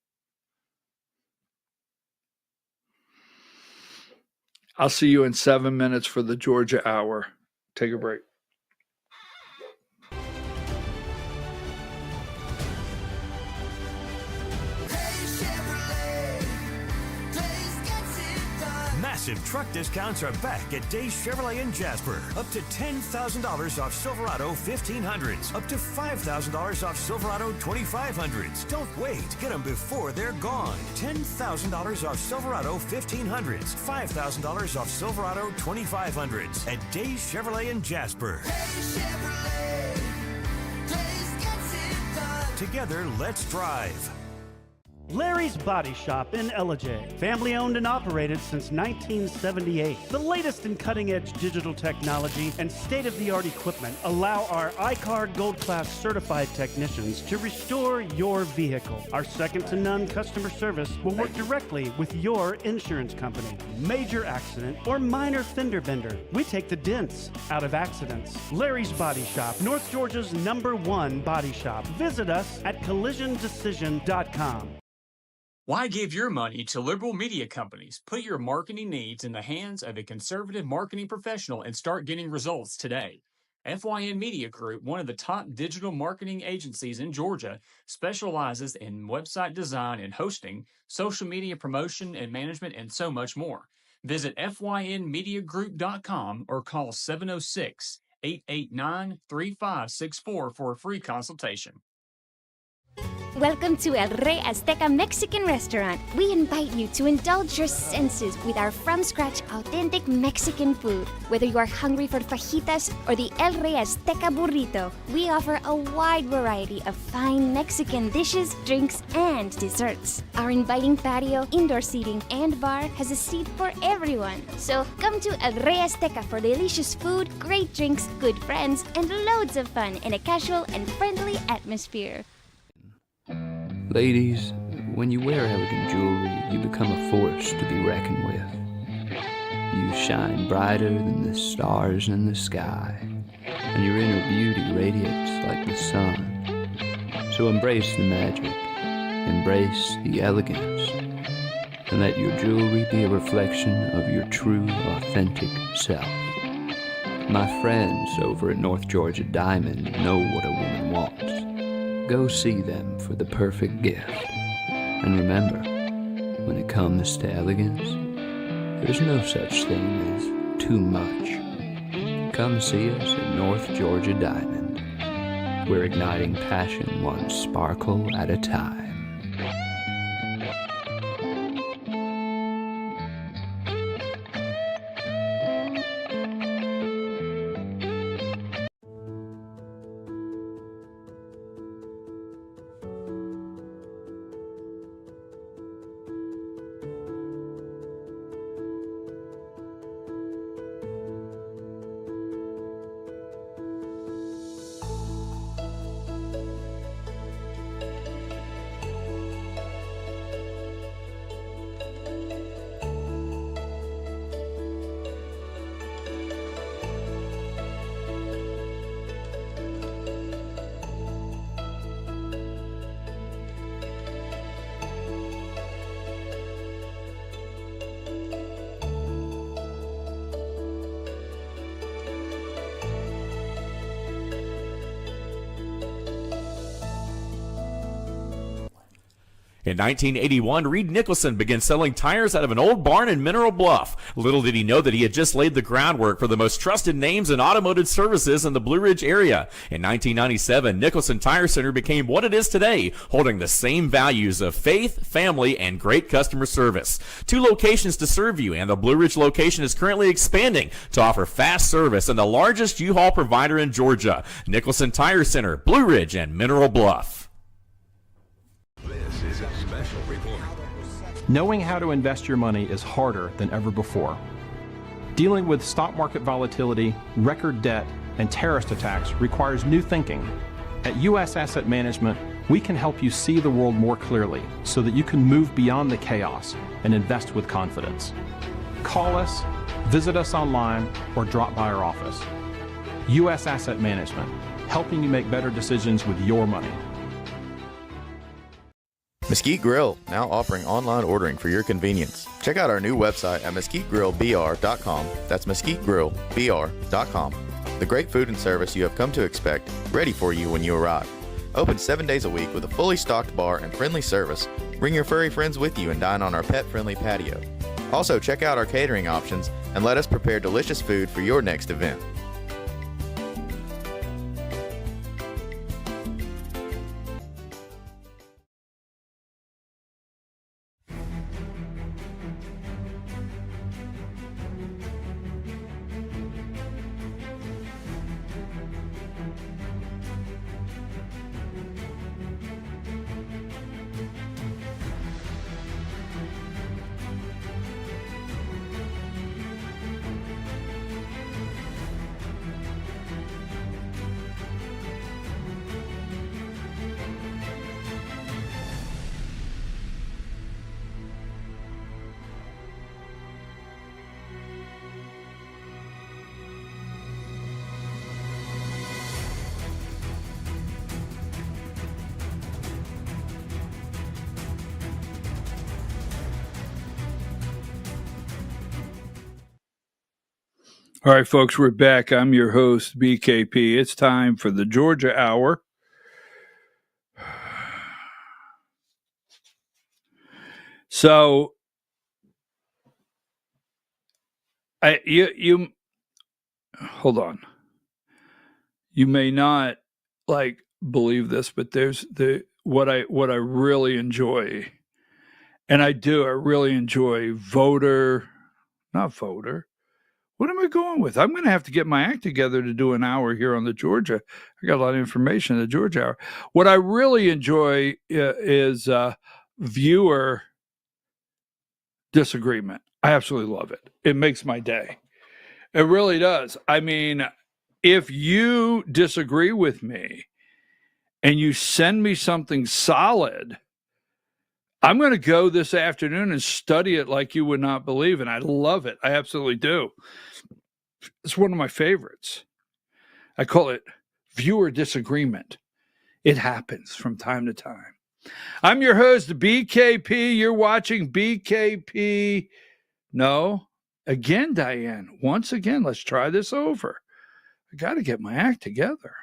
I'll see you in 7 minutes for the Georgia Hour. Take a break. Massive truck discounts are back at Days Chevrolet in Jasper. Up to $10,000 off Silverado 1500s. Up to $5,000 off Silverado 2500s. Don't wait. Get them before they're gone. $10,000 off Silverado 1500s. $5,000 off Silverado 2500s at Days Chevrolet in Jasper. Together, let's drive. Larry's Body Shop in Ellijay. Family owned and operated since 1978. The latest in cutting-edge digital technology and state-of-the-art equipment allow our iCard Gold Class certified technicians to restore your vehicle. Our second-to-none customer service will work directly with your insurance company. Major accident or minor fender bender. We take the dents out of accidents. Larry's Body Shop, North Georgia's #1 body shop. Visit us at collisiondecision.com. Why give your money to liberal media companies? Put your marketing needs in the hands of a conservative marketing professional and start getting results today. FYN Media Group, one of the top digital marketing agencies in Georgia, specializes in website design and hosting, social media promotion and management, and so much more. Visit FYNmediagroup.com or call 706-889-3564 for a free consultation. Welcome to El Rey Azteca Mexican Restaurant. We invite you to indulge your senses with our from-scratch authentic Mexican food. Whether you are hungry for fajitas or the El Rey Azteca burrito, we offer a wide variety of fine Mexican dishes, drinks, and desserts. Our inviting patio, indoor seating, and bar has a seat for everyone. So come to El Rey Azteca for delicious food, great drinks, good friends, and loads of fun in a casual and friendly atmosphere. Ladies, when you wear elegant jewelry, you become a force to be reckoned with. You shine brighter than the stars in the sky, and your inner beauty radiates like the sun. So embrace the magic, embrace the elegance, and let your jewelry be a reflection of your true, authentic self. My friends over at North Georgia Diamond know what a woman wants. Go see them for the perfect gift. And remember, when it comes to elegance, there's no such thing as too much. Come see us at North Georgia Diamond. We're igniting passion one sparkle at a time. In 1981, Reed Nicholson began selling tires out of an old barn in Mineral Bluff. Little did he know that he had just laid the groundwork for the most trusted names in automotive services in the Blue Ridge area. In 1997, Nicholson Tire Center became what it is today, holding the same values of faith, family, and great customer service. 2 locations to serve you, and the Blue Ridge location is currently expanding to offer fast service and the largest U-Haul provider in Georgia. Nicholson Tire Center, Blue Ridge, and Mineral Bluff. This is a special report. Knowing how to invest your money is harder than ever before. Dealing with stock market volatility, record debt, and terrorist attacks requires new thinking. At U.S. Asset Management, we can help you see the world more clearly so that you can move beyond the chaos and invest with confidence. Call us, visit us online, or drop by our office. U.S. Asset Management, helping you make better decisions with your money. Mesquite Grill, now offering online ordering for your convenience. Check out our new website at mesquitegrillbr.com. That's mesquitegrillbr.com. The great food and service you have come to expect, ready for you when you arrive. Open 7 days a week with a fully stocked bar and friendly service. Bring your furry friends with you and dine on our pet-friendly patio. Also, check out our catering options and let us prepare delicious food for your next event. All right, folks, we're back. I'm your host, BKP. It's time for the Georgia Hour. So, you hold on. You may not believe this, but there's what I really enjoy, and I really enjoy not voter. What am I going with? I'm going to have to get my act together to do an hour here on the Georgia. I got a lot of information in the Georgia Hour. What I really enjoy is viewer disagreement. I absolutely love it. It makes my day. It really does. I mean, if you disagree with me and you send me something solid, I'm going to go this afternoon and study it like you would not believe. And I love it. I absolutely do. It's one of my favorites. I call it viewer disagreement. It happens from time to time. I'm your host, BKP. You're watching BKP. No, again, Diane. Once again, let's try this over. I got to get my act together.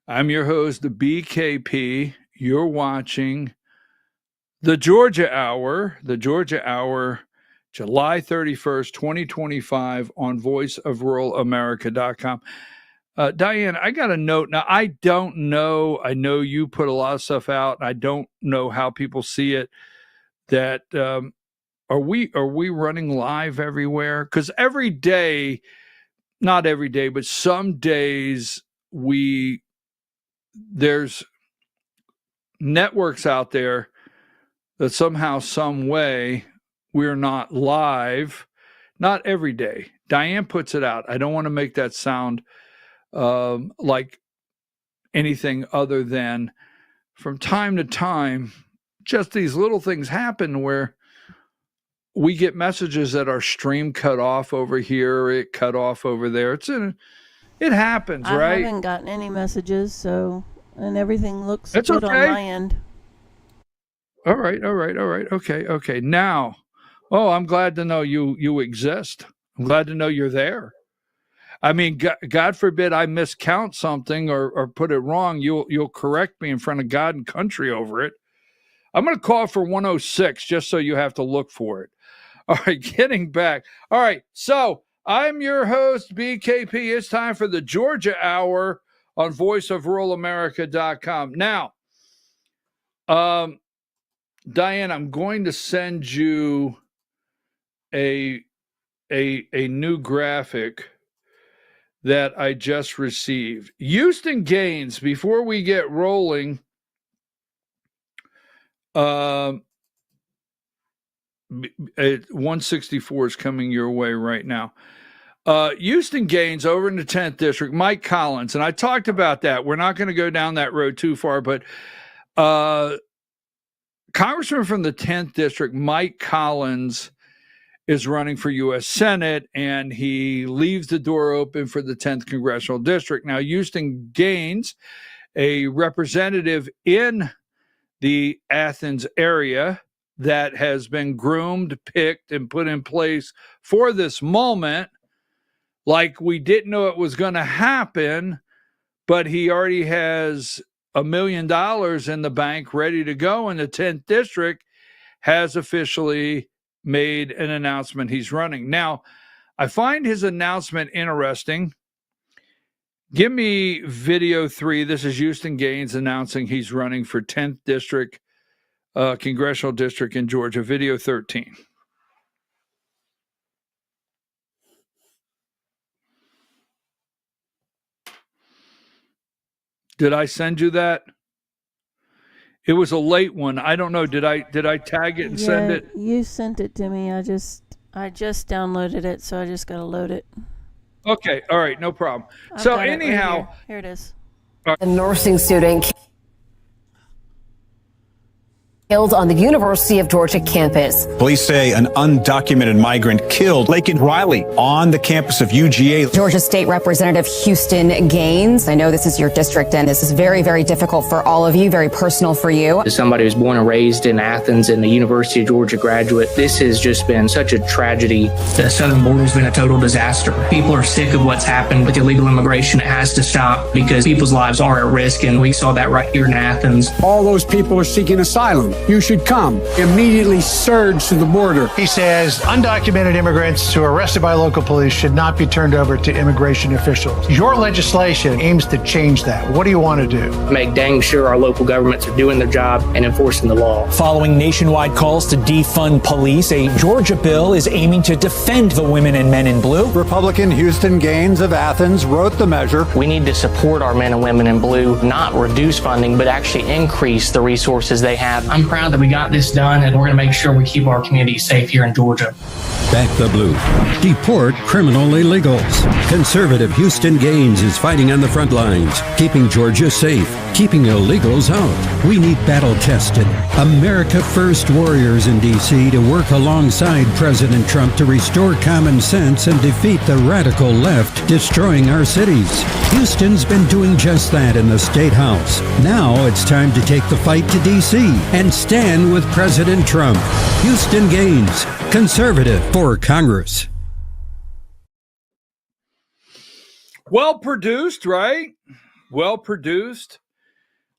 I'm your host, the BKP. You're watching the Georgia Hour. The Georgia Hour, July 31st, 2025 on voiceofruralamerica.com. Diane, I got a note. Now, I don't know. I know you put a lot of stuff out. I don't know how people see it. That are we running live everywhere? Because every day, not every day, but some days there's networks out there that somehow, some way, we're not live. Not every day. Diane puts it out. I don't want to make that sound like anything other than from time to time, just these little things happen where we get messages that our stream cut off over here, it cut off over there. It happens, right? I haven't gotten any messages, and everything looks good on my end. All right. Okay. Now, I'm glad to know you exist. I'm glad to know you're there. I mean, God forbid I miscount something or put it wrong. You'll correct me in front of God and country over it. I'm going to call for 106 just so you have to look for it. All right, getting back. All right, so I'm your host, BKP. It's time for the Georgia Hour on voiceofruralamerica.com. Now, Diane, I'm going to send you a new graphic that I just received. Houston Gaines, before we get rolling, 164 is coming your way right now. Houston Gaines over in the 10th district, Mike Collins, and I talked about that. We're not going to go down that road too far, but Congressman from the 10th district, Mike Collins, is running for U.S. Senate, and he leaves the door open for the 10th congressional district. Now, Houston Gaines, a representative in the Athens area that has been groomed, picked, and put in place for this moment, like we didn't know it was going to happen, but he already has $1 million in the bank ready to go, and the 10th district has officially made an announcement he's running. Now, I find his announcement interesting. Give me video 3. This is Houston Gaines announcing he's running for 10th district, congressional district in Georgia. Video 13. Did I send you that? It was a late one. I don't know. Did I tag it and send it? You sent it to me. I just downloaded it, so I just got to load it. Okay. All right. No problem. So anyhow, right here it is. A nursing student. Killed on the University of Georgia campus. Police say an undocumented migrant killed Laken Riley on the campus of UGA. Georgia State Representative Houston Gaines. I know this is your district and this is very, very difficult for all of you, very personal for you. As somebody who's born and raised in Athens and a University of Georgia graduate, this has just been such a tragedy. The southern border has been a total disaster. People are sick of what's happened with illegal immigration. It has to stop because people's lives are at risk, and we saw that right here in Athens. All those people are seeking asylum. You should come. Immediately surge to the border. He says undocumented immigrants who are arrested by local police should not be turned over to immigration officials. Your legislation aims to change that. What do you want to do? Make dang sure our local governments are doing their job and enforcing the law. Following nationwide calls to defund police, a Georgia bill is aiming to defend the women and men in blue. Republican Houston Gaines of Athens wrote the measure. We need to support our men and women in blue, not reduce funding, but actually increase the resources they have. I'm proud that we got this done, and we're going to make sure we keep our community safe here in Georgia. Back the blue. Deport criminal illegals. Conservative Houston Gaines is fighting on the front lines, keeping Georgia safe, keeping illegals out. We need battle-tested, America First warriors in D.C. to work alongside President Trump to restore common sense and defeat the radical left, destroying our cities. Houston's been doing just that in the State House. Now it's time to take the fight to D.C. and stand with President Trump. Houston Gaines, conservative for Congress. Well produced, right? Well produced.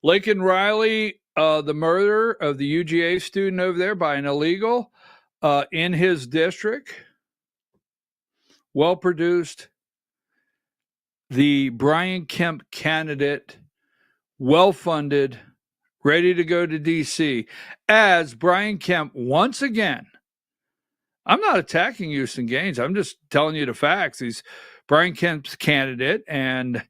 Laken Riley, the murder of the UGA student over there by an illegal in his district. Well produced. The Brian Kemp candidate, well funded, ready to go to D.C. As Brian Kemp, once again, I'm not attacking Houston Gaines. I'm just telling you the facts. He's Brian Kemp's candidate and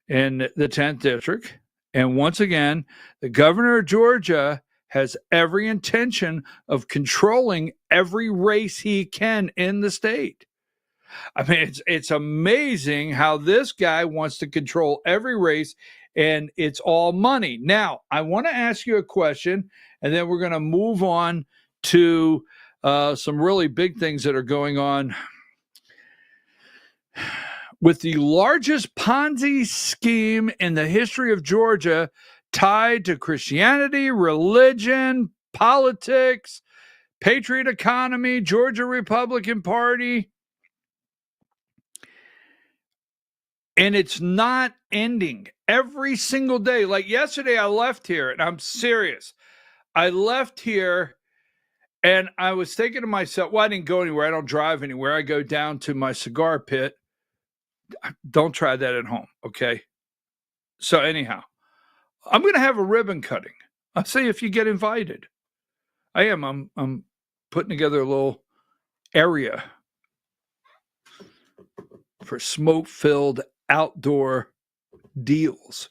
in the 10th district. And once again, the governor of Georgia has every intention of controlling every race he can in the state. I mean, it's amazing how this guy wants to control every race, and it's all money. Now, I want to ask you a question, and then we're going to move on to some really big things that are going on with the largest Ponzi scheme in the history of Georgia, tied to Christianity, religion, politics, patriot economy, Georgia Republican Party. And it's not ending every single day. Like yesterday, I left here, and I'm serious. I left here, and I was thinking to myself, well, I didn't go anywhere. I don't drive anywhere. I go down to my cigar pit. Don't try that at home, okay? So anyhow, I'm going to have a ribbon cutting. I'll see if you get invited. I am. I'm putting together a little area for smoke-filled outdoor deals.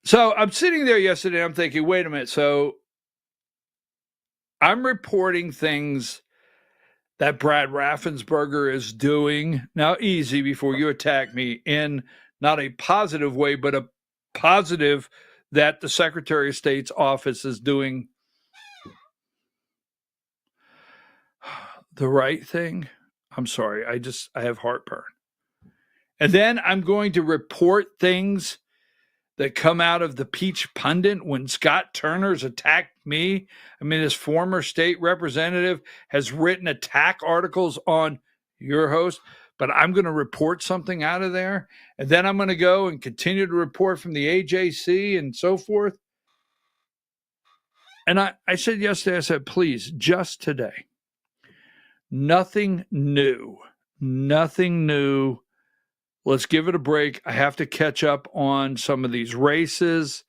So I'm sitting there yesterday, I'm thinking, wait a minute. So I'm reporting things that Brad Raffensperger is doing. Now, easy before you attack me, in not a positive way, but a positive that the Secretary of State's office is doing the right thing. I'm sorry. I have heartburn. And then I'm going to report things that come out of the Peach Pundit when Scott Turner's attacked me. I mean, this former state representative has written attack articles on your host, but I'm going to report something out of there. And then I'm going to go and continue to report from the AJC and so forth. And I said yesterday, I said, please, just today, nothing new. Let's give it a break. I have to catch up on some of these races.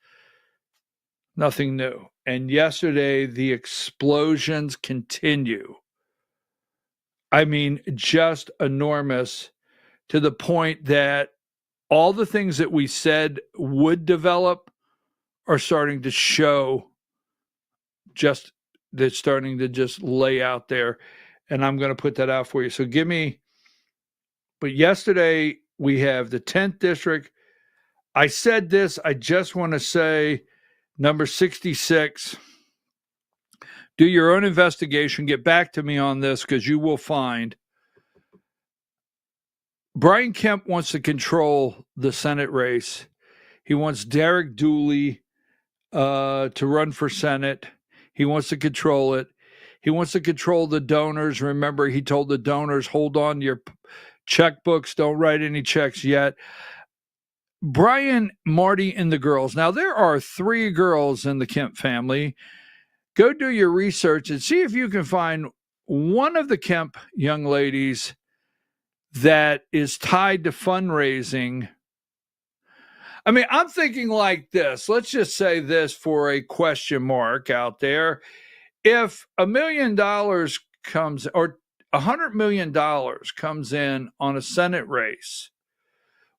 Nothing new. And yesterday, the explosions continue. I mean, just enormous, to the point that all the things that we said would develop are starting to show. Just they're starting to just lay out there. And I'm going to put that out for you. So but yesterday, we have the 10th district. I said this. I just want to say number 66. Do your own investigation. Get back to me on this because you will find Brian Kemp wants to control the Senate race. He wants Derek Dooley to run for Senate. He wants to control it. He wants to control the donors. Remember, he told the donors, hold on to your checkbooks. Don't write any checks yet. Brian, Marty, and the girls. Now, there are 3 girls in the Kemp family. Go do your research and see if you can find one of the Kemp young ladies that is tied to fundraising. I mean, I'm thinking like this. Let's just say this for a question mark out there. If $1 million comes, or $100 million comes in on a Senate race,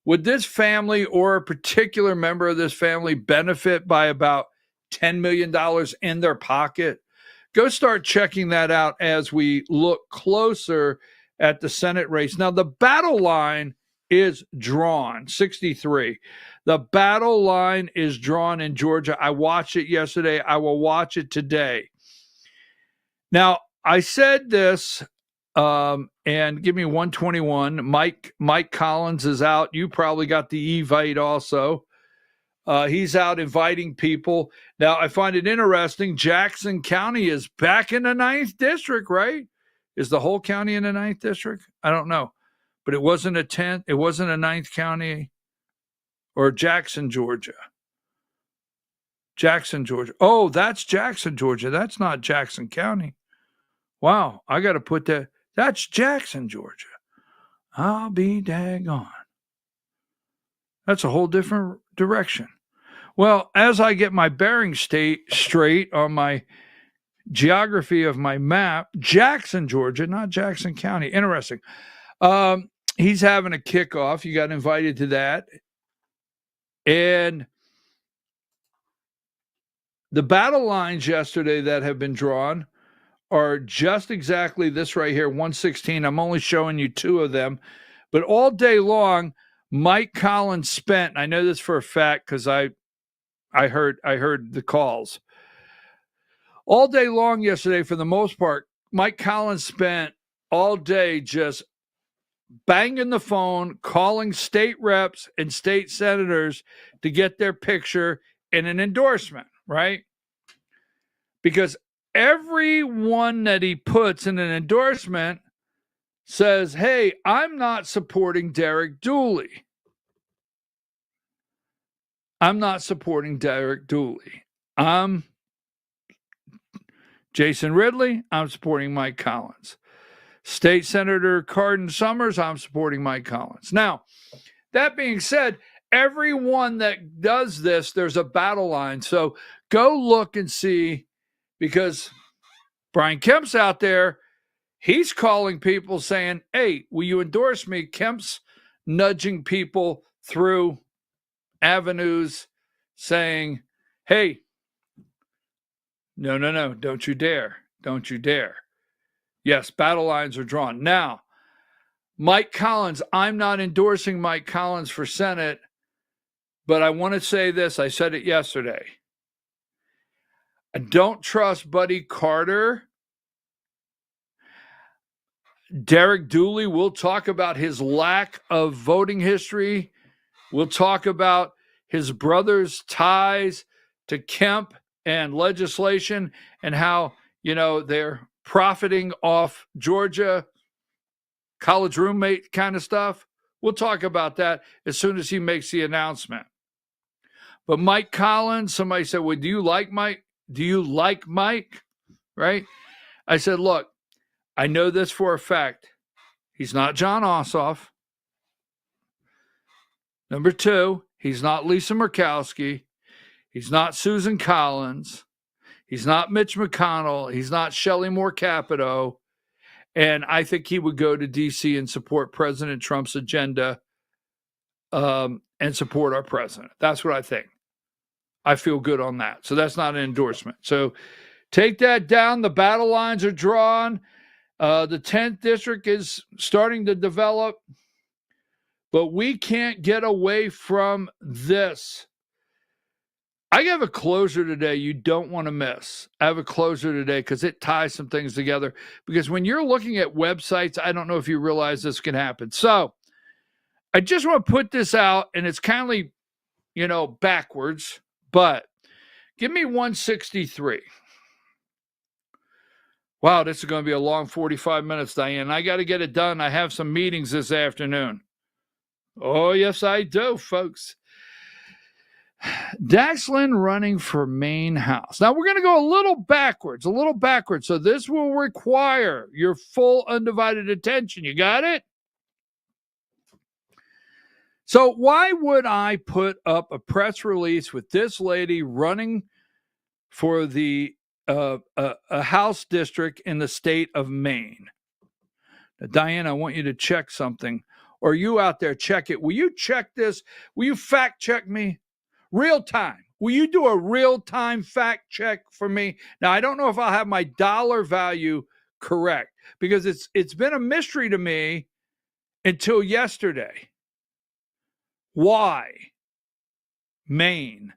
would this family or a particular member of this family benefit by about $10 million in their pocket? Go start checking that out as we look closer at the Senate race. Now, the battle line is drawn, 63. The battle line is drawn in Georgia. I watched it yesterday. I will watch it today. Now, I said this, and give me 121. Mike Collins is out. You probably got the Evite also. He's out inviting people. Now, I find it interesting. Jackson County is back in the 9th district, right? Is the whole county in the 9th district? I don't know. But it wasn't a 10th. It wasn't a 9th county. Or Jackson, Georgia. Jackson, Georgia. Oh, that's Jackson, Georgia. That's not Jackson County. Wow, I got to put that. That's Jackson, Georgia. I'll be daggone. That's a whole different direction. Well, as I get my bearings straight on my geography of my map, Jackson, Georgia, not Jackson County. Interesting. He's having a kickoff. You got invited to that. And the battle lines yesterday that have been drawn are just exactly this right here, 116. I'm only showing you 2 of them. But all day long, Mike Collins spent, I know this for a fact because I heard the calls. All day long yesterday, for the most part, Mike Collins spent all day just banging the phone, calling state reps and state senators to get their picture in an endorsement, right? Because everyone that he puts in an endorsement says, hey, I'm not supporting Derek Dooley. I'm not supporting Derek Dooley. I'm Jason Ridley. I'm supporting Mike Collins. State Senator Cardin Summers, I'm supporting Mike Collins. Now, that being said, everyone that does this, there's a battle line. So go look and see, because Brian Kemp's out there. He's calling people saying, hey, will you endorse me? Kemp's nudging people through avenues saying, hey, no, don't you dare. Don't you dare. Yes, battle lines are drawn. Now, Mike Collins, I'm not endorsing Mike Collins for Senate, but I want to say this. I said it yesterday. I don't trust Buddy Carter. Derek Dooley, we'll talk about his lack of voting history. We'll talk about his brother's ties to Kemp and legislation and how, they're profiting off Georgia, college roommate kind of stuff. We'll talk about that as soon as he makes the announcement. But Mike Collins, somebody said, well, do you like Mike? Do you like Mike? Right? I said, look, I know this for a fact. He's not John Ossoff. Number 2, he's not Lisa Murkowski. He's not Susan Collins. He's not Mitch McConnell. He's not Shelley Moore Capito. And I think he would go to D.C. and support President Trump's agenda and support our president. That's what I think. I feel good on that. So that's not an endorsement. So take that down. The battle lines are drawn. The 10th district is starting to develop. But we can't get away from this. I have a closer today you don't want to miss. I have a closer today because it ties some things together. Because when you're looking at websites, I don't know if you realize this can happen. So I just want to put this out, and it's kind of, backwards, but give me 163. Wow, this is going to be a long 45 minutes, Diane. I got to get it done. I have some meetings this afternoon. Oh, yes, I do, folks. Daxlin running for Maine House. Now, we're going to go a little backwards. So this will require your full undivided attention. You got it? So why would I put up a press release with this lady running for the a House district in the state of Maine? Now, Diane, I want you to check something. Or you out there, check it. Will you check this? Will you fact check me? Real time. Will you do a real time fact check for me? Now, I don't know if I'll have my dollar value correct because it's been a mystery to me until yesterday. Why? Maine.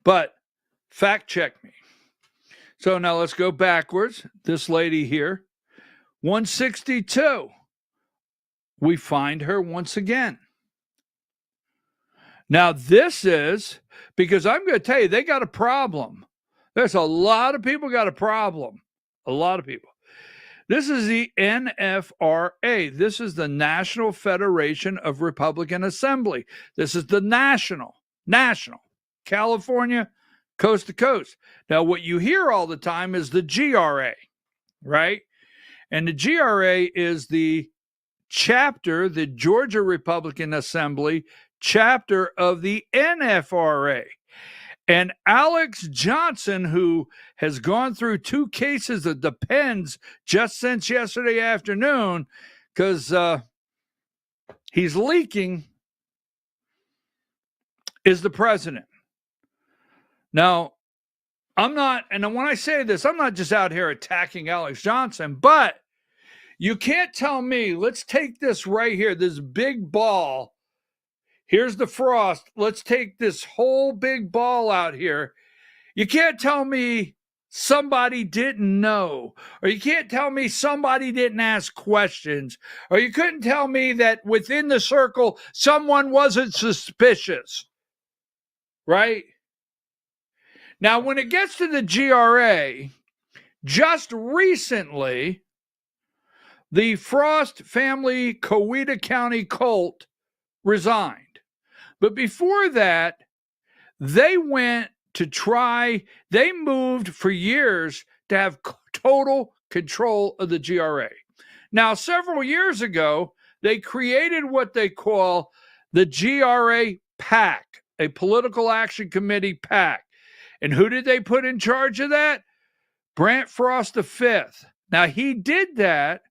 But fact check me. So now let's go backwards. This lady here, 162. We find her once again. Now, this is because I'm going to tell you, they got a problem. There's a lot of people got a problem. A lot of people. This is the NFRA. This is the National Federation of Republican Assembly. This is the national, California, coast to coast. Now, what you hear all the time is the GRA, right? And the GRA is the chapter, the Georgia Republican Assembly chapter of the NFRA. And Alex Johnson, who has gone through 2 cases of depends just since yesterday afternoon, because he's leaking, is the president. Now, I'm not, and when I say this, I'm not just out here attacking Alex Johnson, but you can't tell me, let's take this right here, this big ball. Here's the frost. Let's take this whole big ball out here. You can't tell me somebody didn't know, or you can't tell me somebody didn't ask questions, or you couldn't tell me that within the circle, someone wasn't suspicious, right? Now, when it gets to the GRA, just recently, the Frost family Coweta County cult resigned. But before that, they went to try, they moved for years to have total control of the GRA. Now, several years ago, they created what they call the GRA PAC, a Political Action Committee PAC. And who did they put in charge of that? Brant Frost V. Now, he did that.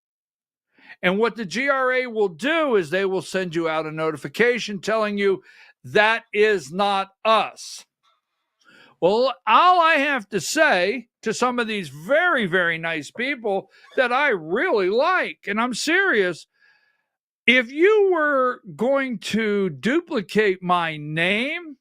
And what the GRA will do is they will send you out a notification telling you that is not us. Well, all I have to say to some of these very, very nice people that I really like, and I'm serious, if you were going to duplicate my name,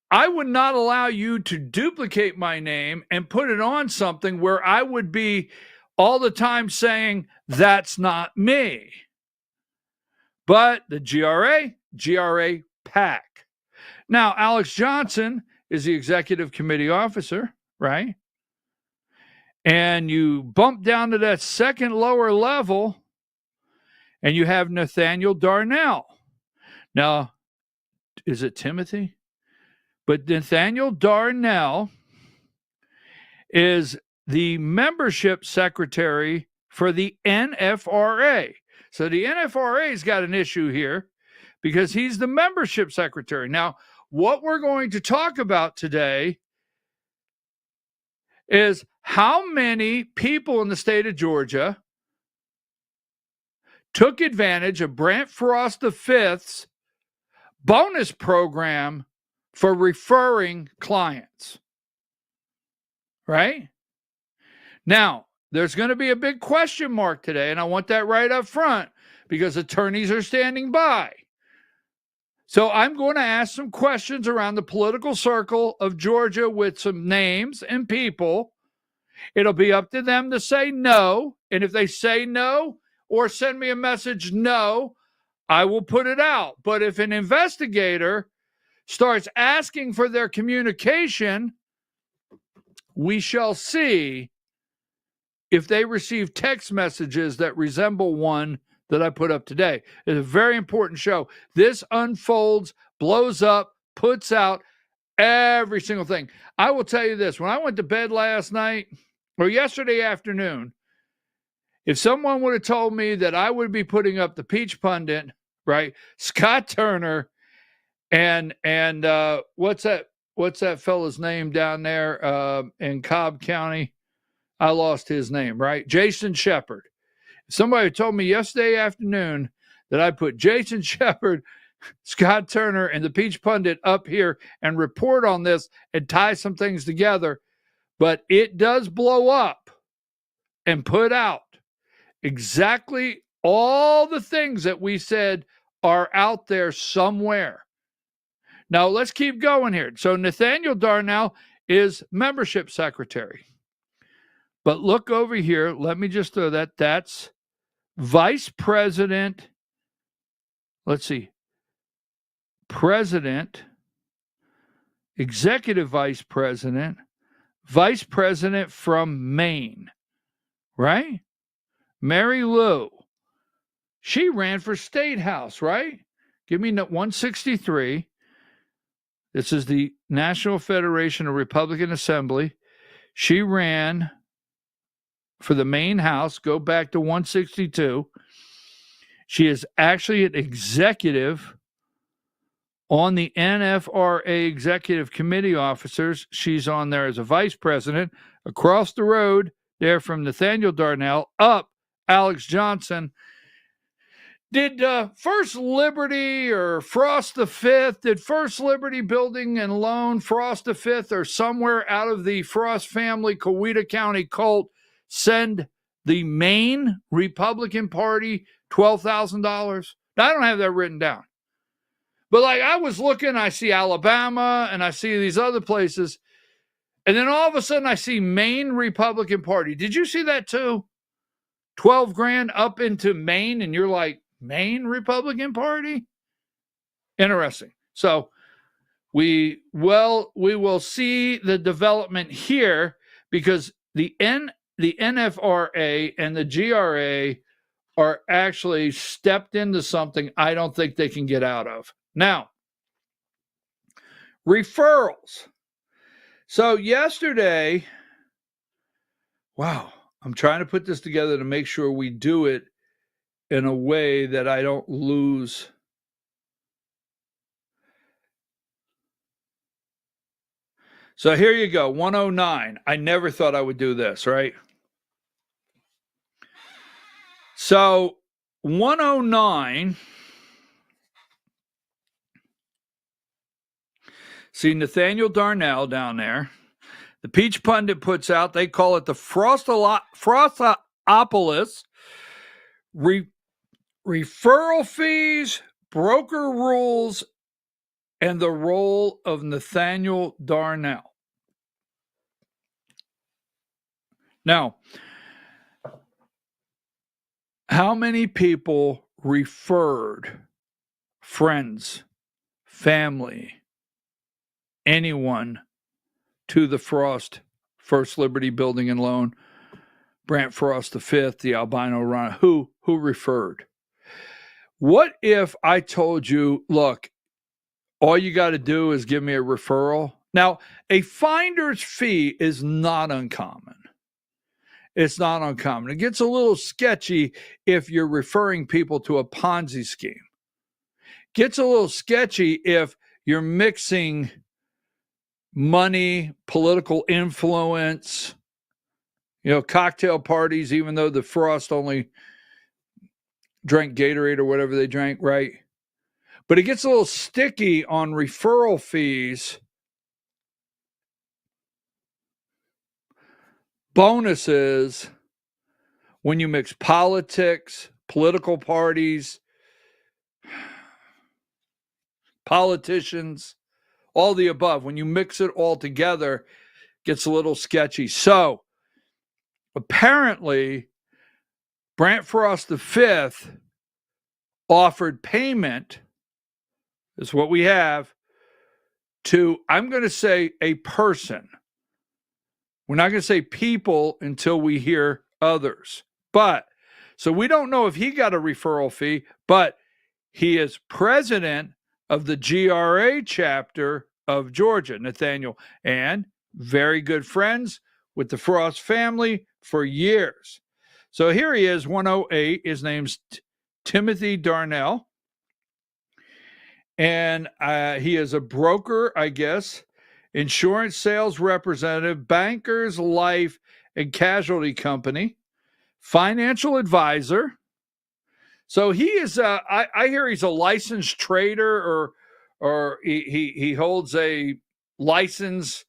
I would not allow you to duplicate my name and put it on something where I would be all the time saying, that's not me. But the GRA PAC. Now, Alex Johnson is the executive committee officer, right? And you bump down to that second lower level, and you have Nathaniel Darnell. Now, is it Timothy? But Nathaniel Darnell is the membership secretary for the NFRA. So the NFRA's got an issue here because he's the membership secretary. Now, what we're going to talk about today is how many people in the state of Georgia took advantage of Brant Frost V's bonus program for referring clients. Right? Now, there's going to be a big question mark today, and I want that right up front because attorneys are standing by. So I'm going to ask some questions around the political circle of Georgia with some names and people. It'll be up to them to say no. And if they say no or send me a message no, I will put it out. But if an investigator starts asking for their communication, we shall see if they receive text messages that resemble one that I put up today. It's a very important show. This unfolds, blows up, puts out every single thing. I will tell you this. When I went to bed last night or yesterday afternoon, if someone would have told me that I would be putting up the Peach Pundit, right, Scott Turner, and what's that fella's name down there in Cobb County? I lost his name, right? Jason Shepard. Somebody told me yesterday afternoon that I put Jason Shepard, Scott Turner, and the Peach Pundit up here and report on this and tie some things together. But it does blow up and put out exactly all the things that we said are out there somewhere. Now, let's keep going here. So Nathaniel Darnell is membership secretary. But look over here. Let me just throw that. That's vice president. Let's see. President, executive vice president from Maine, right? Mary Lou. She ran for state house, right? Give me 163. This is the National Federation of Republican Assembly. She ran for the Maine House. Go back to 162. She is actually an executive on the NFRA Executive Committee officers. She's on there as a vice president. Across the road there from Nathaniel Darnell, up Alex Johnson. Did First Liberty or Frost the Fifth, did First Liberty Building and Loan, Frost the Fifth, or somewhere out of the Frost family, Coweta County cult, send the Maine Republican Party $12,000? Now, I don't have that written down. But like I was looking, I see Alabama and I see these other places. And then all of a sudden I see Maine Republican Party. Did you see that too? 12 grand up into Maine, and you're like, Maine Republican Party? Interesting. So we will see the development here, because the NFRA and the GRA are actually stepped into something I don't think they can get out of. Now, referrals. So yesterday, wow, I'm trying to put this together to make sure we do it in a way that I don't lose. So here you go, 109. I never thought I would do this, right? So 109, see Nathaniel Darnell down there. The Peach Pundit puts out, they call it the Frostopolis. Referral fees, broker rules, and the role of Nathaniel Darnell. Now, how many people referred friends, family, anyone to the First Liberty Building and Loan, Brant Frost the Fifth, the albino runner? Who referred? What if I told you, look, all you got to do is give me a referral? Now, a finder's fee is not uncommon. It's not uncommon. It gets a little sketchy if you're referring people to a Ponzi scheme. Gets a little sketchy if you're mixing money, political influence, cocktail parties, even though the Frost only drank Gatorade or whatever they drank, right? But it gets a little sticky on referral fees, bonuses, when you mix politics, political parties, politicians, all the above. When you mix it all together, it gets a little sketchy. So apparently, Brant Frost V offered payment, is what we have, to, I'm going to say, a person. We're not going to say people until we hear others. But, so we don't know if he got a referral fee, but he is president of the GRA chapter of Georgia, Nathaniel, and very good friends with the Frost family for years. So here he is, 108. His name's Timothy Darnell. And he is a broker, I guess, insurance sales representative, bankers, life and casualty company, financial advisor. So he is, I hear he's a licensed trader, or he holds a license.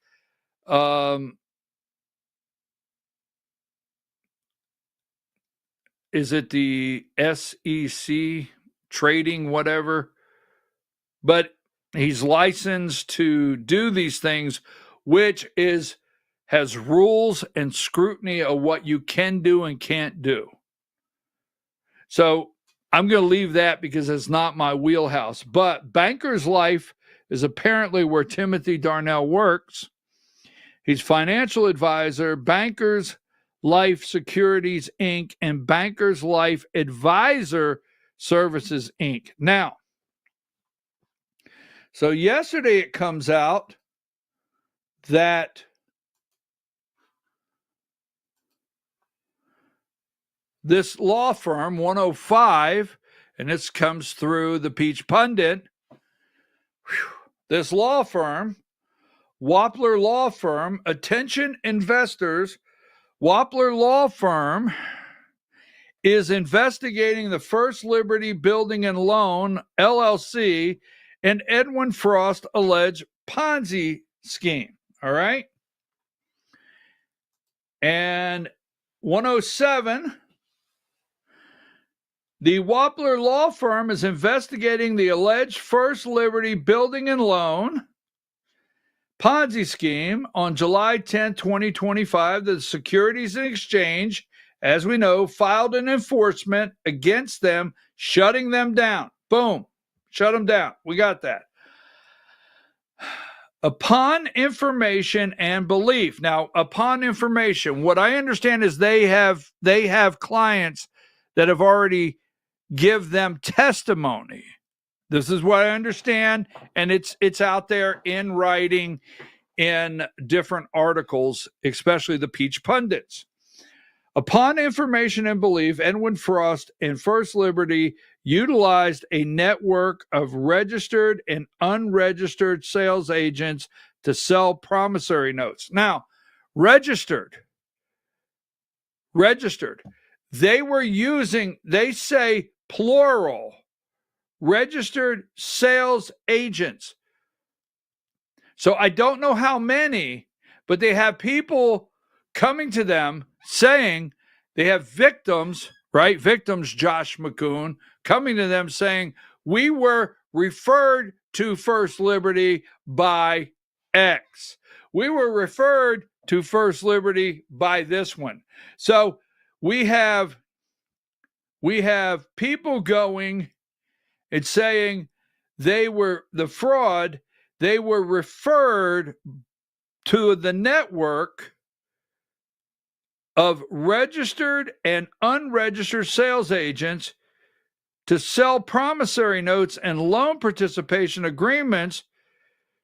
Is it the SEC trading, whatever? But he's licensed to do these things, which has rules and scrutiny of what you can do and can't do. So I'm going to leave that because it's not my wheelhouse. But Banker's Life is apparently where Timothy Darnell works. He's financial advisor, Bankers Life Securities, Inc., and Bankers Life Advisor Services, Inc. Now, so yesterday it comes out that this law firm, 105, and this comes through the Peach Pundit, this law firm, Wappler Law Firm, attention investors, Wappler Law Firm is investigating the First Liberty Building and Loan, LLC, and Edwin Frost alleged Ponzi scheme. All right. And 107, the Wappler Law Firm is investigating the alleged First Liberty Building and Loan Ponzi scheme. On July 10, 2025, the Securities and Exchange, as we know, filed an enforcement against them, shutting them down. Boom. Shut them down. We got that. Upon information and belief. Now, upon information, what I understand is they have clients that have already give them testimony. This is what I understand, and it's out there in writing in different articles, especially the Peach Pundits. Upon information and belief, Edwin Frost and First Liberty utilized a network of registered and unregistered sales agents to sell promissory notes. Now, registered. They were using, they say plural, registered sales agents. So I don't know how many, but they have people coming to them saying they have victims, right? Victims, Josh McCoon, coming to them saying, we were referred to First Liberty by X. We were referred to First Liberty by this one. So we have people going and saying they were the fraud, they were referred to the network of registered and unregistered sales agents to sell promissory notes and loan participation agreements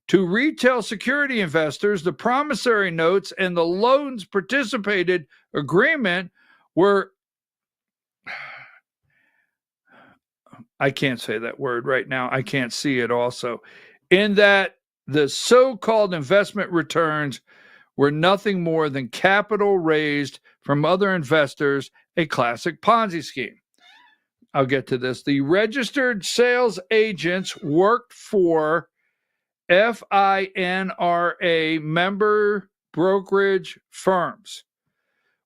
to retail security investors. The promissory notes and the loans participated agreement were, I can't say that word right now. I can't see it also. In that the so-called investment returns were nothing more than capital raised from other investors, a classic Ponzi scheme. I'll get to this. The registered sales agents worked for FINRA member brokerage firms,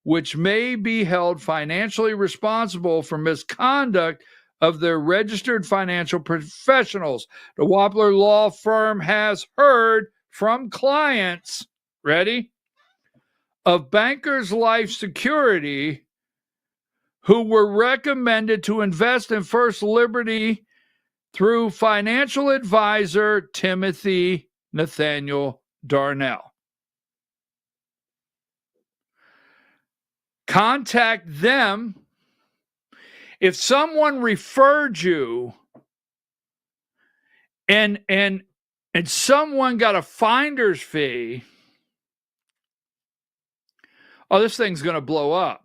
which may be held financially responsible for misconduct of their registered financial professionals. The Wappler Law Firm has heard from clients, ready, of Bankers Life Security who were recommended to invest in First Liberty through financial advisor Timothy Nathaniel Darnell. Contact them. If someone referred you and someone got a finder's fee, oh, this thing's going to blow up.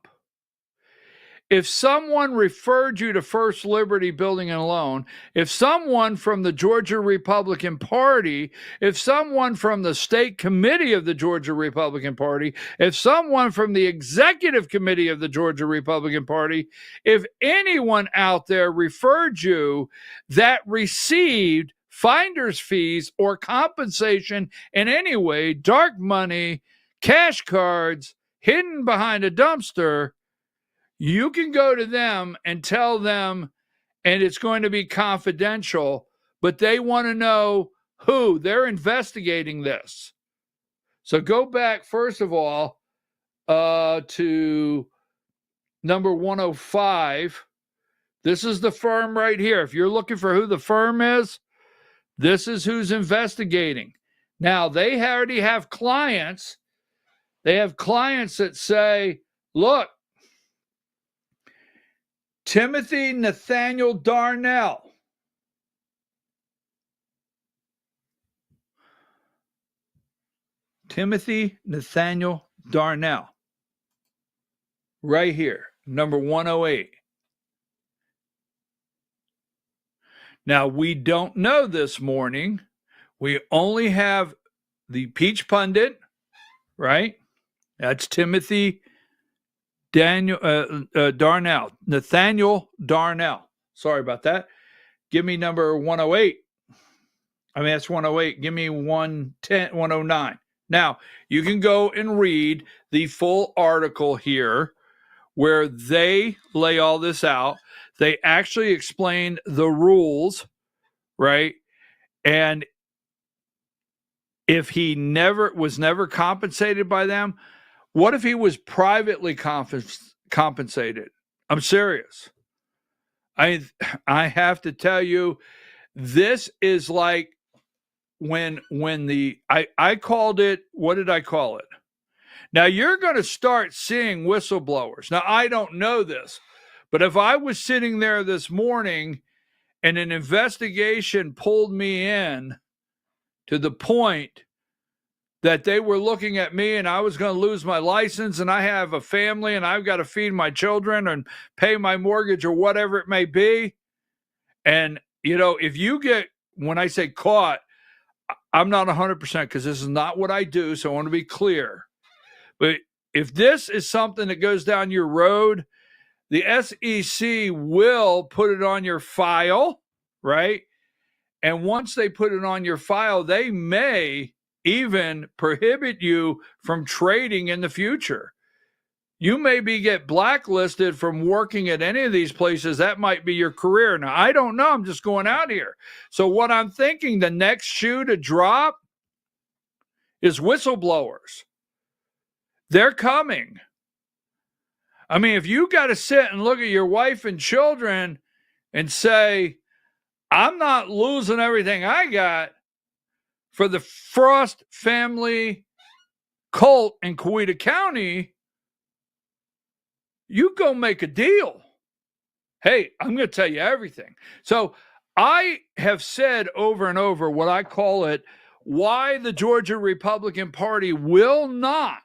If someone referred you to First Liberty Building and Loan, if someone from the Georgia Republican Party, if someone from the state committee of the Georgia Republican Party, if someone from the executive committee of the Georgia Republican Party, if anyone out there referred you that received finder's fees or compensation in any way, dark money, cash cards, hidden behind a dumpster, you can go to them and tell them, and it's going to be confidential, but they want to know who. They're investigating this. So go back, first of all, to number 105. This is the firm right here. If you're looking for who the firm is, this is who's investigating. Now, they already have clients. They have clients that say, look, Timothy Nathaniel Darnell. Timothy Nathaniel Darnell. Right here, number 108. Now, we don't know this morning. We only have the Peach Pundit, right? That's Timothy Darnell, Nathaniel Darnell. Sorry about that. Give me number 108. I mean, that's 108. Give me 110, 109. Now, you can go and read the full article here where they lay all this out. They actually explain the rules, right? And if he was never compensated by them, what if he was privately compensated? I'm serious. I have to tell you, this is like when I called it, what did I call it? Now you're going to start seeing whistleblowers. Now I don't know this, but if I was sitting there this morning and an investigation pulled me in to the point that they were looking at me and I was going to lose my license and I have a family and I've got to feed my children and pay my mortgage or whatever it may be. And, you know, if you get, when I say caught, I'm not 100% because this is not what I do. So I want to be clear. But if this is something that goes down your road, the SEC will put it on your file, right? And once they put it on your file, they may even prohibit you from trading in the future. You may get blacklisted from working at any of these places. That might be your career. Now, I don't know. I'm just going out here. So what I'm thinking, the next shoe to drop is whistleblowers. They're coming. I mean, if you got to sit and look at your wife and children and say, I'm not losing everything I got for the Frost family cult in Coweta County, you go make a deal. Hey, I'm going to tell you everything. So I have said over and over what I call it, why the Georgia Republican Party will not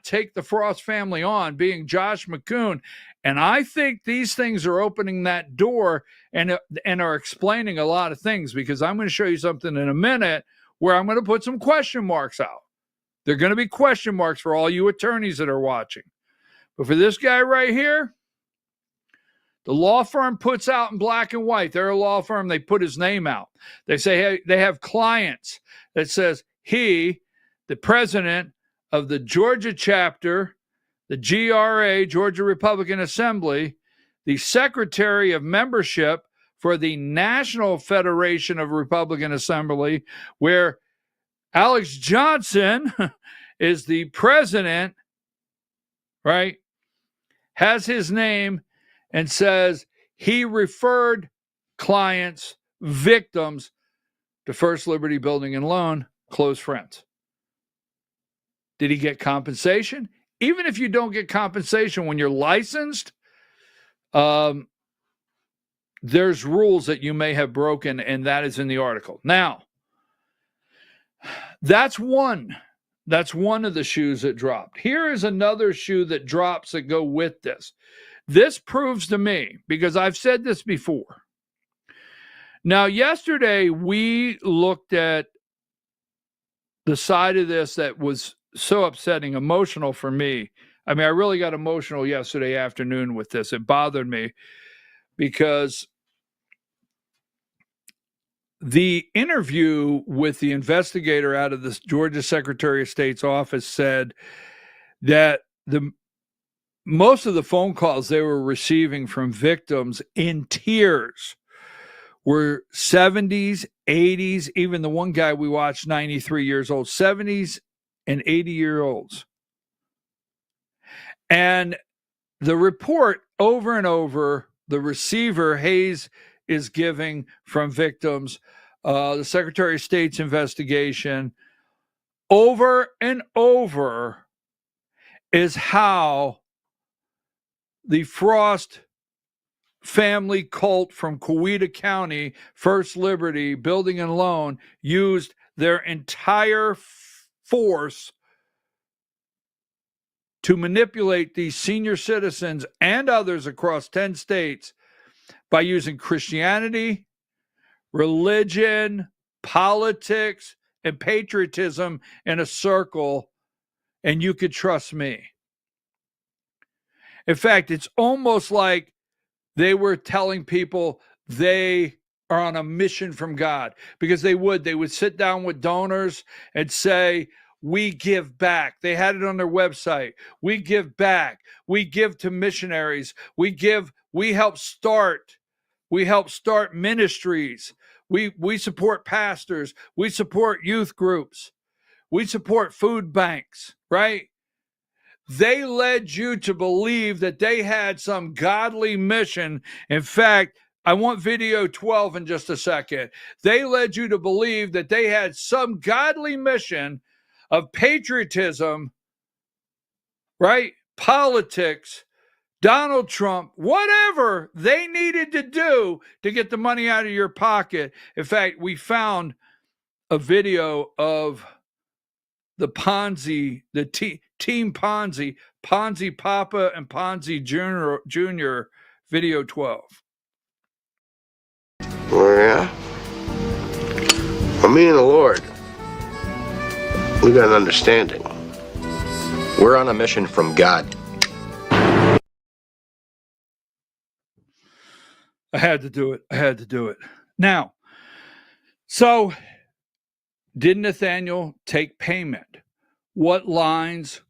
take the Frost family on, being Josh McCoon. And I think these things are opening that door and are explaining a lot of things, because I'm going to show you something in a minute where I'm going to put some question marks out. They're going to be question marks for all you attorneys that are watching. But for this guy right here, the law firm puts out in black and white. They're a law firm. They put his name out. They say, hey, they have clients that says he, the president of the Georgia chapter, the GRA, Georgia Republican Assembly, the secretary of membership for the National Federation of Republican Assembly, where Alex Johnson is the president, right, has his name and says he referred clients, victims, to First Liberty Building and Loan, close friends. Did he get compensation? Even if you don't get compensation when you're licensed, there's rules that you may have broken, and that is in the article. Now, that's one of the shoes that dropped. Here is another shoe that drops that go with this. This proves to me, because I've said this before. Now, yesterday we looked at the side of this that was so upsetting, emotional for me. I mean, I really got emotional yesterday afternoon with this. It bothered me because the interview with the investigator out of the Georgia Secretary of State's office said that most of the phone calls they were receiving from victims in tears were 70s, 80s, even the one guy we watched, 93 years old, 70s and 80-year-olds. And the report over and over, the receiver, Hayes, is giving from victims, the Secretary of State's investigation, over and over, is how the Frost family cult from Coweta County, First Liberty Building and Loan, used their entire force to manipulate these senior citizens and others across 10 states by using Christianity, religion, politics, and patriotism in a circle, and you could trust me. In fact, it's almost like they were telling people they are on a mission from God, because they would sit down with donors and say, we give back. They had it on their website. We give back. We give to missionaries. We help start ministries. We support pastors. We support youth groups. We support food banks, right? They led you to believe that they had some godly mission. In fact, I want video 12 in just a second. They led you to believe that they had some godly mission of patriotism, right? Politics, Donald Trump, whatever they needed to do to get the money out of your pocket. In fact, we found a video of the Ponzi, Team Ponzi, Ponzi Papa and Ponzi Jr. video 12. Oh, yeah? Well, me and the Lord, we got an understanding. We're on a mission from God. I had to do it. Now, so did Nathaniel take payment? What lines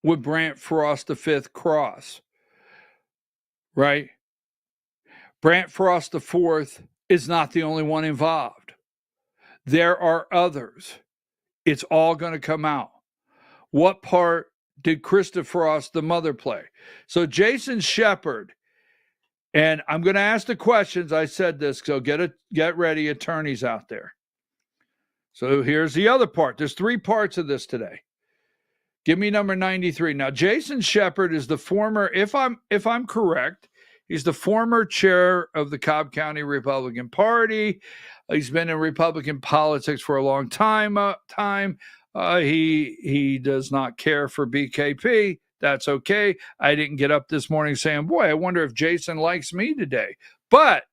would Brant Frost V cross? Right? Brant Frost IV is not the only one involved. There are others. It's all going to come out. What part did Krista Frost, the mother, play? So Jason Shepard, and I'm going to ask the questions. I said this, so get ready, attorneys out there. So here's the other part. There's 3 parts of this today. Give me number 93. Now, Jason Shepard is the former, if I'm correct, he's the former chair of the Cobb County Republican Party. He's been in Republican politics for a long time. He does not care for BKP. That's okay. I didn't get up this morning saying, boy, I wonder if Jason likes me today. But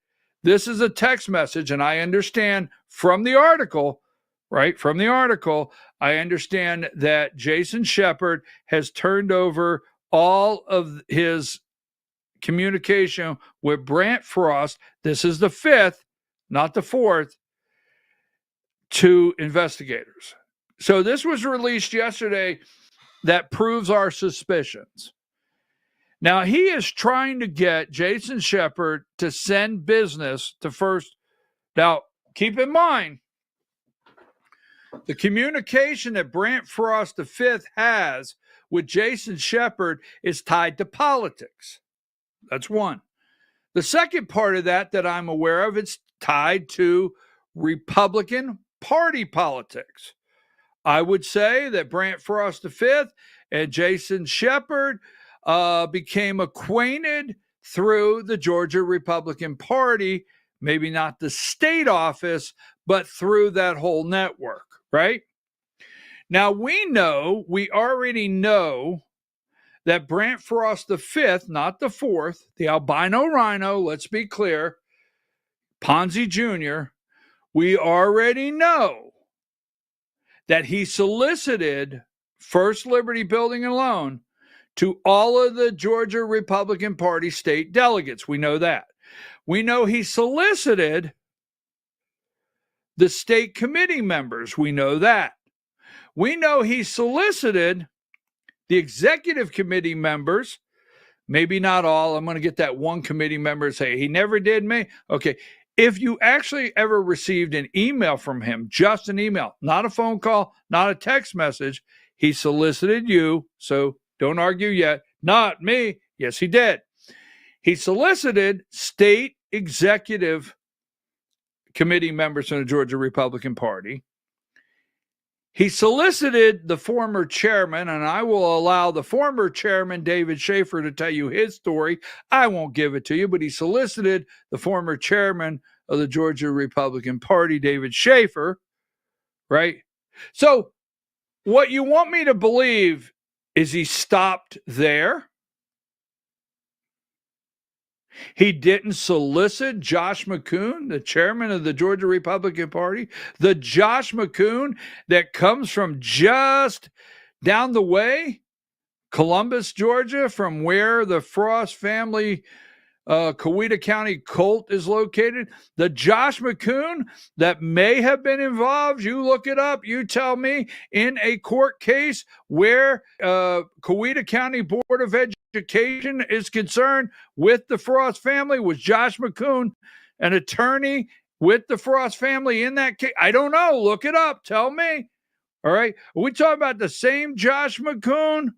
this is a text message, and I understand from the article, right? From the article, I understand that Jason Shepard has turned over all of his communication with Brant Frost. This is the 5th, not the 4th, to investigators. So this was released yesterday that proves our suspicions. Now, he is trying to get Jason Shepard to send business to First. Now, keep in mind, the communication that Brant Frost V has with Jason Shepard is tied to politics. That's one. The second part of that I'm aware of, it's tied to Republican Party politics. I would say that Brant Frost V and Jason Shepard became acquainted through the Georgia Republican Party, maybe not the state office, but through that whole network, right? Now, we already know that Brant Frost V, not the fourth, the albino rhino, let's be clear, Ponzi Jr., we already know that he solicited First Liberty Building and Loan to all of the Georgia Republican Party state delegates. We know that. We know he solicited the state committee members. We know that. We know he solicited the executive committee members, maybe not all. I'm going to get that one committee member say, he never did me. Okay. If you actually ever received an email from him, just an email, not a phone call, not a text message, he solicited you. So don't argue yet. Not me. Yes, he did. He solicited state executive committee members in the Georgia Republican Party. He solicited the former chairman, and I will allow the former chairman, David Schaefer, to tell you his story. I won't give it to you, but he solicited the former chairman of the Georgia Republican Party, David Schaefer, right? So what you want me to believe is he stopped there. He didn't solicit Josh McCoon, the chairman of the Georgia Republican Party, the Josh McCoon that comes from just down the way, Columbus, Georgia, from where the Frost family Coweta County cult is located. The Josh McCoon that may have been involved, you look it up, you tell me, in a court case where Coweta County Board of Education is concerned with the Frost family. Was Josh McCoon an attorney with the Frost family in that case? I don't know. Look it up. Tell me. All right. Are we talking about the same Josh McCoon?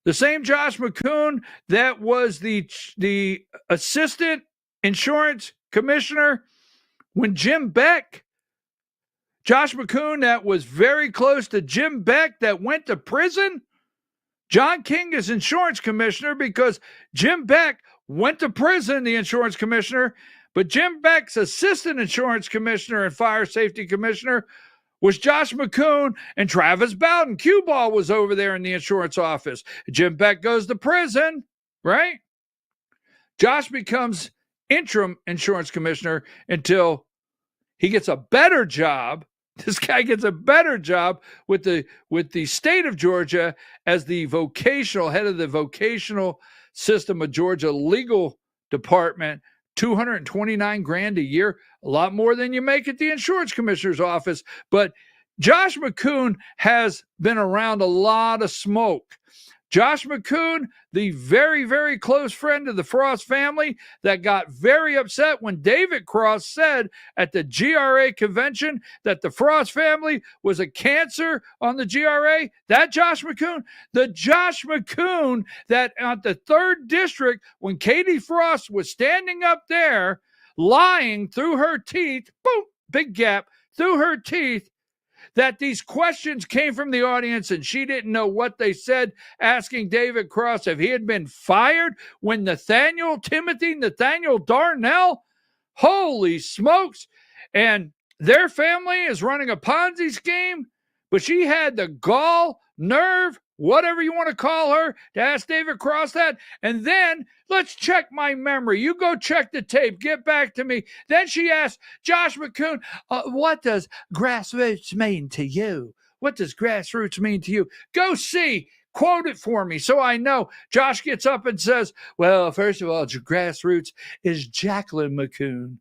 The same Josh McCoon that was the assistant insurance commissioner when Jim Beck, Josh McCoon that was very close to Jim Beck that went to prison. John King is insurance commissioner because Jim Beck went to prison, the insurance commissioner, but Jim Beck's assistant insurance commissioner and fire safety commissioner was Josh McCoon, and Travis Bowden. Cue Ball was over there in the insurance office. Jim Beck goes to prison, right? Josh becomes interim insurance commissioner until he gets a better job. This guy gets a better job with the state of Georgia as the vocational head of the vocational system of Georgia legal department. $229,000 a year, a lot more than you make at the insurance commissioner's office. But Josh McCoon has been around a lot of smoke. Josh McCoon, the very, very close friend of the Frost family that got very upset when David Cross said at the GRA convention that the Frost family was a cancer on the GRA. That Josh McCoon, the Josh McCoon that at the 3rd district, when Katie Frost was standing up there lying through her teeth, boom, big gap, through her teeth, that these questions came from the audience and she didn't know what they said, asking David Cross if he had been fired when Nathaniel Darnell, holy smokes, and their family is running a Ponzi scheme, but she had the gall, nerve, whatever you want to call her, to ask David Cross that. And then, let's check my memory. You go check the tape. Get back to me. Then she asked Josh McCoon, what does grassroots mean to you? What does grassroots mean to you? Go see. Quote it for me so I know. Josh gets up and says, well, first of all, grassroots is Jacqueline McCoon.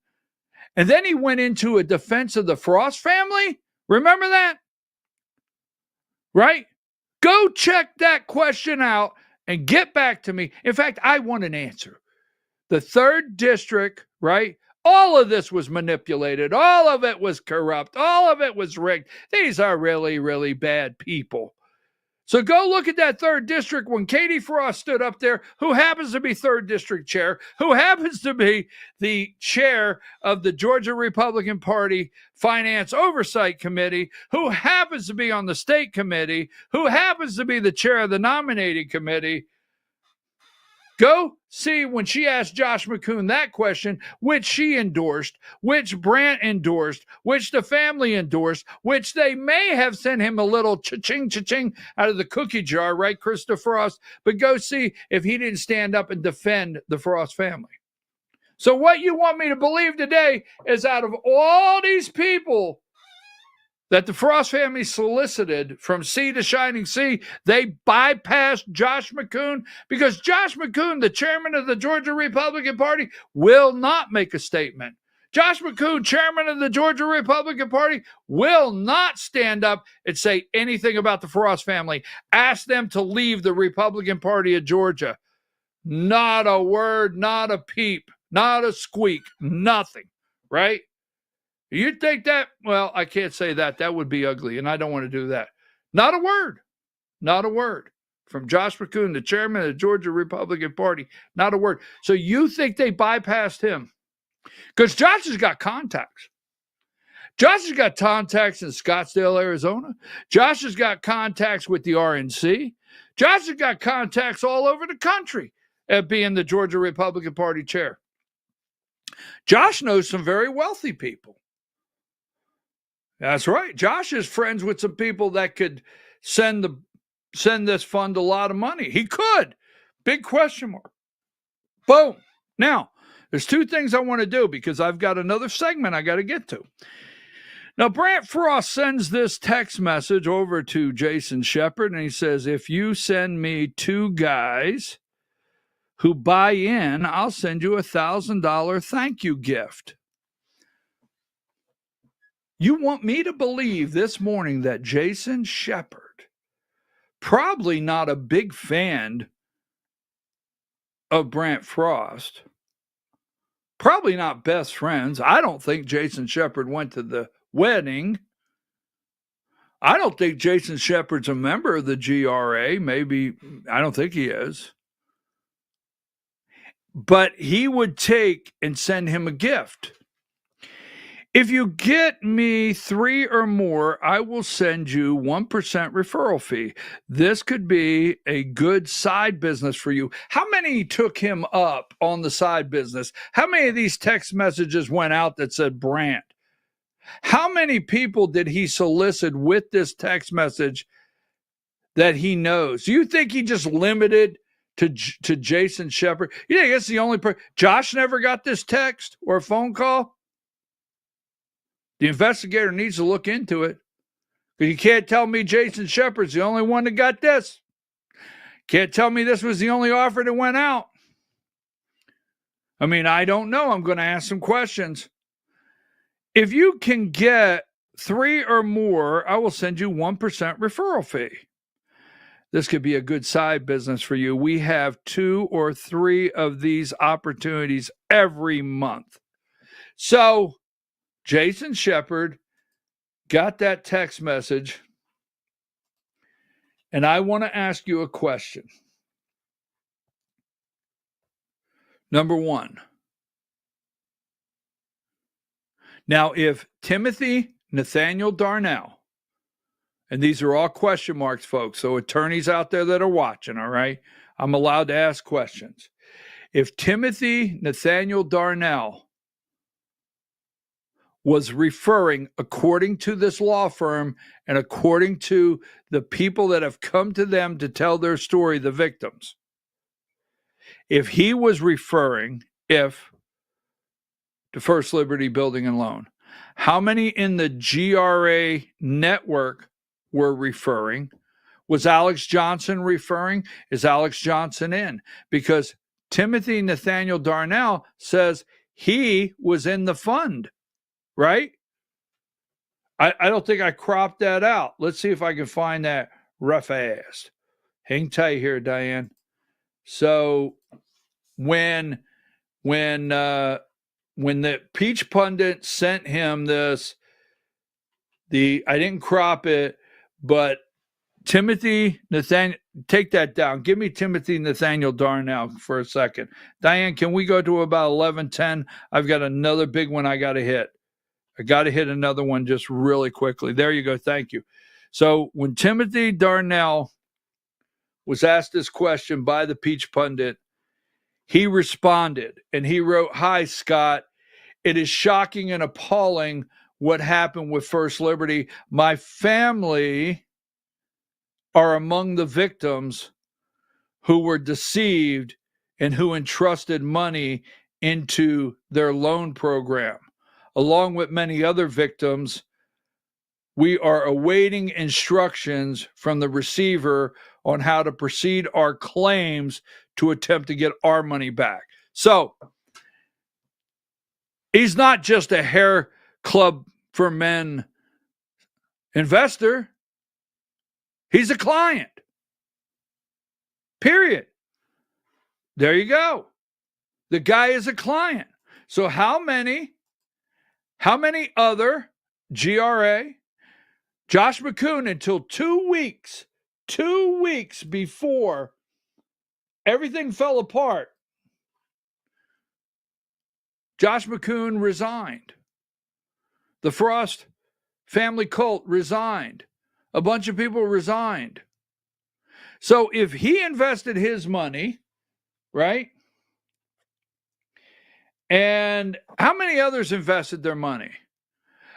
And then he went into a defense of the Frost family. Remember that? Right? Go check that question out and get back to me. In fact, I want an answer. The 3rd district, right? All of this was manipulated. All of it was corrupt. All of it was rigged. These are really, really bad people. So go look at that 3rd district when Katie Frost stood up there, who happens to be 3rd district chair, who happens to be the chair of the Georgia Republican Party Finance Oversight Committee, who happens to be on the state committee, who happens to be the chair of the nominating committee. Go see when she asked Josh McCoon that question, which she endorsed, which Brandt endorsed, which the family endorsed, which they may have sent him a little cha-ching out of the cookie jar, right, Krista Frost? But go see if he didn't stand up and defend the Frost family. So what you want me to believe today is out of all these people that the Frost family solicited from sea to shining sea, they bypassed Josh McCoon because Josh McCoon, the chairman of the Georgia Republican Party, will not make a statement. Josh McCoon, chairman of the Georgia Republican Party, will not stand up and say anything about the Frost family. Ask them to leave the Republican Party of Georgia. Not a word, not a peep, not a squeak, nothing, right? You'd think that, well, I can't say that. That would be ugly, and I don't want to do that. Not a word. Not a word. From Josh McCoon, the chairman of the Georgia Republican Party, not a word. So you think they bypassed him? Because Josh has got contacts. Josh has got contacts in Scottsdale, Arizona. Josh has got contacts with the RNC. Josh has got contacts all over the country at being the Georgia Republican Party chair. Josh knows some very wealthy people. That's right. Josh is friends with some people that could send this fund a lot of money. He could. Big question mark. Boom. Now, there's 2 things I want to do because I've got another segment I got to get to. Now, Brant Frost sends this text message over to Jason Shepard, and he says, if you send me 2 guys who buy in, I'll send you $1,000 thank you gift. You want me to believe this morning that Jason Shepard, probably not a big fan of Brant Frost, probably not best friends. I don't think Jason Shepard went to the wedding. I don't think Jason Shepard's a member of the GRA. Maybe, I don't think he is. But he would take and send him a gift. If you get me 3 or more, I will send you 1% referral fee. This could be a good side business for you. How many took him up on the side business? How many of these text messages went out that said Brant? How many people did he solicit with this text message that he knows? Do you think he just limited to Jason Shepard? You think that's the only person? Josh never got this text or a phone call? The investigator needs to look into it. Because you can't tell me Jason Shepard's the only one that got this. Can't tell me this was the only offer that went out. I mean, I don't know. I'm going to ask some questions. If you can get 3 or more, I will send you 1% referral fee. This could be a good side business for you. We have 2 or 3 of these opportunities every month. So, Jason Shepard got that text message, and I want to ask you a question. Number 1. Now, if Timothy Nathaniel Darnell, and these are all question marks, folks, so attorneys out there that are watching, all right, I'm allowed to ask questions. If Timothy Nathaniel Darnell was referring, according to this law firm and according to the people that have come to them to tell their story, the victims, if he was referring, to First Liberty Building and Loan, how many in the GRA network were referring? Was Alex Johnson referring? Is Alex Johnson in? Because Timothy Nathaniel Darnell says he was in the fund. Right? I don't think I cropped that out. Let's see if I can find that rough ass. Hang tight here, Diane. So when the Peach Pundit sent him this, I didn't crop it, but Timothy Nathaniel, take that down. Give me Timothy Nathaniel Darnell for a second. Diane, can we go to about 11:10? I've got another big one I got to hit. I got to hit another one just really quickly. There you go. Thank you. So when Timothy Darnell was asked this question by the Peach Pundit, he responded and he wrote, "Hi, Scott. It is shocking and appalling what happened with First Liberty. My family are among the victims who were deceived and who entrusted money into their loan program. Along with many other victims, we are awaiting instructions from the receiver on how to proceed our claims to attempt to get our money back." So he's not just a hair club for men investor. He's a client. Period. There you go. The guy is a client. So how many other GRA, Josh McCoon, until 2 weeks before everything fell apart, Josh McCoon resigned. The Frost family cult resigned. A bunch of people resigned. So if he invested his money, right? And how many others invested their money?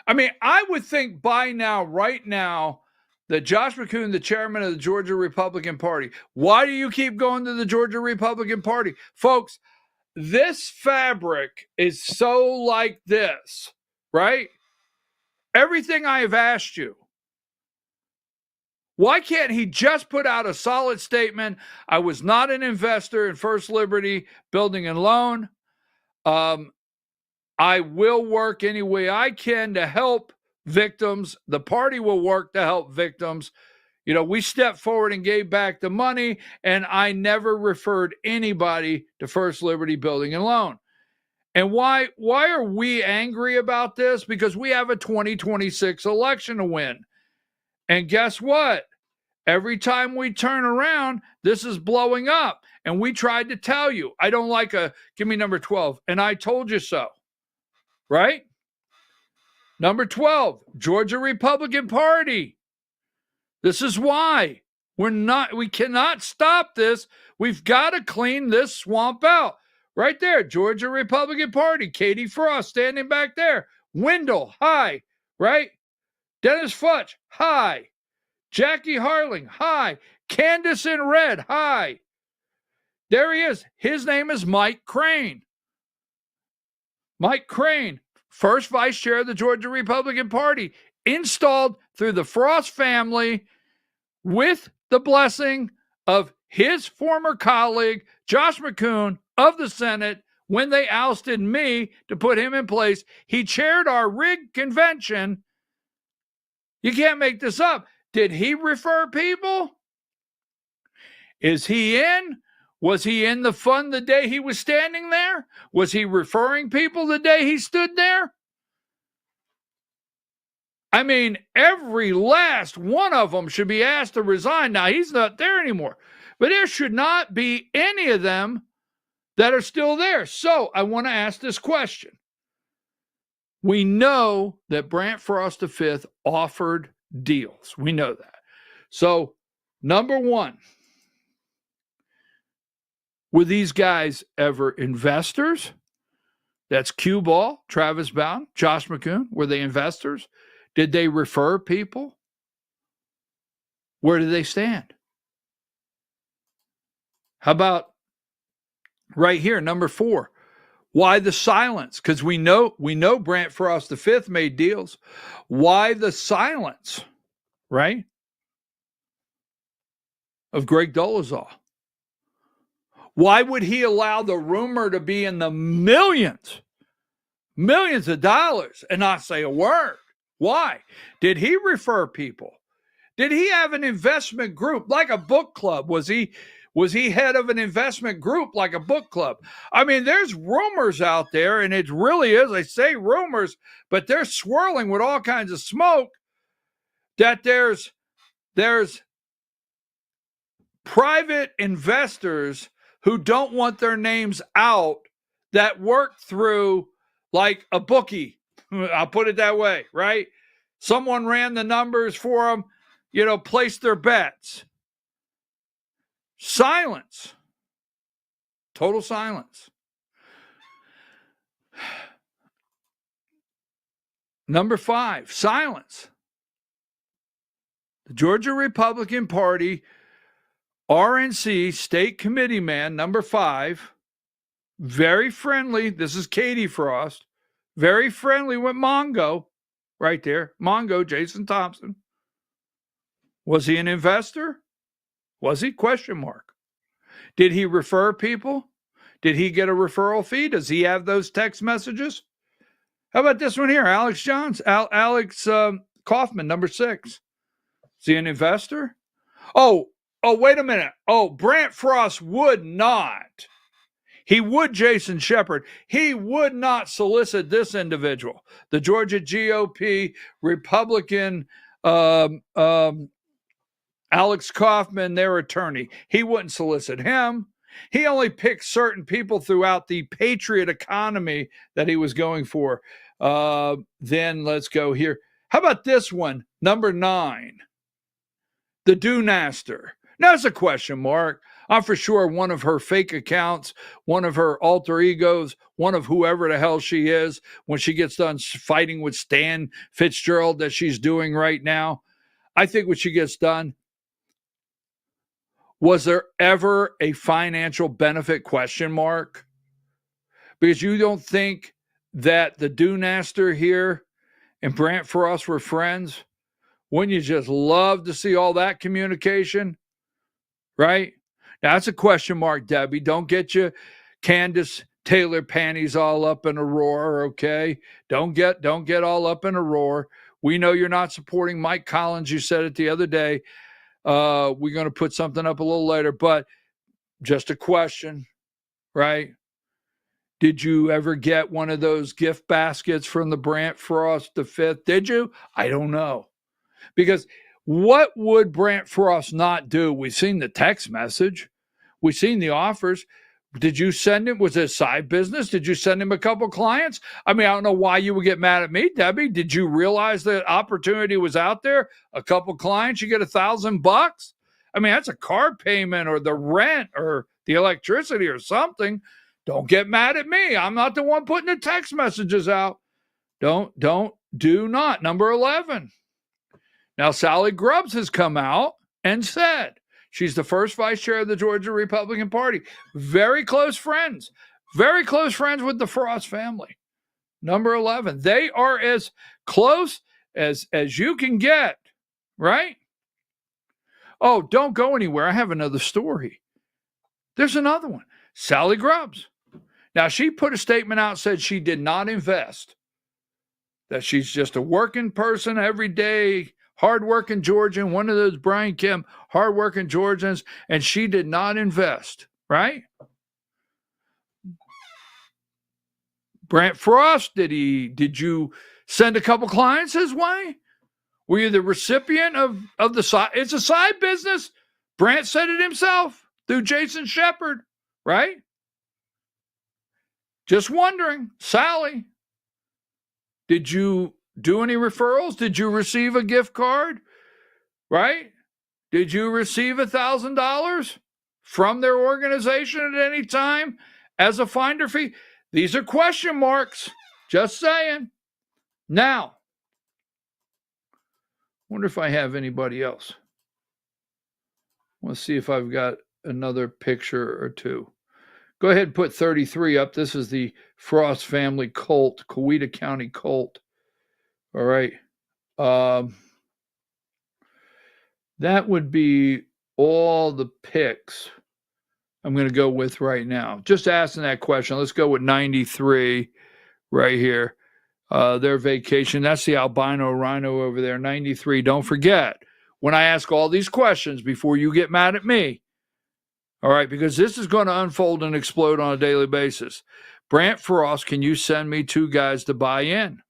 I mean, I would think by now, right now, that Josh McCoon, the chairman of the Georgia Republican Party, why do you keep going to the Georgia Republican Party? Folks, this fabric is so like this, right? Everything I have asked you. Why can't he just put out a solid statement? I was not an investor in First Liberty Building and Loan. I will work any way I can to help victims. The party will work to help victims. You know, we stepped forward and gave back the money, and I never referred anybody to First Liberty Building and Loan. And why are we angry about this? Because we have a 2026 election to win. And guess what? Every time we turn around, this is blowing up. And we tried to tell you, I don't like give me number 12. And I told you so. Right? Number 12, Georgia Republican Party. This is why we cannot stop this. We've got to clean this swamp out. Right there, Georgia Republican Party. Katie Frost standing back there. Wendell, hi. Right? Dennis Futch, hi. Jackie Harling, hi. Candace in red, hi. There he is. His name is Mike Crane. Mike Crane, first vice chair of the Georgia Republican Party, installed through the Frost family with the blessing of his former colleague, Josh McCoon of the Senate, when they ousted me to put him in place. He chaired our rigged convention. You can't make this up. Did he refer people? Is he in? Was he in the fund the day he was standing there? Was he referring people the day he stood there? I mean, every last one of them should be asked to resign. Now, he's not there anymore. But there should not be any of them that are still there. So I want to ask this question. We know that Brant Frost V offered deals. We know that. So, number one, were these guys ever investors? That's Cue Ball, Travis Bowden, Josh McCoon. Were they investors? Did they refer people? Where do they stand? How about right here, number 4? Why the silence? Because we know Brant Frost V made deals. Why the silence, right, of Greg Dolezal? Why would he allow the rumor to be in the millions of dollars and not say a word? Why? Did he refer people? Did he have an investment group like a book club? Was he Was he head of an investment group like a book club? I mean, there's rumors out there, and it really is. I say rumors, but they're swirling with all kinds of smoke that there's private investors who don't want their names out that work through like a bookie. I'll put it that way, right? Someone ran the numbers for them, placed their bets. Silence. Total silence. Number 5, silence. The Georgia Republican Party RNC state committee man, number 5, very friendly. This is Katie Frost. Very friendly with Mongo right there. Mongo, Jason Thompson. Was he an investor? Was he? Question mark. Did he refer people? Did he get a referral fee? Does he have those text messages? How about this one here? Alex Kaufman, number 6. Is he an investor? Oh, wait a minute. Oh, Brant Frost would not. He would Jason Shepard. He would not solicit this individual, the Georgia GOP Republican Alex Kaufman, their attorney. He wouldn't solicit him. He only picked certain people throughout the patriot economy that he was going for. Then let's go here. How about this one? Number 9, the Do-Naster. Now, it's a question mark. I'm for sure one of her fake accounts, one of her alter egos, one of whoever the hell she is when she gets done fighting with Stan Fitzgerald that she's doing right now. I think when she gets done, was there ever a financial benefit question mark? Because you don't think that the Do-Naster here and Brant Frost were friends? Wouldn't you just love to see all that communication? Right? Now, that's a question mark, Debbie. Don't get your Candace Taylor panties all up in a roar, okay? Don't get all up in a roar. We know you're not supporting Mike Collins. You said it the other day. We're going to put something up a little later, but just a question, right? Did you ever get one of those gift baskets from the Brant Frost V? Did you? I don't know. Because what would Brant Frost not do? We've seen the text message. We've seen the offers. Did you send him? Was it a side business? Did you send him a couple clients? I mean, I don't know why you would get mad at me, Debbie. Did you realize that opportunity was out there? A couple clients, you get $1,000. I mean, that's a car payment or the rent or the electricity or something. Don't get mad at me. I'm not the one putting the text messages out. Do not. Number 11. Now, Sally Grubbs has come out and said she's the first vice chair of the Georgia Republican Party. Very close friends with the Frost family. Number 11. They are as close as you can get, right? Oh, don't go anywhere. I have another story. There's another one. Sally Grubbs. Now, she put a statement out, said she did not invest, that she's just a working person every day, hardworking Georgian, one of those Brian Kemp hardworking Georgians, and she did not invest, right? Brant Frost, did you send a couple clients his way? Were you the recipient of the side? It's a side business. Brant said it himself through Jason Shepard, right? Just wondering, Sally, did you do any referrals? Did you receive a gift card? Right? Did you receive $1,000 from their organization at any time as a finder fee? These are question marks. Just saying. Now, wonder if I have anybody else. Let's see if I've got another picture or two. Go ahead and put 33 up. This is the Frost family cult, Coweta County cult. All right. That would be all the picks I'm going to go with right now. Just asking that question. Let's go with 93 right here. Their vacation. That's the albino rhino over there, 93. Don't forget, when I ask all these questions before you get mad at me, All right, because this is going to unfold and explode on a daily basis. Brant Frost, can you send me 2 guys to buy in?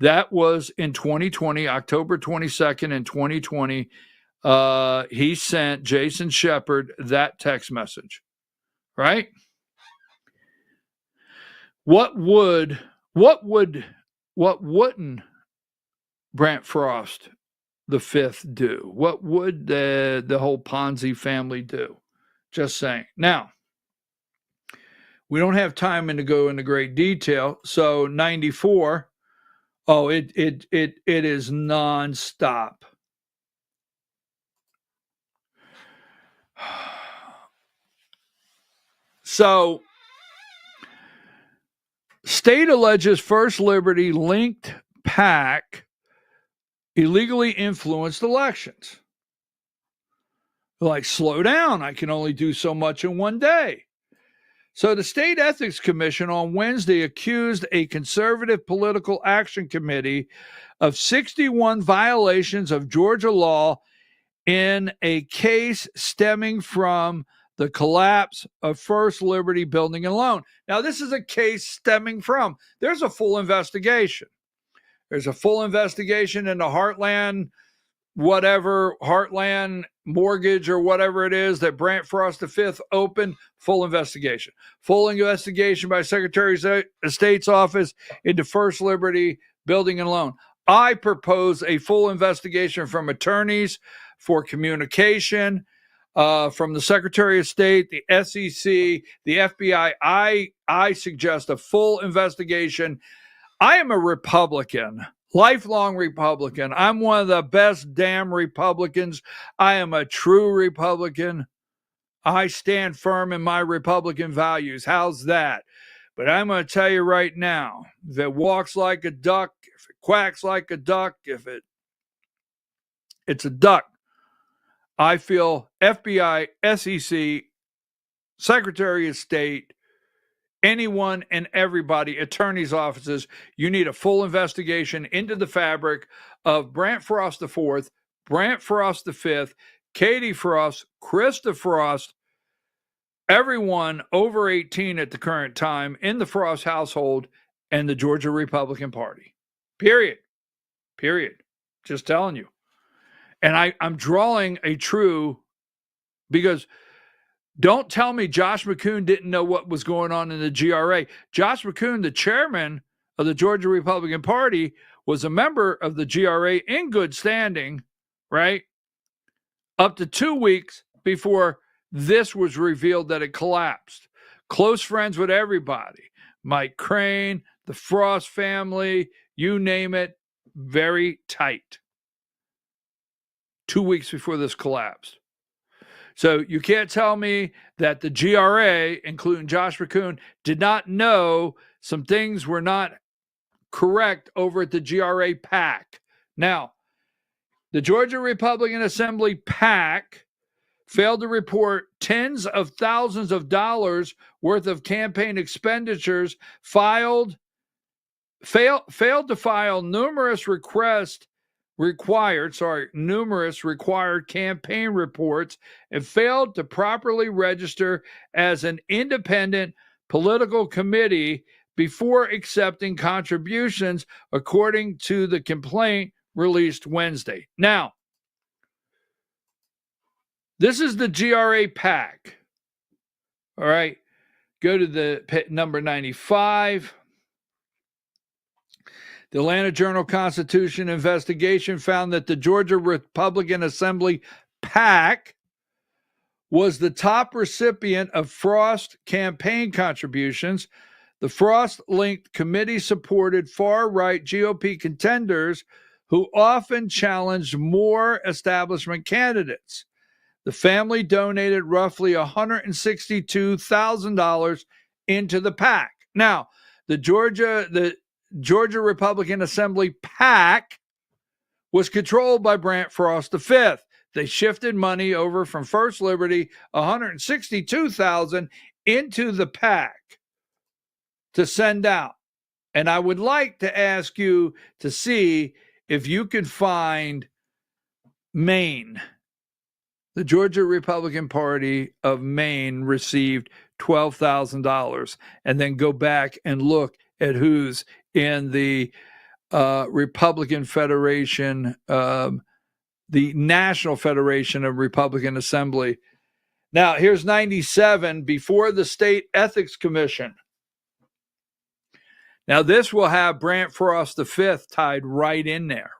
That was in 2020, October 22nd in 2020. He sent Jason Shepard that text message, right? What wouldn't Brant Frost the fifth do? What would the whole Ponzi family do? Just saying. Now, we don't have time to go into great detail. So 94, it is nonstop. So, state alleges First Liberty linked PAC illegally influenced elections. Like, slow down. I can only do so much in one day. So the State Ethics Commission on Wednesday accused a conservative political action committee of 61 violations of Georgia law in a case stemming from the collapse of First Liberty Building and Loan. Now, this is a case stemming from. There's a full investigation. There's a full investigation into Heartland Mortgage or whatever it is that Brant Frost V opened. Full investigation. Full investigation by Secretary of State's office into First Liberty Building and Loan. I propose a full investigation from attorneys for communication, from the Secretary of State, the SEC, the FBI. I suggest a full investigation. I am a Republican, lifelong Republican. I'm one of the best damn Republicans. I am a true Republican. I stand firm in my Republican values. How's that? But I'm going to tell you right now, if it walks like a duck, if it quacks like a duck, if it's a duck, I feel FBI, SEC, Secretary of State, anyone and everybody, attorneys' offices, you need a full investigation into the fabric of Brant Frost IV, Brant Frost V, Katie Frost, Krista Frost, everyone over 18 at the current time in the Frost household and the Georgia Republican Party. Period. Just telling you. And I'm drawing a true, because don't tell me Josh McCoon didn't know what was going on in the GRA. Josh McCoon, the chairman of the Georgia Republican Party, was a member of the GRA in good standing, right? Up to 2 weeks before this was revealed that it collapsed. Close friends with everybody. Mike Crane, the Frost family, you name it, very tight. 2 weeks before this collapsed. So you can't tell me that the GRA, including Josh McCoon, did not know some things were not correct over at the GRA PAC. Now, the Georgia Republican Assembly PAC failed to report tens of thousands of dollars worth of campaign expenditures, failed to file numerous required campaign reports, and failed to properly register as an independent political committee before accepting contributions, according to the complaint released Wednesday. Now, this is the GRA PAC. All right, go to the number 95. The Atlanta Journal-Constitution investigation found that the Georgia Republican Assembly PAC was the top recipient of Frost campaign contributions. The Frost-linked committee supported far-right GOP contenders who often challenged more establishment candidates. The family donated roughly $162,000 into the PAC. Now, the Georgia Republican Assembly PAC was controlled by Brant Frost V. They shifted money over from First Liberty, $162,000, into the PAC to send out. And I would like to ask you to see if you can find Maine. the Georgia Republican Party of Maine received $12,000, and then go back and look at who's in the Republican Federation, the National Federation of Republican Assembly. Now, here's 97 before the State Ethics Commission. Now, this will have Brant Frost V tied right in there.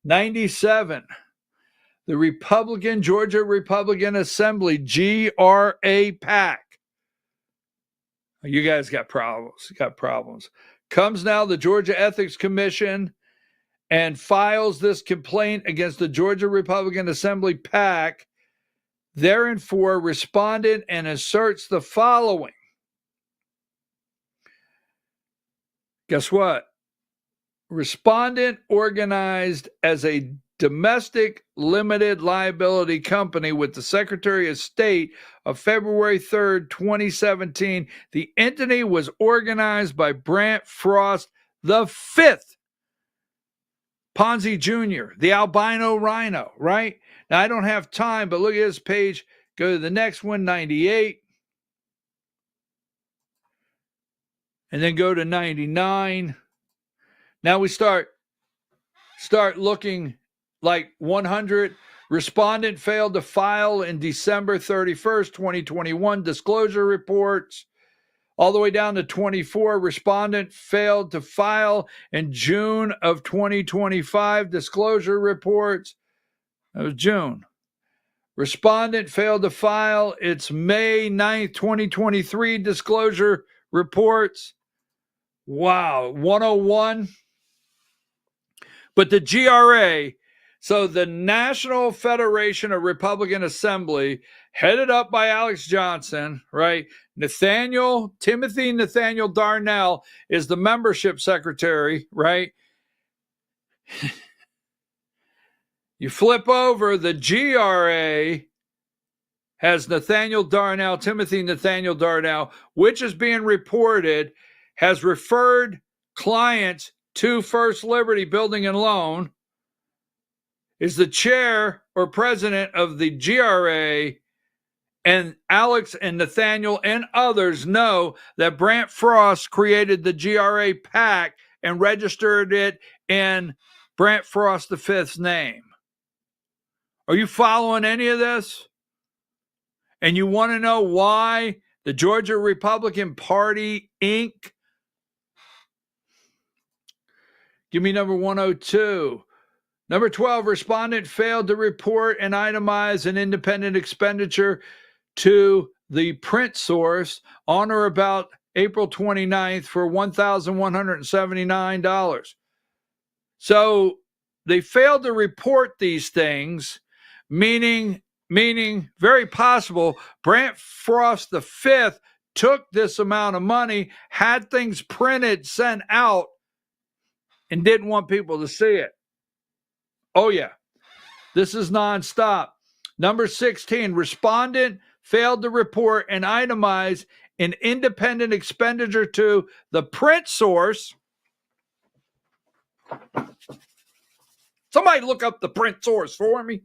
97, the Georgia Republican Assembly, GRA PAC. You guys got problems. Comes now the Georgia Ethics Commission and files this complaint against the Georgia Republican Assembly PAC. Therefore, respondent and asserts the following. Guess what? Respondent organized as a domestic limited liability company with the Secretary of State of February 3rd, 2017. The entity was organized by Brant Frost V, Ponzi Jr., the albino rhino, right? Now, I don't have time, but look at this page. Go to the next one, 98. And then go to 99. Now we start looking like 100. Respondent failed to file in December 31st, 2021 disclosure reports. All the way down to 24, respondent failed to file in June of 2025 disclosure reports. That was June. Respondent failed to file its May 9th, 2023 disclosure reports. Wow, 101. But the GRA, so the National Federation of Republican Assembly, headed up by Alex Johnson, right? Timothy Nathaniel Darnell is the membership secretary, right? You flip over, the GRA has Timothy Nathaniel Darnell, which is being reported, has referred clients to First Liberty Building and Loan, is the chair or president of the GRA, and Alex and Nathaniel and others know that Brant Frost created the GRA PAC and registered it in Brant Frost V's name. Are you following any of this? And you want to know why the Georgia Republican Party, Inc. Give me number 102. Number 12, respondent failed to report and itemize an independent expenditure to the print source on or about April 29th for $1,179. So they failed to report these things, meaning very possible Brant Frost V took this amount of money, had things printed, sent out, and didn't want people to see it. Oh, yeah. This is nonstop. Number 16, respondent failed to report and itemize an independent expenditure to the print source. Somebody look up the print source for me.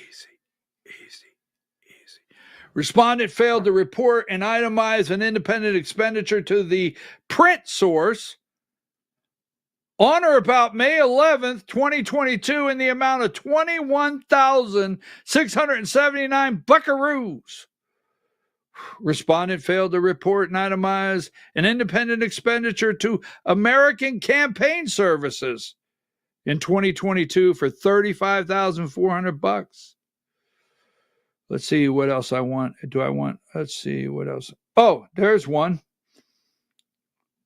Easy. Respondent failed to report and itemize an independent expenditure to the print source on or about May 11th, 2022, in the amount of 21,679 buckaroos. Respondent failed to report and itemize an independent expenditure to American Campaign Services in 2022 for $35,400. Let's see what else I want. Let's see what else. Oh, there's one.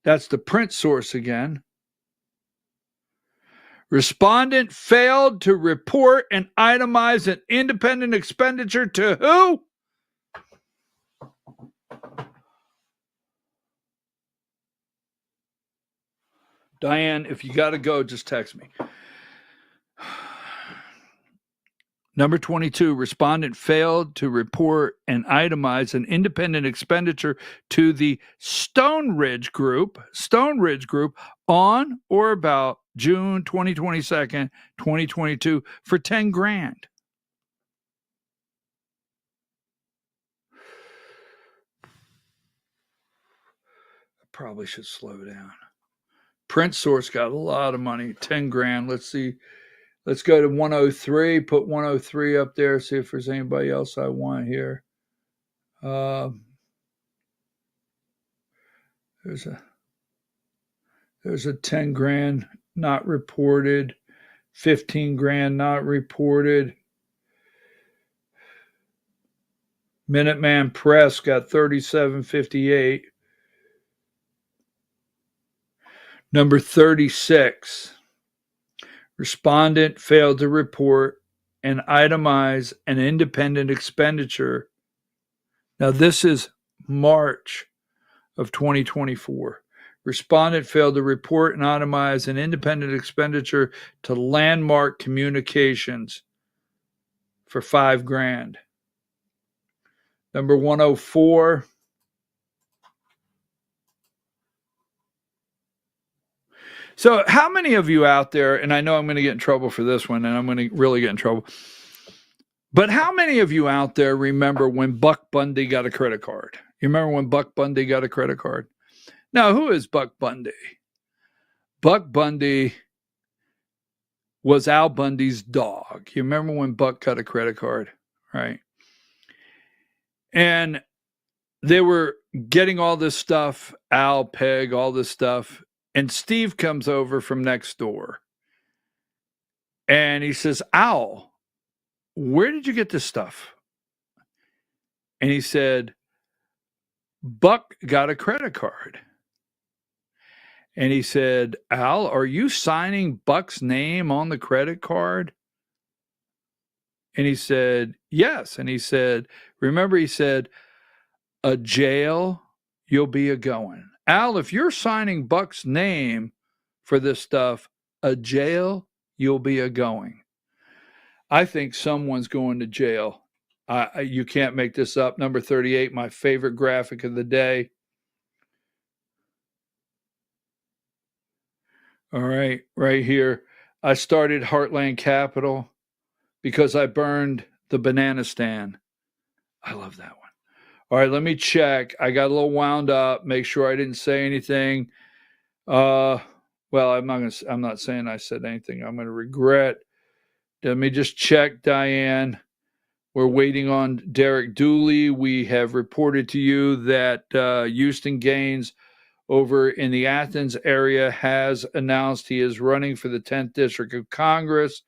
That's the print source again. Respondent failed to report and itemize an independent expenditure to who? Diane, if you got to go, just text me. Number 22, respondent failed to report and itemize an independent expenditure to the Stone Ridge Group on or about June 2022, 2022 for 10 grand. I probably should slow down. Print source got a lot of money, 10 grand. Let's see. Let's go to 103, put 103 up there, see if there's anybody else I want here. There's a 10 grand not reported, 15 grand not reported. Minuteman Press got 3758. Number 36. Respondent failed to report and itemize an independent expenditure. Now, this is March of 2024. Respondent failed to report and itemize an independent expenditure to Landmark Communications for 5 grand. Number 104. So how many of you out there, and I know I'm going to get in trouble for this one, and I'm going to really get in trouble, but how many of you out there remember when Buck Bundy got a credit card? You remember when Buck Bundy got a credit card? Now, who is Buck Bundy? Buck Bundy was Al Bundy's dog. You remember when Buck got a credit card, right? And they were getting all this stuff, Al, Peg, all this stuff. And Steve comes over from next door. And he says, Al, where did you get this stuff? And he said, Buck got a credit card. And he said, Al, are you signing Buck's name on the credit card? And he said, yes. And he said, remember, he said, a jail, you'll be a going. Al, if you're signing Buck's name for this stuff, a jail, you'll be a going. I think someone's going to jail. You can't make this up. Number 38, my favorite graphic of the day. All right, right here. I started Heartland Capital because I burned the banana stand. I love that one. All right, let me check. I got a little wound up. Make sure I didn't say anything. Well, I'm not saying I said anything I'm going to regret. Let me just check, Diane. We're waiting on Derek Dooley. We have reported to you that Houston Gaines over in the Athens area has announced he is running for the 10th District of Congress.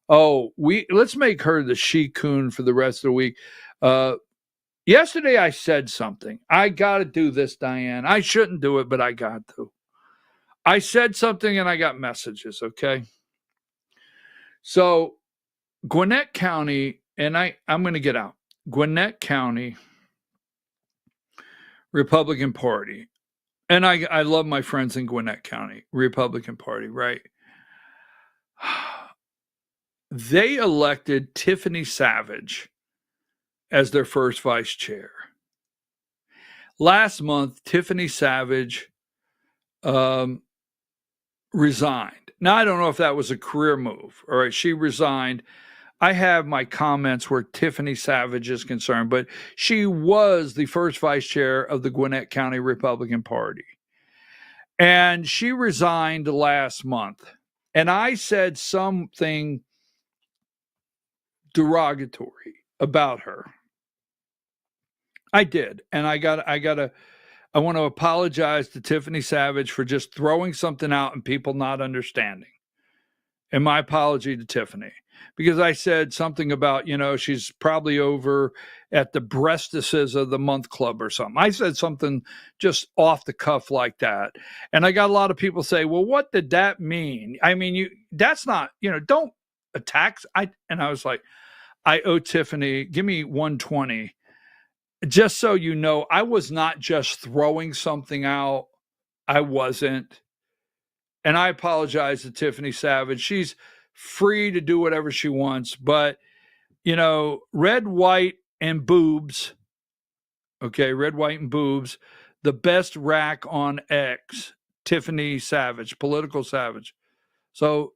Oh, let's make her the she-coon for the rest of the week. Yesterday I said something. I got to do this, Diane. I shouldn't do it, but I got to. I said something and I got messages, okay? So Gwinnett County, and I'm going to get out. Gwinnett County Republican Party. And I love my friends in Gwinnett County Republican Party, right? They elected Tiffany Savage as their first vice chair. Last month, Tiffany Savage resigned. Now, I don't know if that was a career move. All right, she resigned. I have my comments where Tiffany Savage is concerned, but she was the first vice chair of the Gwinnett County Republican Party. And she resigned last month. And I said something derogatory about her. I did. And I want to apologize to Tiffany Savage for just throwing something out and people not understanding. And my apology to Tiffany, because I said something about, she's probably over at the Breastises of the Month Club or something. I said something just off the cuff like that. And I got a lot of people say, well, what did that mean? I mean, that's not, don't attack. And I was like, I owe Tiffany, give me 120. Just so you know, I was not just throwing something out. I wasn't. And I apologize to Tiffany Savage. She's free to do whatever she wants. But, red, white, and boobs. Okay, red, white, and boobs. The best rack on X, Tiffany Savage, political savage. So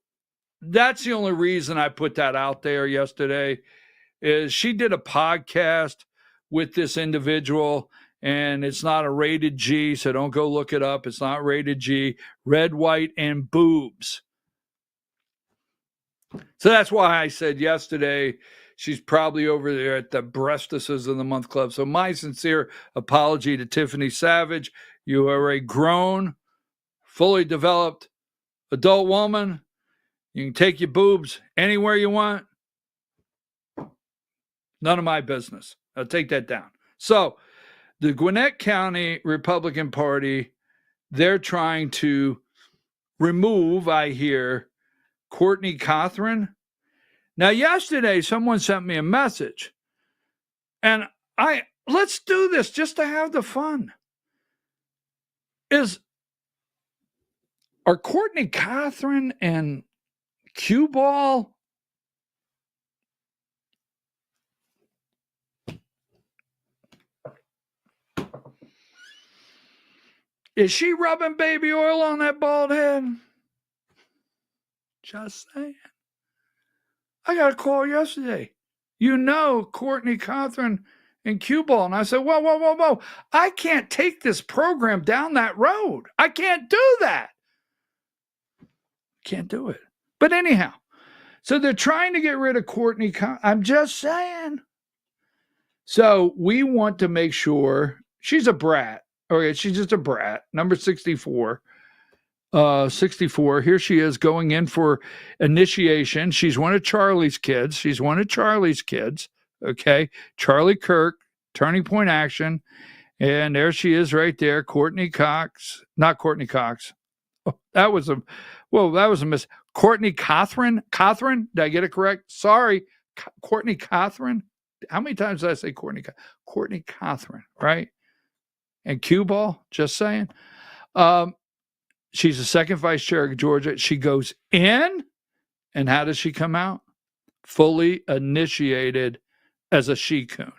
that's the only reason I put that out there yesterday, is she did a podcast with this individual, and it's not a rated G, so don't go look it up. It's not rated G. Red, white, and boobs. So that's why I said yesterday she's probably over there at the Breastises of the Month Club. So my sincere apology to Tiffany Savage. You are a grown, fully developed adult woman. You can take your boobs anywhere you want. None of my business. I'll take that down. So the Gwinnett County Republican Party, they're trying to remove, I hear, Courtney Cothran. Now, yesterday, someone sent me a message, and let's do this just to have the fun. Are Courtney Cothran and Cue Ball is she rubbing baby oil on that bald head? Just saying. I got a call yesterday. Courtney Cothran and Cue Ball. And I said, whoa. I can't take this program down that road. I can't do that. Can't do it. But anyhow, so they're trying to get rid of Courtney. I'm just saying. So we want to make sure she's a brat. Okay, she's just a brat. Number 64. 64. Here she is going in for initiation. She's one of Charlie's kids. Okay. Charlie Kirk, Turning Point Action. And there she is right there. Courtney Cox. Not Courtney Cox. Oh, that was a miss. Courtney Cothran. Did I get it correct? Sorry. Courtney Cothran. How many times did I say Courtney? Courtney Cothran, right? And Cue Ball, just saying. She's the second vice chair of Georgia. She goes in, and how does she come out? Fully initiated as a she-coon.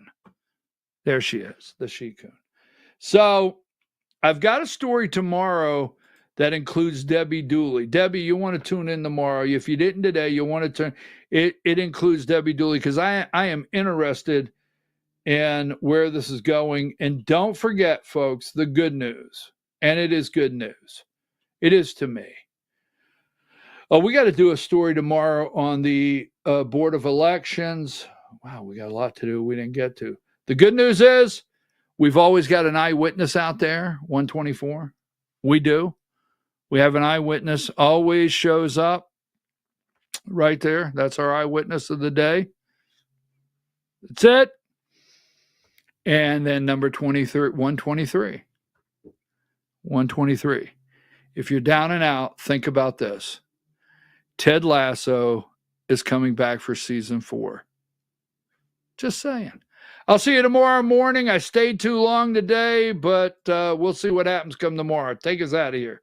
There she is, the she-coon. So I've got a story tomorrow that includes Debbie Dooley. Debbie, you want to tune in tomorrow. If you didn't today, you'll want to turn. It includes Debbie Dooley because I am interested in where this is going. And don't forget, folks, the good news. And it is good news. It is to me. We got to do a story tomorrow on the Board of Elections. Wow, we got a lot to do we didn't get to. The good news is we've always got an eyewitness out there, 124. We do. We have an eyewitness, always shows up right there. That's our eyewitness of the day. That's it. And then number 23, 123. 123. If you're down and out, think about this. Ted Lasso is coming back for season 4. Just saying. I'll see you tomorrow morning. I stayed too long today, but we'll see what happens come tomorrow. Take us out of here.